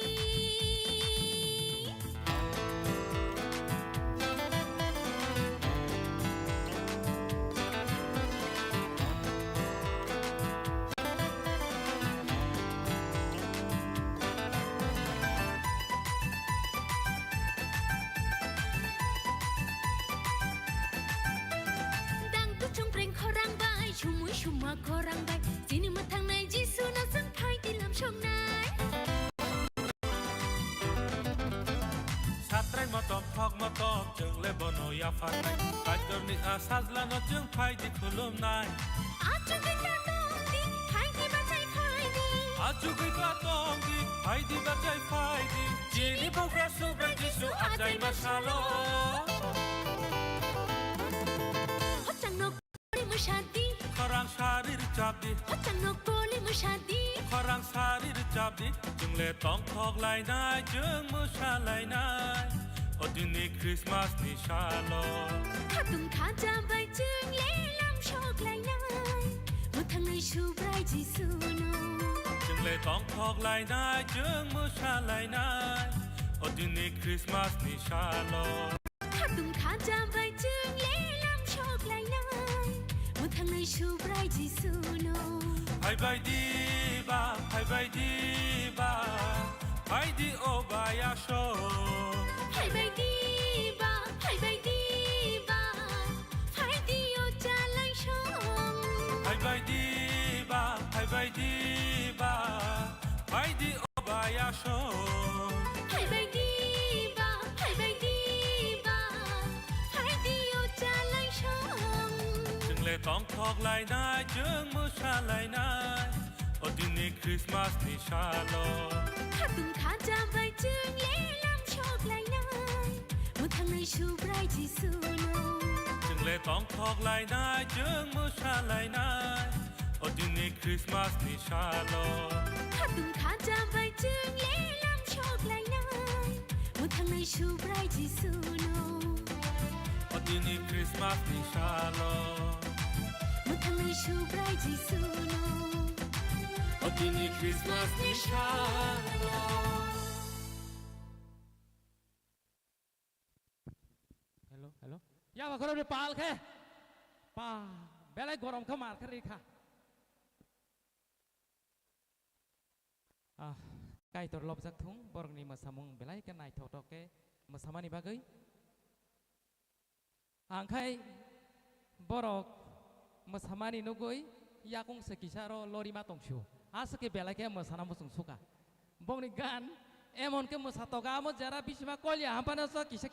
Chuma korang bai Sini matang nai jisu na sang thai di lam shong nai Satrai ma tom thok ma tong jeng le bono ya fan kai tor ni asazla no jeng phai di khulum nai Aju kita tong di hai di bacai phai di aju kita tong di phai di bacai phai di jini bogra su berji su ajai masalo Hotang no koli mushadi Karang sarir cabdi Hotang no koli mushadi Karang sarir cabdi jeng le tong thok lai nai jeng musha lai nai Odini Christmas ni shalo Khatung khaja bai jeng le lam shok lai nai Muthang nai shu brai ji suno Jeng le tong thok lai nai jeng musha lai nai Odini Christmas ni shalo Khatung khaja bai jeng le lam shok lai nai Muthang nai shu brai ji suno Hai bai di ba Hai di o ba ya sho Hai bai di ba Hai bai di ba Hai di o cha lai shong Hai bai di ba Hai di o ba ya sho Hai bai di ba Hai di ba Hai di o cha lai shong Jeng le tong thok lai nai jeng musha lai nai Odini Christmas ni shalo Khatung khaja bai jeng le lam shok lai nai Muthang nai shu brai ji suno Jeng le tong thok lai nai jeng musha lai nai Odini Christmas ni shalo Khatung khaja bai jeng le lam shok lai nai Muthang nai shu brai ji suno Odini Christmas ni shalo Muthang nai shu brai ji suno Odini Christmas ni shalo Hello Ya ba khoro de pal khe pa belai gorom kha mar khari kha kai tor lob jak thung borok ni masamung belai ke nai thok tok ke masamani bagai angkai borok masamani nugoi yakung sekisaro lorima tongshu asake belai ke masana musung suka bongni gan emon ke masatoga amo jara bisima kolya hampana so kisa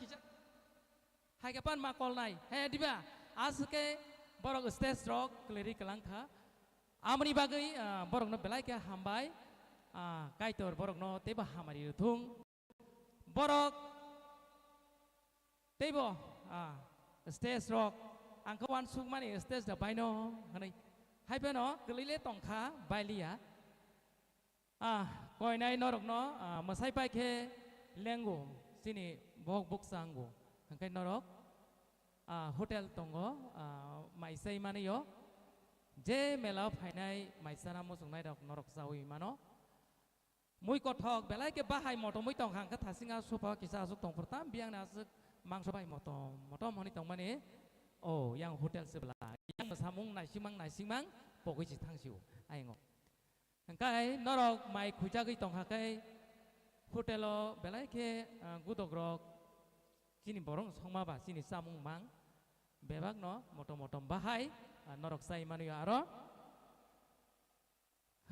hai kapan makol nai hai diba asake borok stage rock kleri kelangkha amani bagai borok no belai ke hambai kaitor borok no teba hamari thung borok tebo stage rock angkawan sukmani stage da baino hanai hai beno kelile tongkha bailia koinai norok no masai pai ke lengo sini bok bok sango hangkai norok hotel tongo maisai mani yo je mela phainai maisana mo sungnai dok norok sawi mano mui kothok belai ke bahai moto mui tong hang ka thasinga sopa kisa asuk tong pertam biang nasuk mangso bai moto moni tong mani yang hotel sebelah yang samung naisingmang pokoi si thangsiu aingo hangkai norok mai khujagi tong hakai hotelo belai ke gudogrok sini borong songma ba sini samung mang bebak no moto bahai norok sai manu aro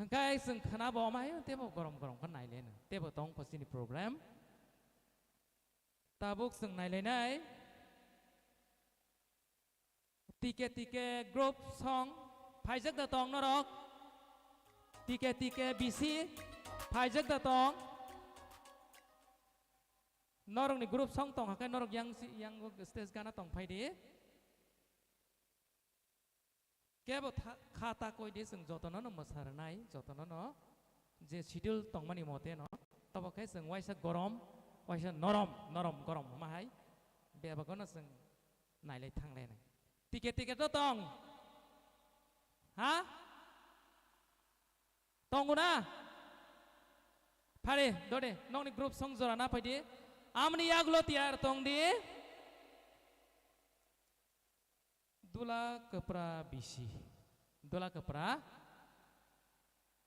hangkai sing khana bo mai tebo gorom kan nai len tebo tong ko sini problem tabuk sing nai lenai tike group song phaijak da tong norok tike bisi phaijak da tong norok ni group song tong hakai norok yang stage gana tong phaide kebo khata koi de sing jotono no masarnai jotono no je schedule tong mani mote no tabo kai sing waisa gorom waisa norom gorom mahai beba gono sing nai lai thang le nai tike to tong ha tong na phare dode nong ni group song jora na phaide amni yaglo tiar tong di dula kepra bisi dula kepra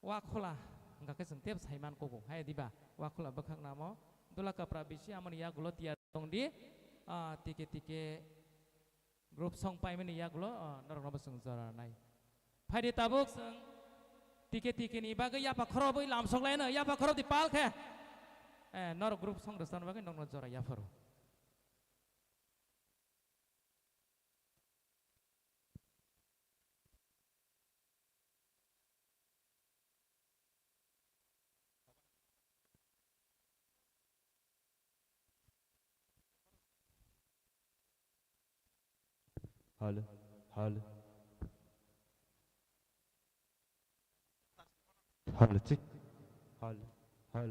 wakhola enggak ke sentiap saiman koko hai diba wakhola bakhak namo dula kepra bisi amni yaglo tiar tong di tike group song pai mani yaglo norok nobo sung jora nai phaide tabuk sung tike ni bagai ya pakhoro bai lamsok laina ya pakhoro di pal khe norok group song dosan bagai nong jora ya faro Hal, hal. Hal, cik. Hal, hal.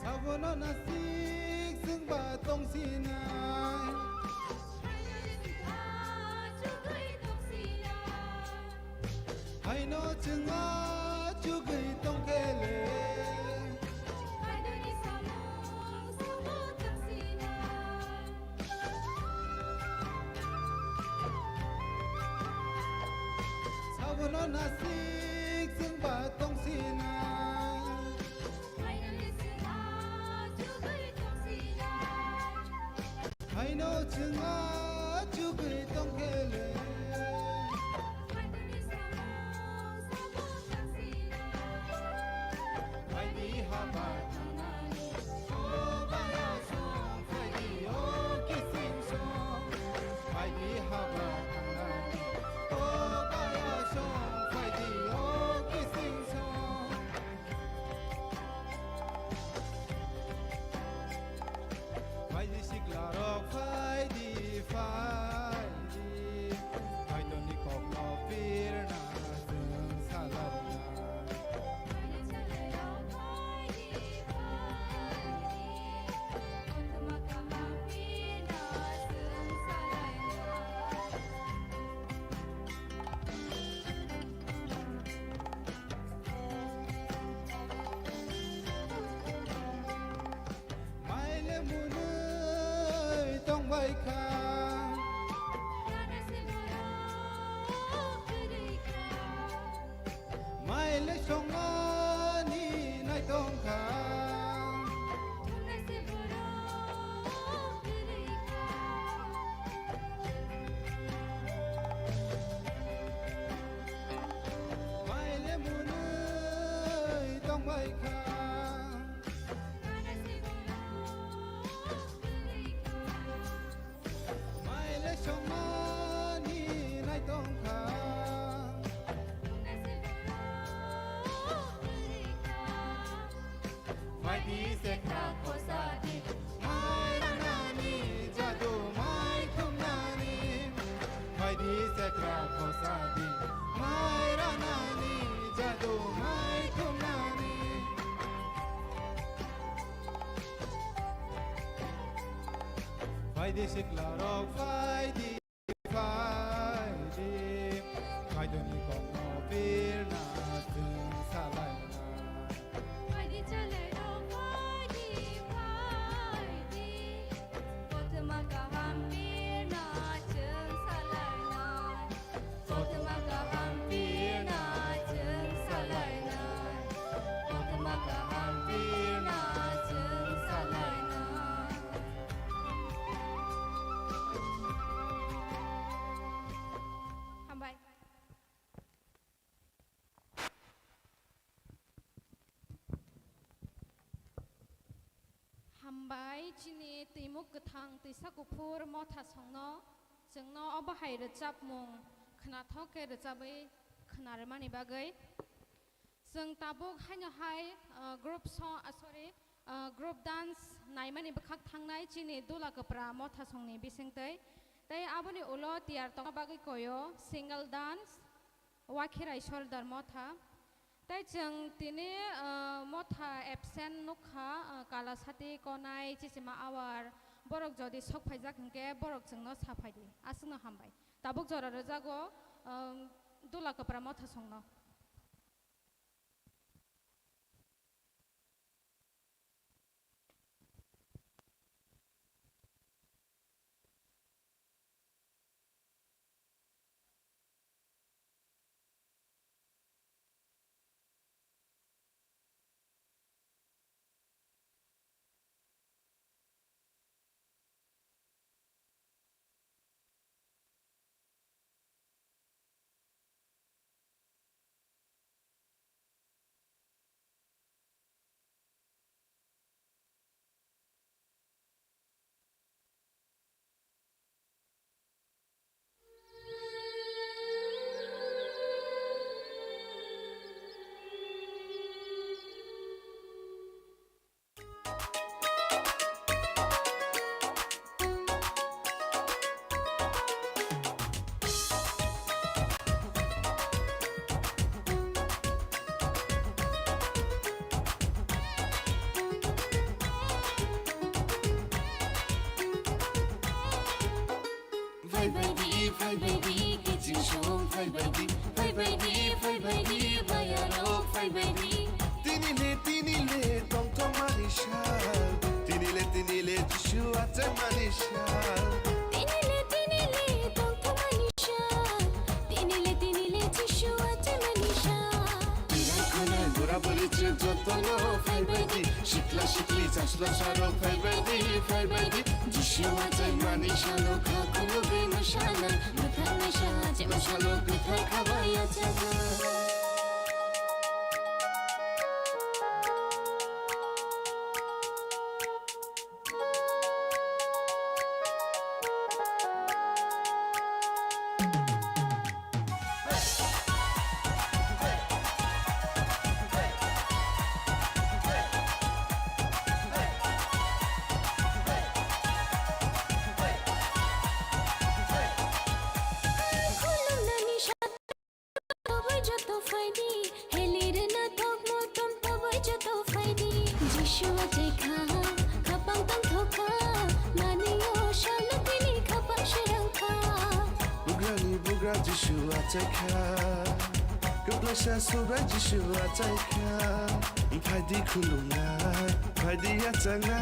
Sabono nasik sing batong sinai Hai no chenga chugai tong kele Sabono nasik sing batong sinai Hai no chenga chugai tong kele Hai di haba tanani Oh baya song Hai di oh kissing song Hai di haba tanani Oh baya song Hai di oh kissing song Hai di siklarok Hai di bai kha mai le song ni nai tong kha mai le mun tong bai kha mai le song ni nai tong kha mai di se kha ko sa di mai ra na ni jadu mai khum na ni mai di se kha ko sa di mai ra na ni jadu mai khum na ni mai di se kla ro mai di mai do ni ko no pir na tung sa lai na Hambai chini timuk gethang tisa gufur motha songno jengno obahai recap mung khna thoke recabai khnarmani bagai jeng tabuk haino hai group song group dance naimani bakhak thangnai chini dula kapra motha songni bisingtai tai aboni ulo tiar tong bagai koyo single dance wakhirai shoulder motha tai jeng tini motha absent nukha kala sati konai chisima awar borok jodi sok phaijak hingke borok jengno saphaidi asungno hambai tabuk jora rejago dula kapra motha songno Fai baby, kitchen show, fai baby, bayaro, fai baby. Tinile, tong tong manisha. Tinile, jishu ate manisha. Tinile, tong tong manisha. Tinile, jishu ate manisha. Tira kone gura boli jotono, fai baby. Shikli, zaslo sharo, fai baby. Jishu ate manisha, lo kakulu bima shana. Matanisha, jemasha lo kuthar kawaya jaga. Jishu ataka, Gublasha Sura Jishu ataka, Padi Kulunga, Padi Atanga,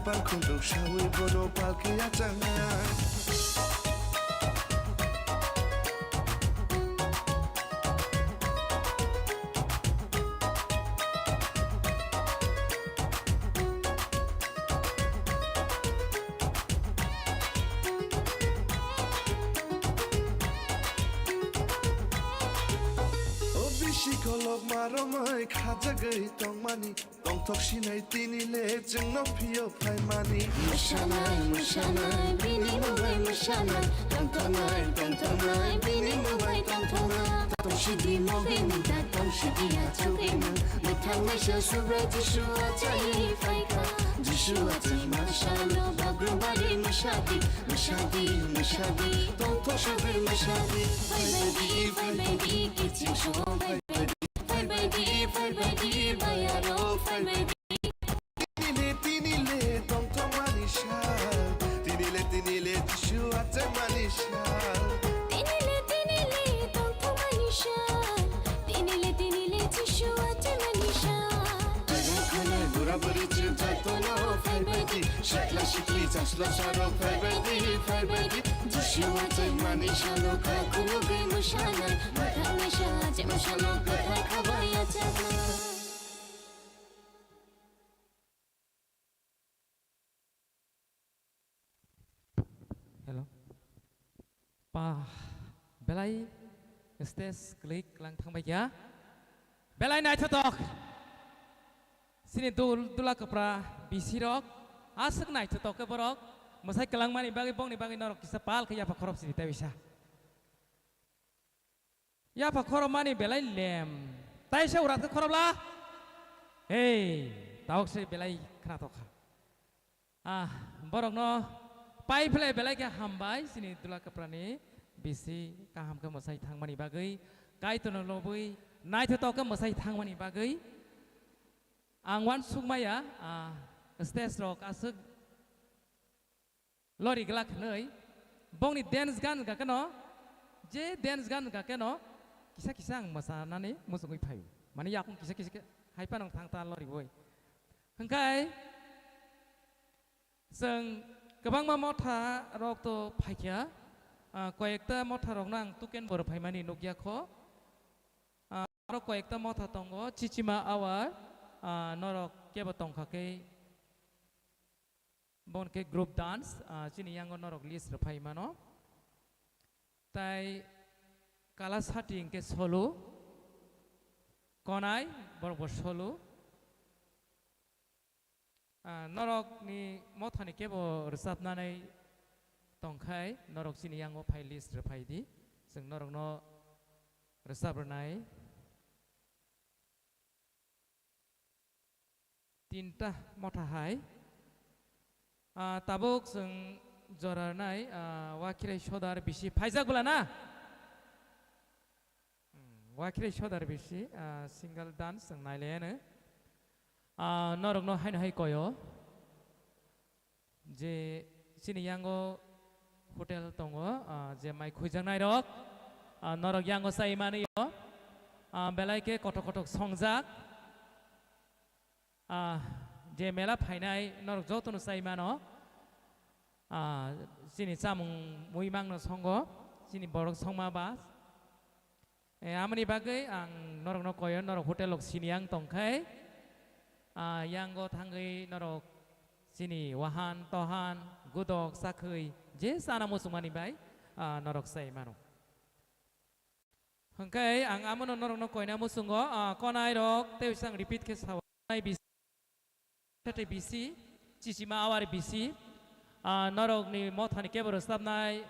bang khung dong shawi bono palki ya jangan Shikolog maromai khajagai tongmani tongthok sinai tinile jengno phiyo phaimani Mushanai bini mubai mushanai tongtonai bini mubai tongtonai tongshidi mobe minta tongshidi achubena muthang masha subra jishu achai faika jishu achai mashalo bagrobari mushadi tongthok shabe mushadi bye baby kitchen show bye baby bayaro fine baby tinile tongthok manisha tinile jishu achai manisha tinile tongthok manisha tinile jishu achai manisha khana gura bari chil jatono fine baby shakla shikli jaslo sharo fine baby jishu achai manisha lokha kuloge mushana mathanisha je mushalo katha khabaya chana Hello. Pa belai stage klik lang thang bai ya. Belai nai thotok. Sini dula kapra bisi rok. Asuk nai thotok ke borok. Masai kelang mani bagi bong ni bagi norok kisah pal ke ya pak korop sini tawisa. Ya pak korop mani belai lem. Tai saya urat ke korop lah. Hey, tahu saya belai kena toka. Borok no. Pai play belai ke hambai sini dula kaprani bisi kaham ke masai thang mani bagai kai to no lobui nai to ke masai thang mani bagai angwan sukmaya stage rock asuk lori gelak nei bong ni dance gan ga keno je dance gan ga keno kisah ang masana ni musungui payu mani yakung kisah hai panong thang ta lori boy hangkai seng Kabang motha rok to phaikya koyekta motha rok nang tuken bor phaimani nokya kho aro koyekta motha tongo chichima awar norok keba tongkha ke bon ke group dance chini yango norok list phaimano tai kala sating ke solo konai bor solo norok ni mothani kebo resapnanai tongkhai norok sini yango phai list phai di sing norok no resapnai tinta motha hai tabuk sing joranai wakire shodar bisi phaija gula na wakire shodar bisi single dance sing nailene norok no hai koyo je sini yango hotel tongo je mai khujang nai rok norok yango sai mani yo belai ke kotok songjak je mela phainai norok jotono sai mano sini samung muimang no songo sini borok songma bas amani bagai ang norok no koyo norok hotel lok sini yang tongkai Yango tanggai norok sini wahan tohan gudok sakui je sana musumani bai norok sai mano hangkai ang amono norok no koina musungo konai rok teu sang repeat ke sawai bisi chichima awar bisi norok ni mothani kebor sabnai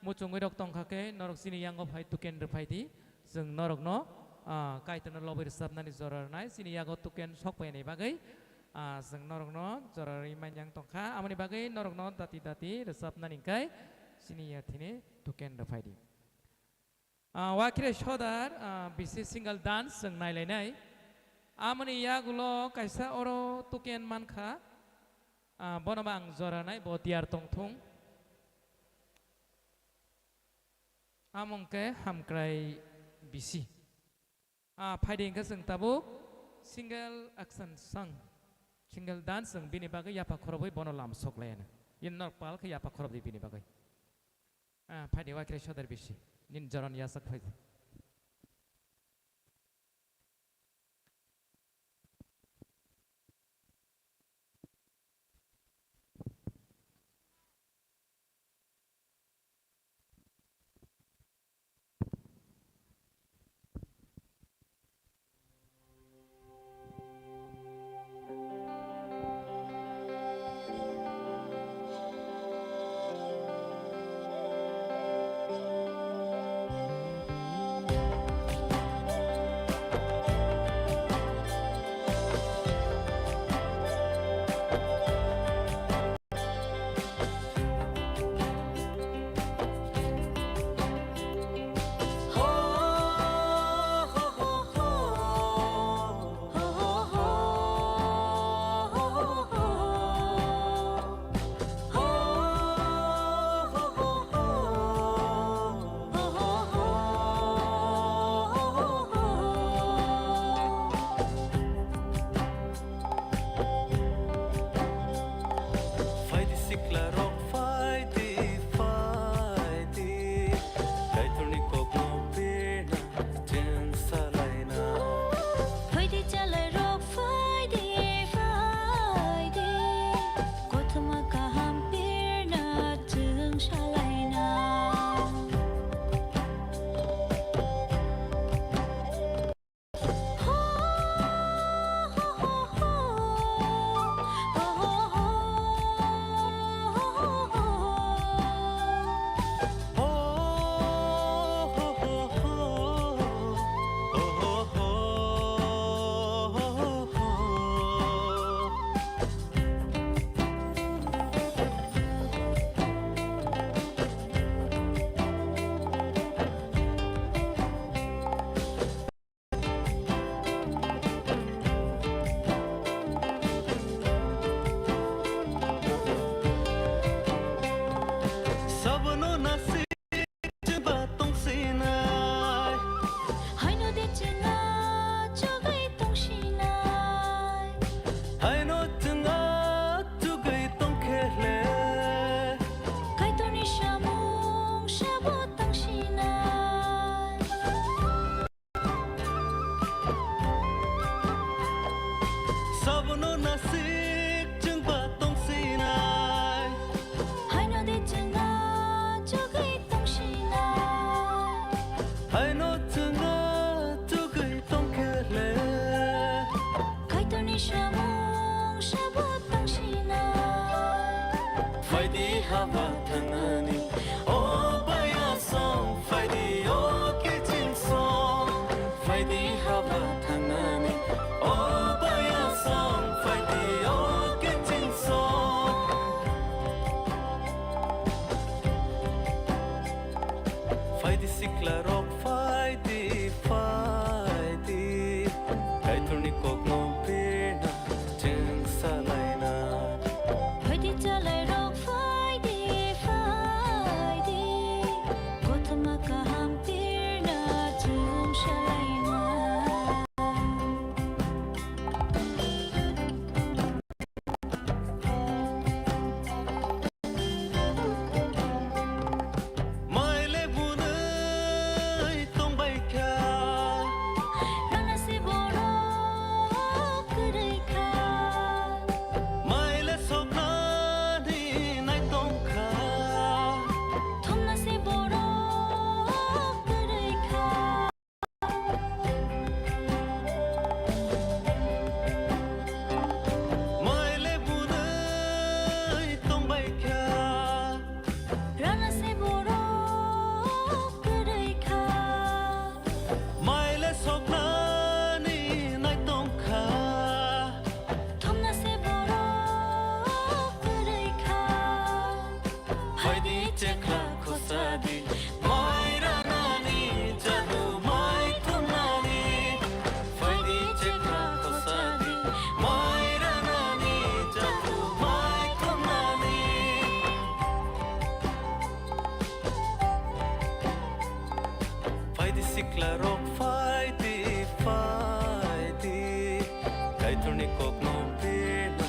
muchungoi rok tongkhake norok sini yango phai tuken phai di jeng norok no kaitana lobir sabnani jorarnai sini yago tuken sokpaini bagai jeng norok no jorari manjang tongkha amani bagai norok no dati resapnani kai sini yathini tuken rafaidi wakire shodar bisi single dance jeng nailai amani yagulo kaisa oro tuken mankha bonobang joranai bo tiar tongthung amongke hamkrai bisi Phaiding ka seng tabuk single action song single dance ang bini bagay ya pakhoroboy bono lam soklen in nor pal khya pakhorob di bini bagay phadi wa kre shodar bishi nin jaran ya sak phai Kai turni kok no pena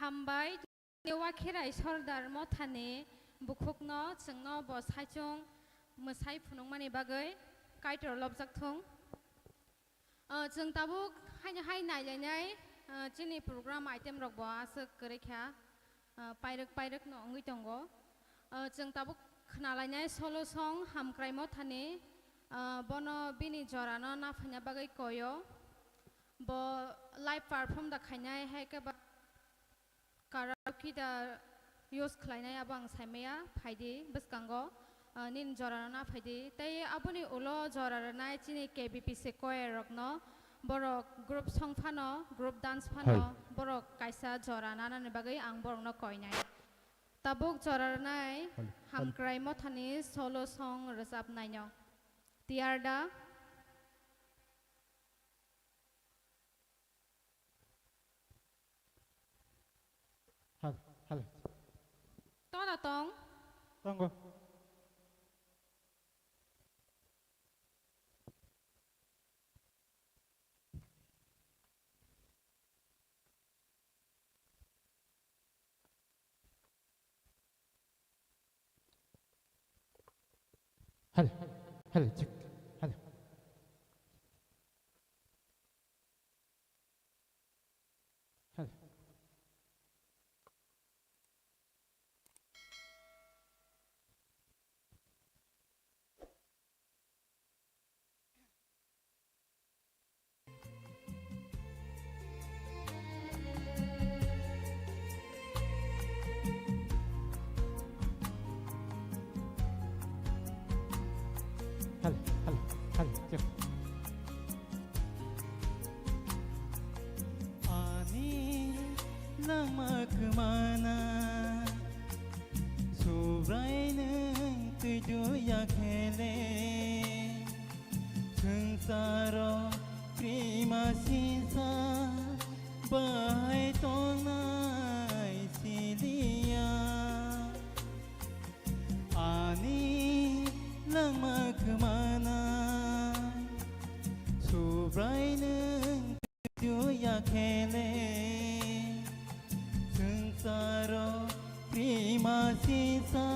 हामबाय देवा खेराइ सरदार मथानि बुखुकनो जोंनो ब साइचुं मोसाइ फुनुंमानि बागै काइटर लबजाकथुं जों ताबु हाय नायलायनाय जोंनि programme item रक आसो करेख्या पाइरक न अंगै दंगो जों ताबु खोनालायनाय सल' सं हामक्राइ मथानि बनो बिनि जरानो नाफैना बागै कयो ब लाइव पारफॉर्म दा खायनाय हाय केबा काराओके दा यूज खालायनाय आबां साइमाया फायदि बसकांगो निन जरानो ना फायदि तै आबुनि उलो जरानाय चिनि केबीपीसी कोयरकनो बरक ग्रुप सं फानो ग्रुप डांस फानो बरक कायसा जराना नानि बागै आं बरकनो कयनाय ताबुक जरानाय हामक्राइ मथानि सोलो सं रोजाबनायनो तियारदा Hal. Tona tong. Tunggu. Hal. Cek. Hal. Hal. Hal. Cek. Ani lama kemana Sobrai neng tujuh ya kele Sengsara prima sisa Bahai tonai silia Ani lama kemana Sobrai neng tujuh ya kele Sengsara prima sisa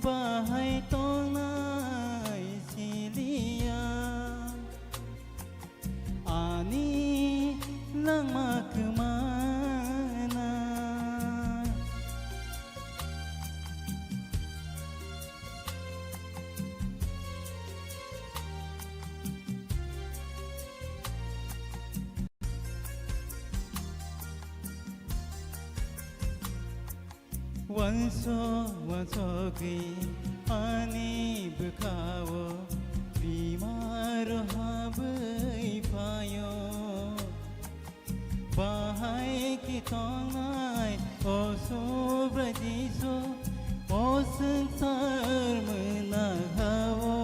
Bahai tonai silia Ani lama kemana Wanso ki ani bekawo Bimar habai payo Bahai ki tongai O sobrajiso O sengsar menagawo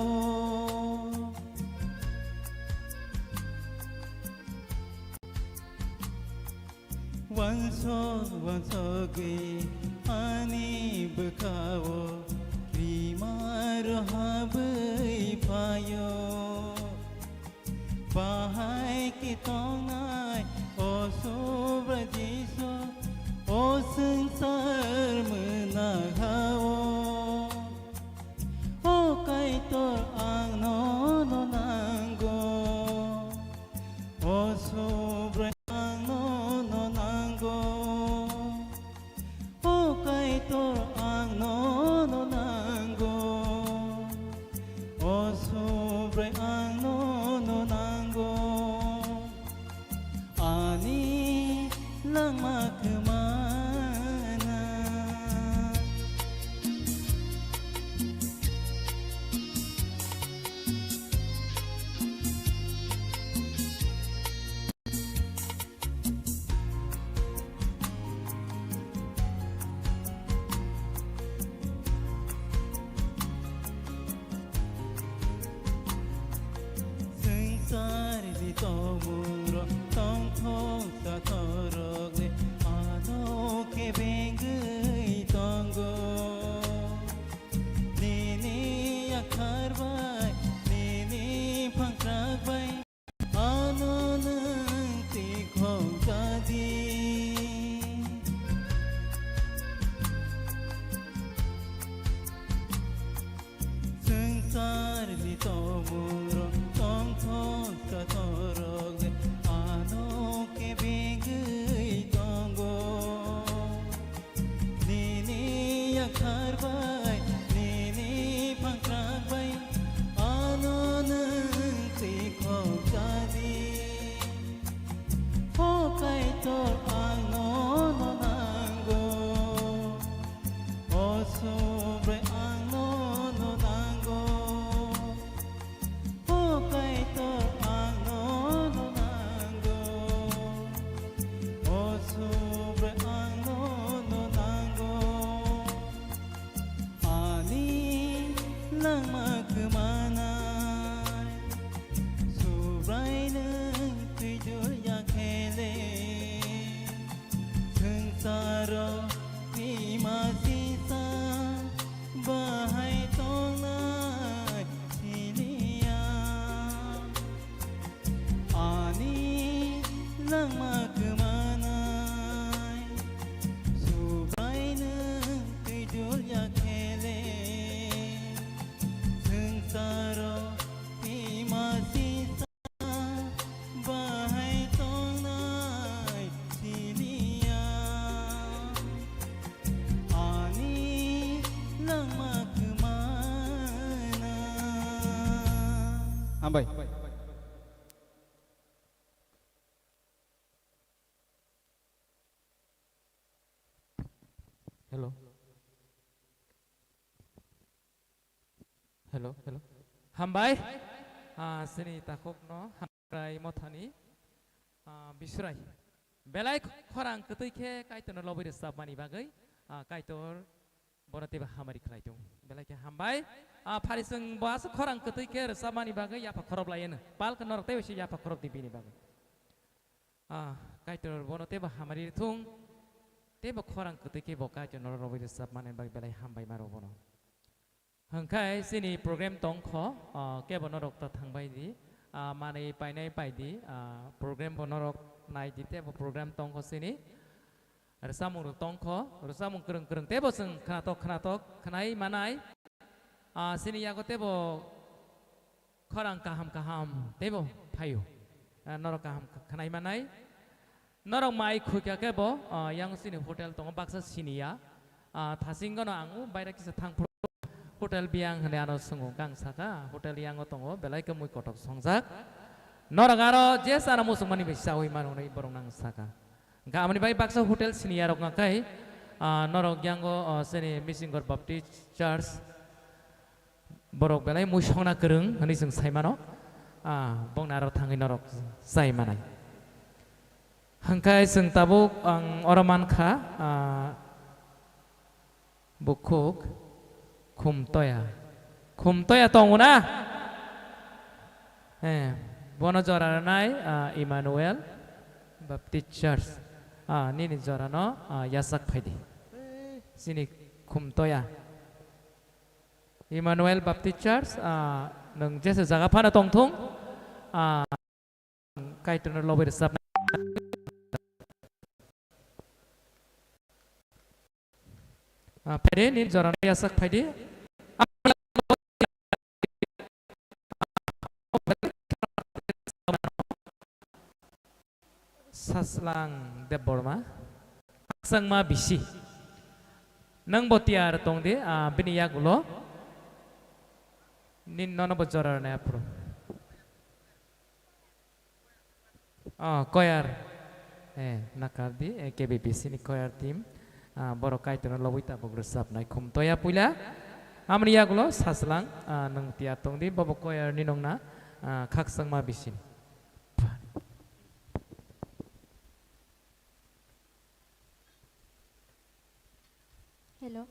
Wanso ki ani bekawo Rimar habai payo Bahai ki tongai O sobrajiso O sengsar menagawo O kaitor ang nono nanggo O sobrai ang nono nanggo O kaitor ang nono nanggo O sobrai ang nono nanggo Ani lang makemana Sengsar di tomuro tong thong sa torok le ano ke bengai tonggo Nini akar bai Nini pangkrak bai Ano nang tikhong tadi Hambai. Hello. Hello, hello. Hambai. Sini takok no hamrai mothani. Bisurai. Belai khorang ketui ke kaiton lobi resab mani bagai. Kaitor borate bah hamari khlaitung. Belai ke hambai. Phariseng bahasa khorang ketui ke resab mani bagai ya pa khorob layen. Pal ke norte wesi ya pa khorob dibini bagai. Kaitor borate bah hamari tung. Teba khorang ketui ke boka jon lobi resab mani bagai belai hambai maro bono. Hangkai sini program tongkho ke bonorok ta thangbai di mane painai paidi program bonorok nai di tebo program tongkho sini resamung tongkho resamung kereng kereng tebo seng kanatok kanai manai sini yago tebo khorang kaham tebo payu norok kaham kanai manai norok mai khukya kebo yang sini hotel tongo baksa sini ya thasinggono angu baira kisa thang hotel biang hane ano sungu kang saka hotel yang otongo belai ke mui kotok songjak noragaro jesara musung mani bisa oi manu nei borong nang saka ga amani bai baksa hotel sini arok ngakai norog yango seni Missingor Baptist Church borok belai mui songna kereng hani sung saimano bong naro thangi norok saimanai hangkai sung tabuk ang oraman kha bukuk kumtoya tonguna bono joranai Emmanuel Baptist Church nini jorano yasak phaidi sini kumtoya Emmanuel Baptist Church nang jesa jaga phana tongthong kaitun lobe sab pede nini jorano yasak phaidi saslang deborma sangma bisi nang botiar tongde bini yagulo nin nono bojorar na apro koyar nakardi KBBC ni koyar team boro kaitun lobita bogresap nai kumtoya pula amni yagulo saslang nang tiar tongde bobo koyar ninong na khak sangma bisi Hello.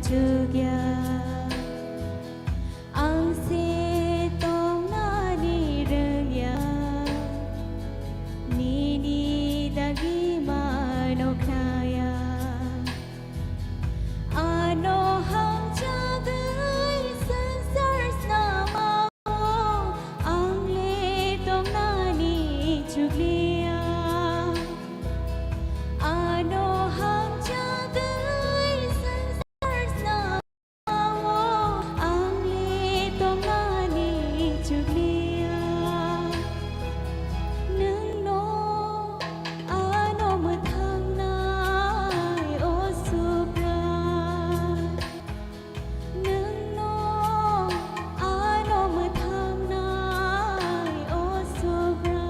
죽여 앙세 똥나니 르야 니니 다기 마노카야 아노 항자들 sense nama angle tongnani chuglia ano hamjadai sense nama angle tongnani chuglia nung no ano mathang nai o supra nung no ano mathang nai o supra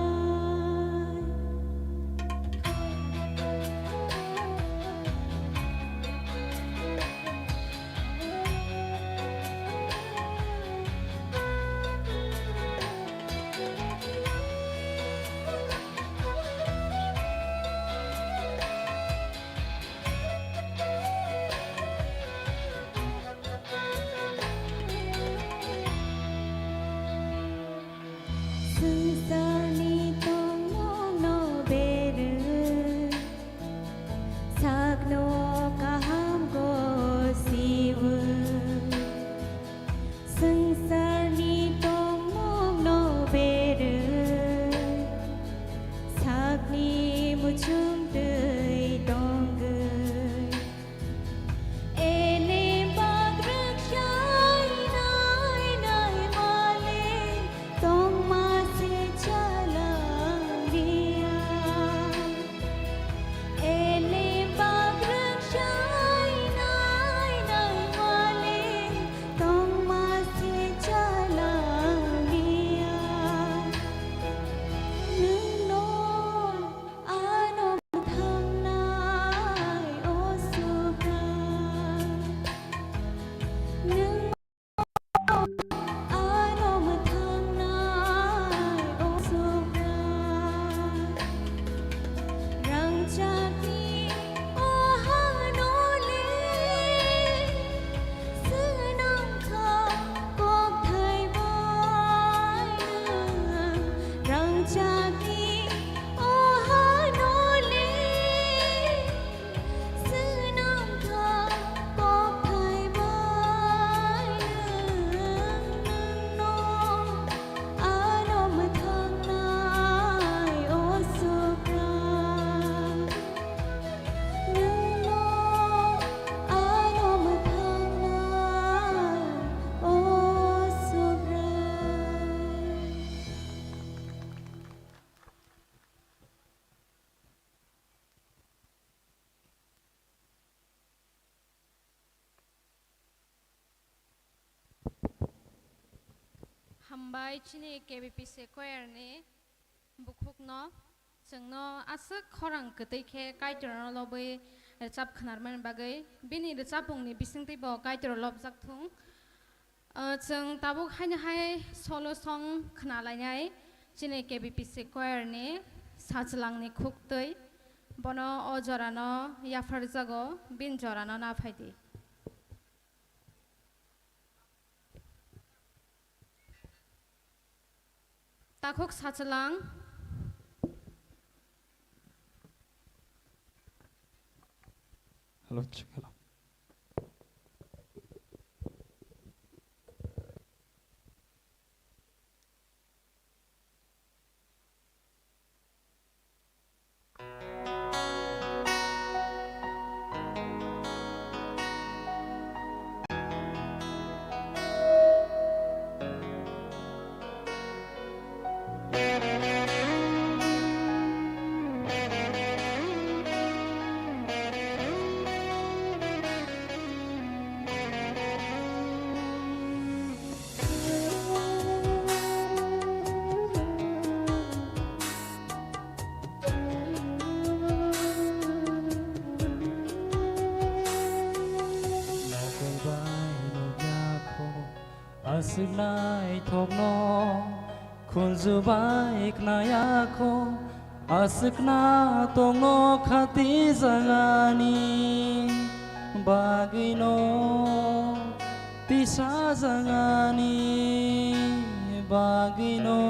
Sungsani tong no beru Sagno kaham go siwu Sungsani tong no beru Sagni muchum tui donggu Elim bagrak shai nai nai male Tong masih jalan dia Elim bagrak shai nai nai male Tong masih jalan dia Nung no ano mathang nai o supra Nung ano mathang nai o supra Rang chati o hano le Sunam kha kok thai bai Rang chati o hano le Sunam kha kok thai bai No ano mathang nai o supra No ano mathang nai o supra Hambai chini KBPC choir ni bukhuk no jengno asuk khorang ketai khe kaitro lobai chap khnar man bagai bini chapung ni bisingti bo kaitro lob jakthung jeng tabuk haine hai solo song khnalainai chini KBPC choir ni sajlang ni khuktoi bono o jorano yafar jago bin jorano na phaidi Takuk sacelang Halo, cek halo. Asinai thokno khunzubai knayako asukna tongno khati zangani bagino tisa zangani bagino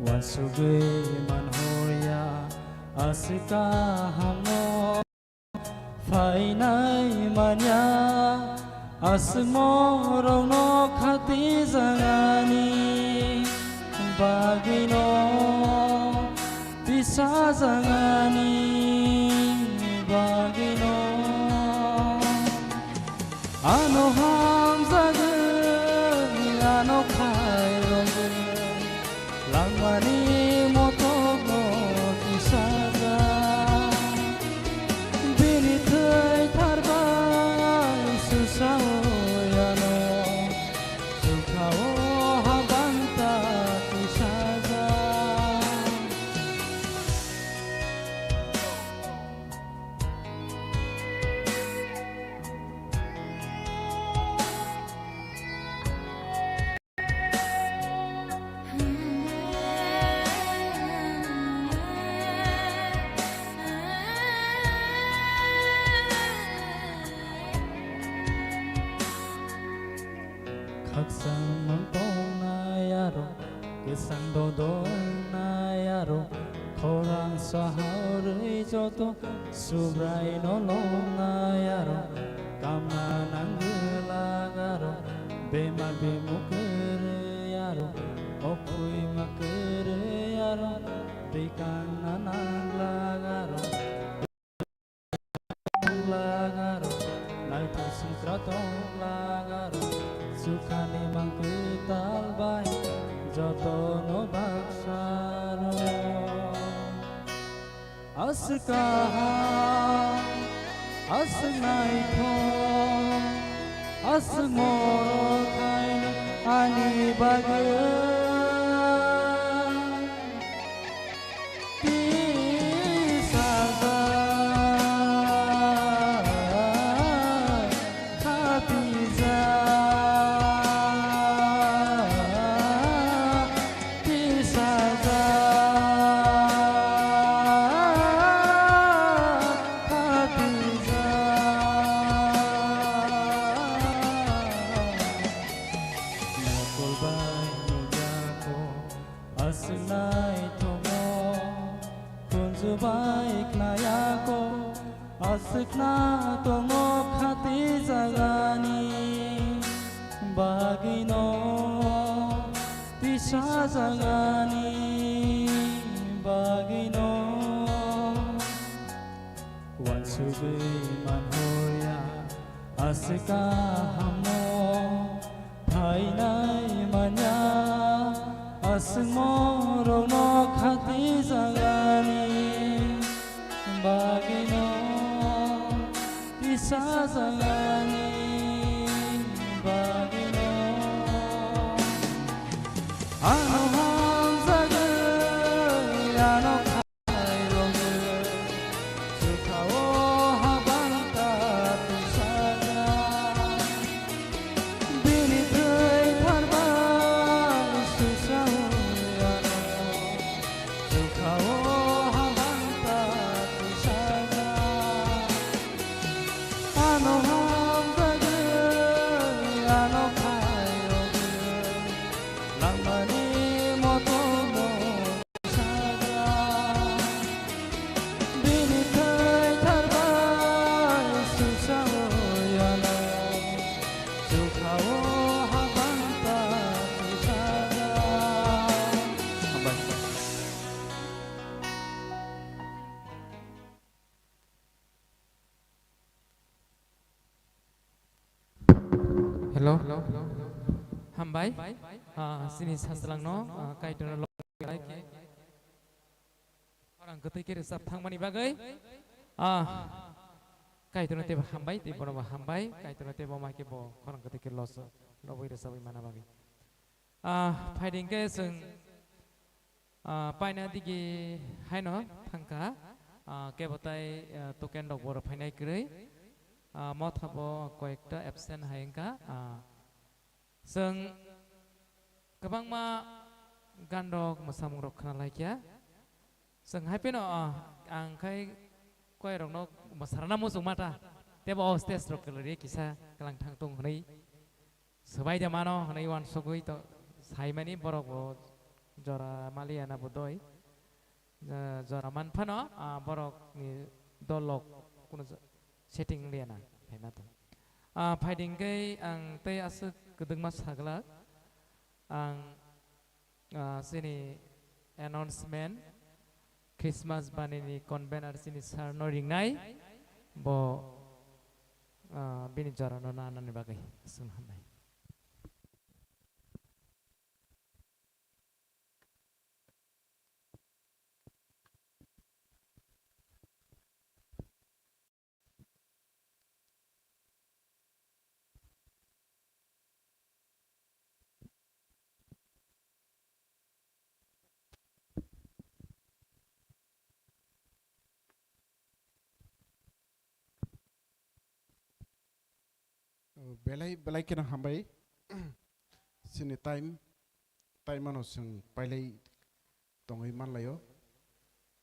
wasuge manhoya asika hamo fainai manya asmorono khati zangani bagino tisa zangani bagino ano hamzaga ano khairoge langmani motogo tisaga bini thai tharbai susao yano sukhao habanta tisaga Khaksan montong na yaro Kisang dodol na yaro Korang sahari joto Subray nolong na yaro Kamanang gelagaro Bemar bemukir yaro Okuy makir yaro Bikan nanang lagaro Lagaro Naik sintratong lagaro Sukani mangkital baik Joto no baksaro Asikaha Asnaito Asmoro kain Ani bagai Asna tongo khati zagani bagino tisa zagani bagino wansubi manhoya asika hamo thainai manya asmoro no khati zagani bagino tisa zangani bagino ano hamzaga ano khairoge sukhao habanta tisaga bini thai tharbai susao yano sukhao habanta tisaga ano hamzaga ano khairoge langmani motomo tisaga bini thai tharbai susao yano sukhao habanta tisaga Hello, hambai, sini sasalang no, kaitan lo, orang ketika resap thang mani bagai, kaitan itu hambai, tiba tiba hambai, kaitan itu bawa makin bawa orang ketika los, lobai resap mana bagai, fighting ke seng, paina digi, hai no, thangka, kebatai token dok bawa paina kiri. Mot habo koekta absent haengka seng kabang ma gandok masamung rok kana laikya seng happy no angkai koi rong no masarana musung mata tebo stage rok kelari kisah kelang thang tung honi sebai dia mano honi wan sogoi to sai mani borok bo jora maliana bodoi jora man phano borok ni dolok kuno setting liana haina to fighting kai ang tei asuk kedeng mas hagla ang sini announcement Christmas banini convener sini sarno ringnai bo bini jara no nana ni bagai sun hamai belai kena hambai sini time mano sing pailai tongai man layo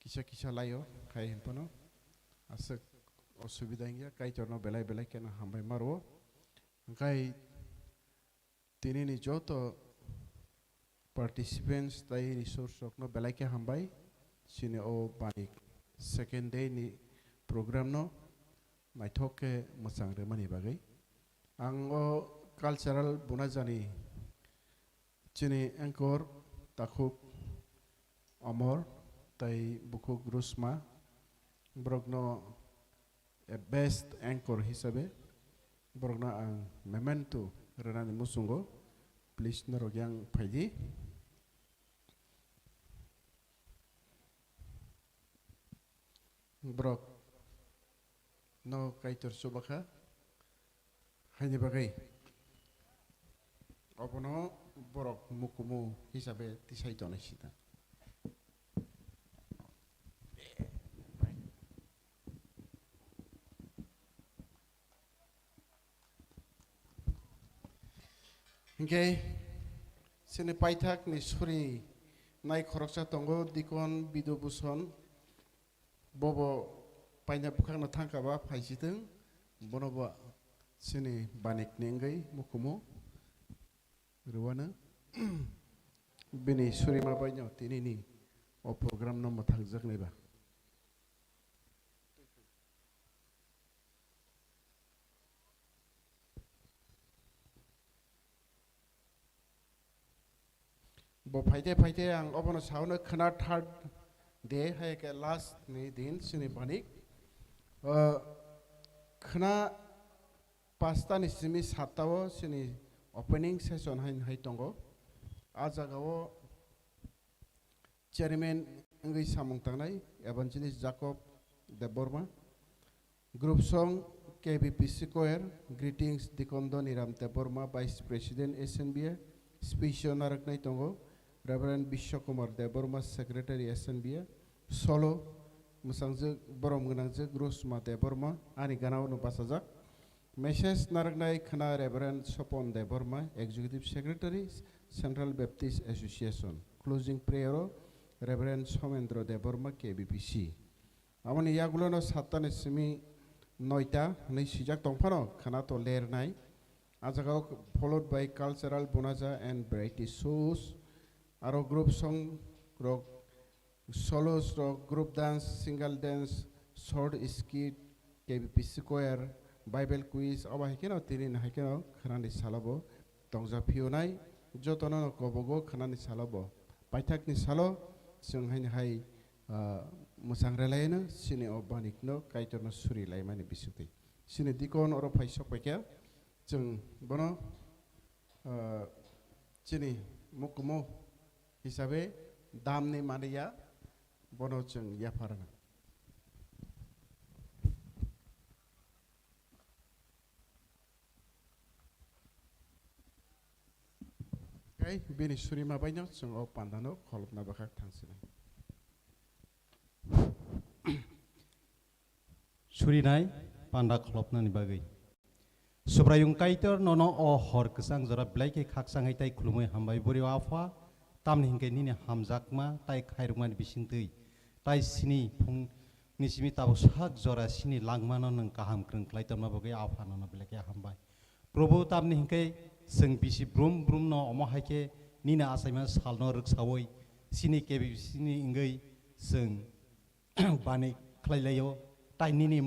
kisah layo kai hempono asek osubida ingya kai jorno belai kena hambai maro kai tini ni joto participants tai resource no belai ke hambai sini o banik second day ni program no mai thoke masang re mani bagai Anggo cultural bunajani cini angkor takuk amor tai bukuk rusma brogno best anchor hisabe brogno ang memento renani musungo please narogyang phaidi brog no kaitor subaka hanya bagai opono borok mukumu hisabe tisai tone sita okay sini paitak ni suri nai khoroksa tongo dikon bidu buson bobo paina bukang na thangka ba phaisiteng bonoba sini banik nengai mukumu ruwana bini suri ma banyo tini ni o program no mathakjak neba bo phaite ang obono sauna khana third day hai ke last ni din sini banik khana pasta ni simi satawo sini opening session hai tongo ajagao chairman ngai samung tangnai evangelist Jacob Deborma group song KBP Square greetings Dikondo Niram Deborma vice president SNBA speech naraknai tongo Reverend Bishokumar Deborma secretary SNBA solo musangje borom gnangje grosma Deborma ani ganao no pasajak Message Naragnai Khana Reverend Sopon Deborma, Executive Secretary, Central Baptist Association. Closing prayer, Reverend Somendro Deborma, KBPC. Amani Yagulono Satan Simi Noita, Nishijak Tongpano, Kanato Lair Nai, Azagao, followed by Cultural Bonaza and Variety Shows, Aro Group Song, rock, Solos, rock, Group Dance, Single Dance, Sword Skit, KBPC Choir, Bible quiz aba hekeno tirin hekeno khanani salabo tongja pionai jotono no kobogo khanani salabo paithak ni salo sung hain hai musang relaina sini obanik no kaitorno suri laimani bisuti sini dikon oro paisok pekya jung bono sini mukumo hisabe damni maniya bono jung yaparana Kai bini suri ma banyak sung o pandano kolop na bakak tangsina. Suri nai panda kolop na ni bagai. Subrayung kaitor nono o hor kesang zora blaike khaksang hai tai khulumai hambai bori afa tam ni hingke ni hamjakma tai khairungman bising tei tai sini phung निसिमि Tabo sak jora sini langmano nang kaham krengklai tamna bagai afano na belake hambai Probo tamni hingke seng bisi brum brum no omo haike nina asaiman salno ruksawoi sini kebi sini ingai seng bani khlailayo tai nini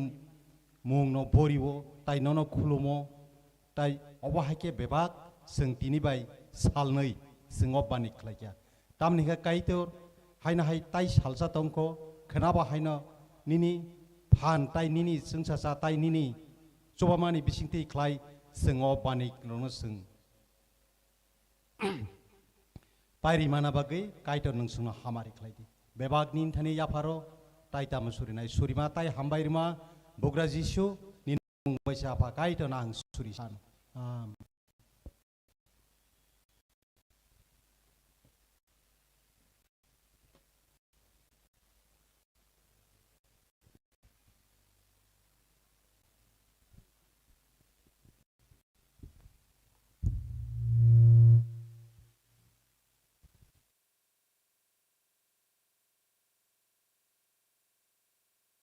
mung no boriwo tai nono khulumo tai obo haike bebak seng tini bai salnai seng obani khlaikya tamni ka kaitor haina hai tai salsa tongko khenaba haina nini phan tai nini sengsa tai nini chobamani bisingti khlai seng obani no seng pairi mana bagai kaitor nang sungna hamari khlaidi bebak nin thani yaparo tai tam surinai surima tai hambairma bogra jisu nin baisa pa kaitor nang surisan